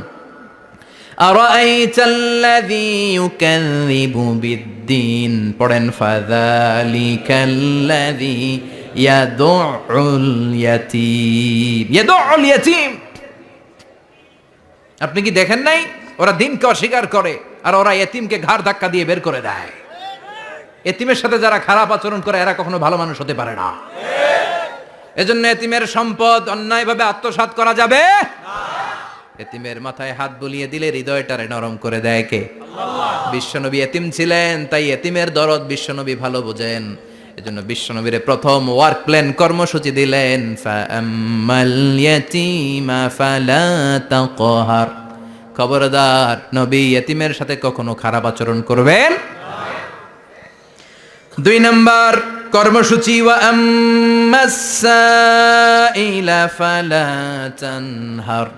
আরাআইতাল্লাযী ইউকাযযিবু বিদ্দীন, পড়েন, ফাযালিকাল্লাযী ইয়াদুউল ইয়াতীম। ইয়াদুউল ইয়াতীম, আপনি কি দেখেন নাই? ওরা দিনকে অস্বীকার করে, আর ওরা এতিমকে ঘাড় ধাক্কা দিয়ে বের করে দেয়। এতিমের সাথে যারা খারাপ আচরণ করে, এরা কখনো ভালো মানুষ হতে পারে না। এজন্য এতিমের সম্পদ অন্যায়ভাবে আত্মসাৎ করা যাবে না। এতিমের মাথায় হাত বুলিয়ে দিলে হৃদয়টারে নরম করে দেয় কে? আল্লাহ। বিশ্বনবী এতিম ছিলেন, তাই এতিমের দরদ বিশ্বনবী ভালো বোঝেন। এজন্য বিশ্বনবীর প্রথম ওয়ার্ক প্ল্যান, কর্মসূচি দিলেন, ফাআম্মাল ইয়াতীমা ফালা তাকহার। খবরদার, নবী এতিমের সাথে কখনো খারাপ আচরণ করবেন না। 2 নম্বর কর্মসূচি, ওয়া আম্মাস সাইলা ফালা তানহার।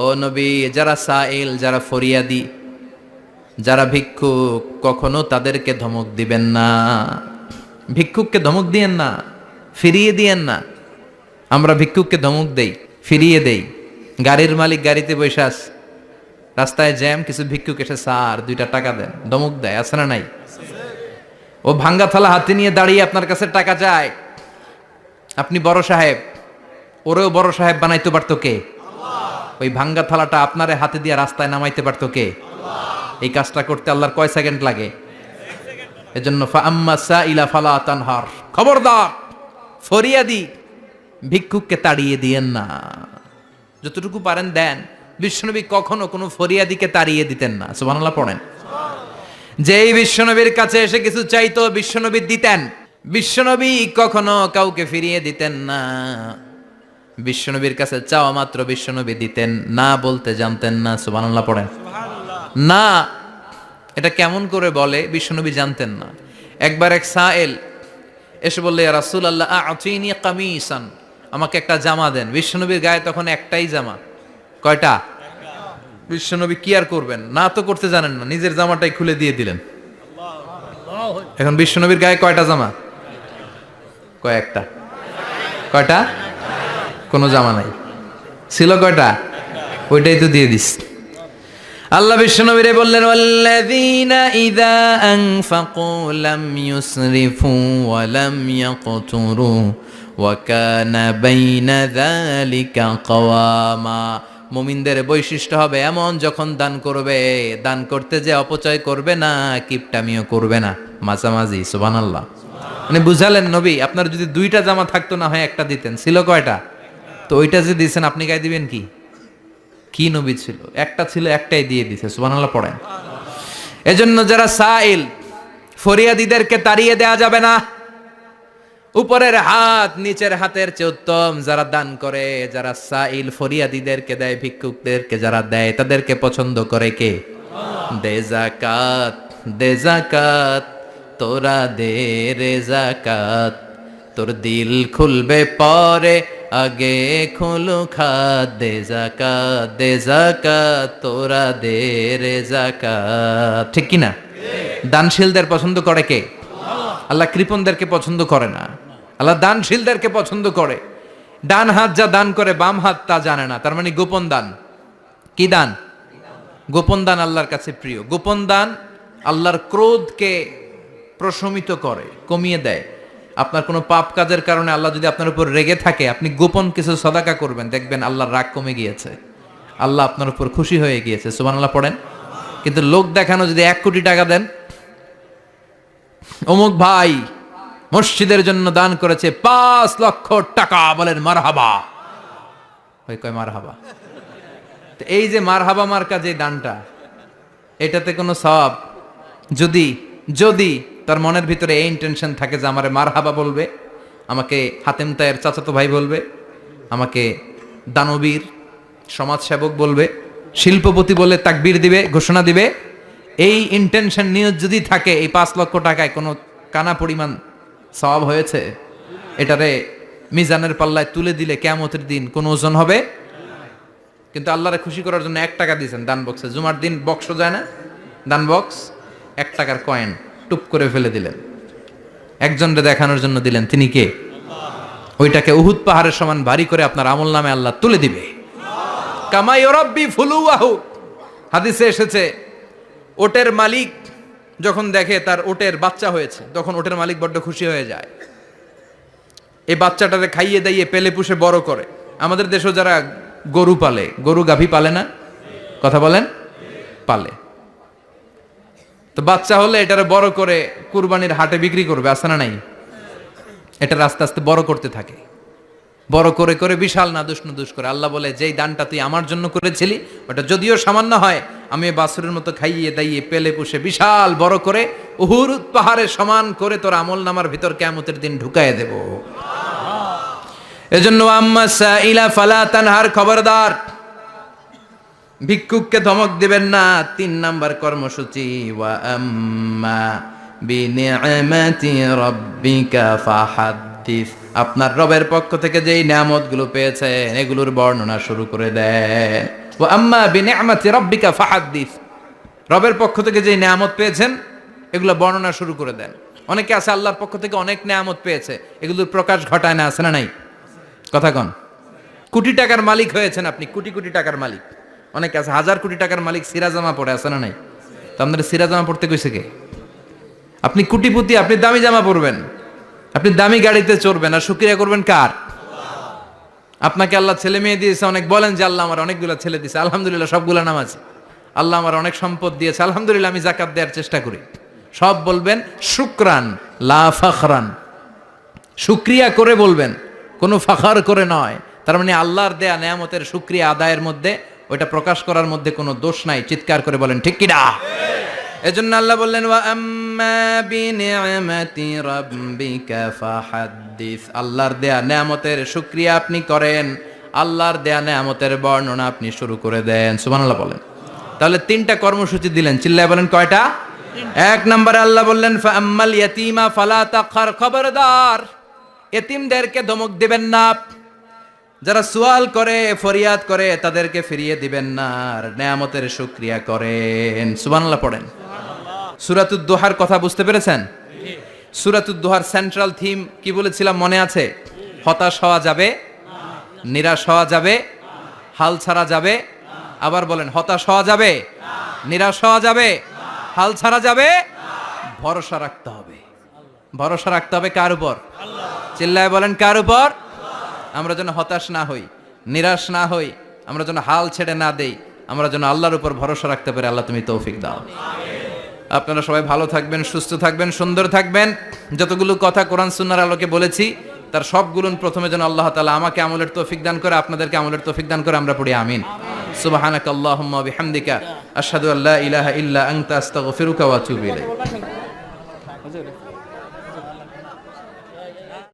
ও নবী, যারা সাইল, যারা ফরিয়াদি, যারা ভিক্ষুক, কখনো তাদেরকে ধমক দিবেন না। ভিক্ষুককে ধমক দিয়েন না, ফিরিয়ে দিয়েন না। আমরা ভিক্ষুককে ধমক দেই, ফিরিয়ে দেই। গাড়ির মালিক গাড়িতে বসে আছে, রাস্তায় জ্যাম, কিছু ভিক্ষুক এসে, স্যার 2টা টাকা দেন, ধমক দেয়, আছে না নাই? ও ভাঙ্গা থালা হাতে নিয়ে দাঁড়িয়ে আপনার কাছে টাকা চায়। আপনি বড় সাহেব, ওরেও বড় সাহেব বানাইতে পারতো কে? ওই ভাঙ্গা থালাটা আপনারে হাতে দিয়ে রাস্তায় নামাইতে পারতো কে? এই কাজটা করতে আল্লাহর কয় সেকেন্ড লাগে? এজন্য ফাআম্মা সাইলা ফালা তানহার, খবরদার, ফরিয়াদি, ভিক্ষুককে তাড়িয়ে দিয়েন না, যতটুকু পারেন দেন। বিশ্বনবী কখনো কোনো ফরিয়াদিকে তাড়িয়ে দিতেন না। সুবহানাল্লাহ পড়েন। যেই বিশ্বনবীর কাছে এসে কিছু চাইতো বিশ্বনবী দিতেন। বিশ্বনবী কখনো কাউকে ফিরিয়ে দিতেন না। বিশ্বনবীর কাছে চাওয়া মাত্র বিশ্বনবী দিতেন, না বলতে জানতেন না। সুবহানাল্লাহ পড়েন। না এটা কেমন করে বলে বিশ্বনবী জানতেন না। একবার এক সায়েল এসে বললে, ইয়া রাসূলুল্লাহ আ'তিনি কামিসান, আমাকে একটা জামা দেন। বিশ্বনবীর গায়ে তখন একটাই জামা। কয়টা? বিশ্বনবী কি আর করবেন, না তো করতে জানেন না, নিজের জামাটাই খুলে দিয়ে দিলেন। এখন বিশ্বনবীর গায়ে কয়টা জামা? কয়েকটা। কয়টা? কোনো জামা নাই, ছিল কয়টা? ওইটাই তো দিয়ে দিস। আল্লাহ বিশ্বনবীরে বললেন, ওয়াল্লাযীনা ইযা আনফাকু লাম ইউসরিফু ওয়া লাম ইয়াকতুরু ওয়া কানা বাইনা যালিকা কাওয়ামা। মুমিনদের বৈশিষ্ট্য হবে এমন, যখন দান করবে, দান করতে যে অপচয় করবে না, কিপটামিও করবে না, মাঝামাঝি। সুবহানাল্লাহ। মানে বুঝালেন নবী, আপনার যদি দুইটা জামা থাকতো না হয় একটা দিতেন, ছিল কয়টা? তো ওইটা যে দিয়েছেন আপনি গায়ে দিবেন কি? কি নবী ছিল? একটা ছিল, একটাই দিয়ে দিছে। সুবহানাল্লাহ পড়েন। এজন্য যারা সাইল, ফরিয়াদিদেরকে তাড়িয়ে দেয়া যাবে না। উপরের হাত নিচের হাতের চেয়ে উত্তম যারা দান করে, যারা সাইল ফরিয়াদিদেরকে দেয়, ভিক্ষুকদেরকে যারা দেয়, তাদেরকে পছন্দ করে কে? দে যাকাত, দে যাকাত, তোরা দে রে যাকাত, তোর দিল খুলবে পরে, আগে খুলু খাত। দে যাকাত, দে যাকাত, তোরা দে রে যাকাত। ঠিক কি না? দানশীলদের পছন্দ করে কে? আল্লাহ কৃপণদেরকে পছন্দ করে না, আল্লাহ দানশীলদেরকে পছন্দ করে। ডান হাত যা দান করে বাম হাত তা জানে না, তার মানে গোপন দান। কি দান? গোপন দান আল্লাহর কাছে প্রিয়। গোপন দান আল্লাহর ক্রোধকে প্রশমিত করে, কমিয়ে দেয়। আপনার কোনো পাপ কাজের কারণে আল্লাহ যদি আপনার উপর রেগে থাকে, আপনি গোপন কিছু সাদাকা করবেন, দেখবেন আল্লাহর রাগ কমে গিয়েছে, আল্লাহ আপনার উপর খুশি হয়ে গিয়েছে। সুবহানাল্লাহ পড়েন। কিন্তু লোক দেখানো যদি 1 কোটি টাকা দেন, অমুক ভাই মসজিদের জন্য দান করেছে 5 লক্ষ টাকা, বলেন মারহাবা। ওই কয় মারহাবা। তো এই যে মারহাবা মার্কা যে দানটা, এটাতে কোনো সওয়াব যদি যদি তার মনের ভিতরে এই ইন্টেনশন থাকে যে আমারে মারহাবা বলবে, আমাকে হাতেম তায়ের চাচাতো ভাই বলবে, আমাকে দানবীর সমাজসেবক বলবে, শিল্পপতি বলে তাকবীর দিবে, ঘোষণা দিবে, এই ইন্টেনশন নিয়ে যদি থাকে, এই 5 লক্ষ টাকায় কোনো কানা পরিমাণ সওয়াব হয়েছে, এটারে মিজানের পাল্লায় তুলে দিলে কিয়ামতের দিন কোন ওজন হবে? কিন্তু আল্লাহরে খুশি করার জন্য 1 টাকা দিয়েছেন দান বক্সে। জুমার দিন বক্স যায় না, দান বক্স, 1 টাকার কয়েন টুপ করে ফেলে দিলেন, একজনকে দেখানোর জন্য দিলেন। তিনি কে? ওইটাকে উহুদ পাহাড়ের সমান ভারী করে আপনার আমল নামে আল্লাহ তুলে দিবে। কামা ইউরাব্বি ফুলুয়াহু। হাদিসে এসেছে, ওটের মালিক যখন দেখে তার ওটের বাচ্চা হয়েছে, তখন ওটের মালিক বড্ড খুশি হয়ে যায়। এই বাচ্চাটারে খাইয়ে দাইয়ে পেলে পুষে বড় করে। আমাদের দেশে যারা গরু পালে, গরু গাভী পালে না? কথা বলেন। পালে। তো বাচ্চা হলে এটারে বড় করে কুরবানির হাটে বিক্রি করবে, আছে না নাই? এটা আস্তে আস্তে বড় করতে থাকে, বড় করে করে বিশাল নাদুস করে। আল্লাহ বলে, যেই দানটা তুই আমার জন্য করেছিলি, ওটা যদিও সামান্য হয়, আমি বাছুরের মতো খাইয়ে দাইয়ে পেলে পুষে বিশাল বড় করে উহুদ পাহাড়ের সমান করে তোর আমল নামার ভিতর কিয়ামতের দিন ঢুকায় দেব। এজন্য আম্মা সাইলা ফালা তানহার, খবরদার ভিক্ষুককে ধমক দিবেন না। 3 নাম্বার কর্মসূচি, ওয়া আম্মা বিনিআমাতি রাব্বিকা ফাহাদ্দিস। আপনার রবের পক্ষ থেকে যেই নিয়ামতগুলো পেয়েছেন এগুলোর বর্ণনা শুরু করে দেন। ওয়া আম্মা বিনিআমাতি রাব্বিকা ফাহাদ্দিস, রবের পক্ষ থেকে যেই নিয়ামত পেয়েছেন এগুলো বর্ণনা শুরু করে দেন। অনেকে আছে আল্লাহর পক্ষ থেকে অনেক নিয়ামত পেয়েছে, এগুলোর প্রকাশ ঘটায় না, আছে না নাই? কথা কন। কোটি টাকার মালিক হয়েছেন আপনি, কোটি কোটি টাকার মালিক। অনেকে আছে 1000 কোটি টাকার মালিক, সিরাজামা পড়ে, আছে না নাই? তো আপনাদের সিরাজামা পড়তে কইছে কে? আপনি কোটিপতি, আপনি দামি জামা পরবেন, আপনি দামি গাড়িতে চড়বেন, আর শুকরিয়া করবেন কার? আপনাকে আল্লাহ ছেলে মেয়ে দিয়েছে অনেক, বলেন যে আল্লাহ আমার অনেকগুলো ছেলে দিয়েছে, আলহামদুলিল্লাহ, সবগুলা নামাজ। আল্লাহ আমার অনেক সম্পদ দিয়েছে, আলহামদুলিল্লাহ, আমি যাকাত দেওয়ার চেষ্টা করি। সব বলবেন শুকরান লা ফাখরান, শুকরিয়া করে বলবেন, কোনো ফাখার করে নয়। তার মানে আল্লাহর দেয়া নেয়ামতের শুকরিয়া আদায়ের মধ্যে, ওইটা প্রকাশ করার মধ্যে কোনো দোষ নাই। চিৎকার করে বলেন ঠিক কিনা? এজন্য আল্লাহ বললেন ওয়া আম্মা বিনি'মাতি রাব্বিকা ফাহাদ্দিস। আল্লাহর দেয়া নেয়ামতের শুকরিয়া আপনি করেন, আল্লাহর দেয়া নেয়ামতের বর্ণনা আপনি শুরু করে দেন। সুবহানাল্লাহ বলেন। তাহলে 3টা কর্মসূচি দিলেন, চিল্লায় বলেন কয়টা? 1 নম্বরে আল্লাহ বললেন ফা আম্মাল ইয়াতীমা ফালা তাকহার, খবরদার এতিমদেরকে ধমক দিবেন না, যারা সুয়াল করে ফরিয়াদ করে তাদেরকে ফিরিয়ে দিবেন না, আর নেয়ামতের শুকরিয়া করেন। সুবহানাল্লাহ পড়েন। সূরাতুদ দোহার কথা বুঝতে পেরেছেন? সূরাতুদ দোহার সেন্ট্রাল থিম কি বলেছিলাম মনে আছে? হতাশ হওয়া যাবে, নিরাশ হওয়া যাবে, হাল ছাড়া যাবে। আবার বলেন, হতাশ হওয়া যাবে, নিরাশ হওয়া যাবে, হাল ছাড়া যাবে, ভরসা রাখতে হবে। ভরসা রাখতে হবে কার উপর? চিল্লায় বলেন কার উপর? আমরা যেন হতাশ না হই, নিরাশ না হই, আমরা যেন হাল ছেড়ে না দেই, আমরা যেন আল্লাহর উপর ভরসা রাখতে পারি। আল্লাহ তুমি তৌফিক দাও। আপনারা সবাই ভালো থাকবেন, সুস্থ থাকবেন, সুন্দর থাকবেন। যতগুলো কথা কোরআন সুন্নাহর আলোকে বলেছি তার সবগুলো প্রথমে যেন আল্লাহ তাআলা আমাকে আমলের তৌফিক দান করে, আপনাদেরকে আমলের তৌফিক দান করে। আমরা পড়ি আমিন। সুবহানাকাল্লাহুম্মা ওয়া বিহামদিকা আশহাদু আল্লা ইলাহা ইল্লা আনতা আস্তাগফিরুকা ওয়া আতুবু ইলাইক।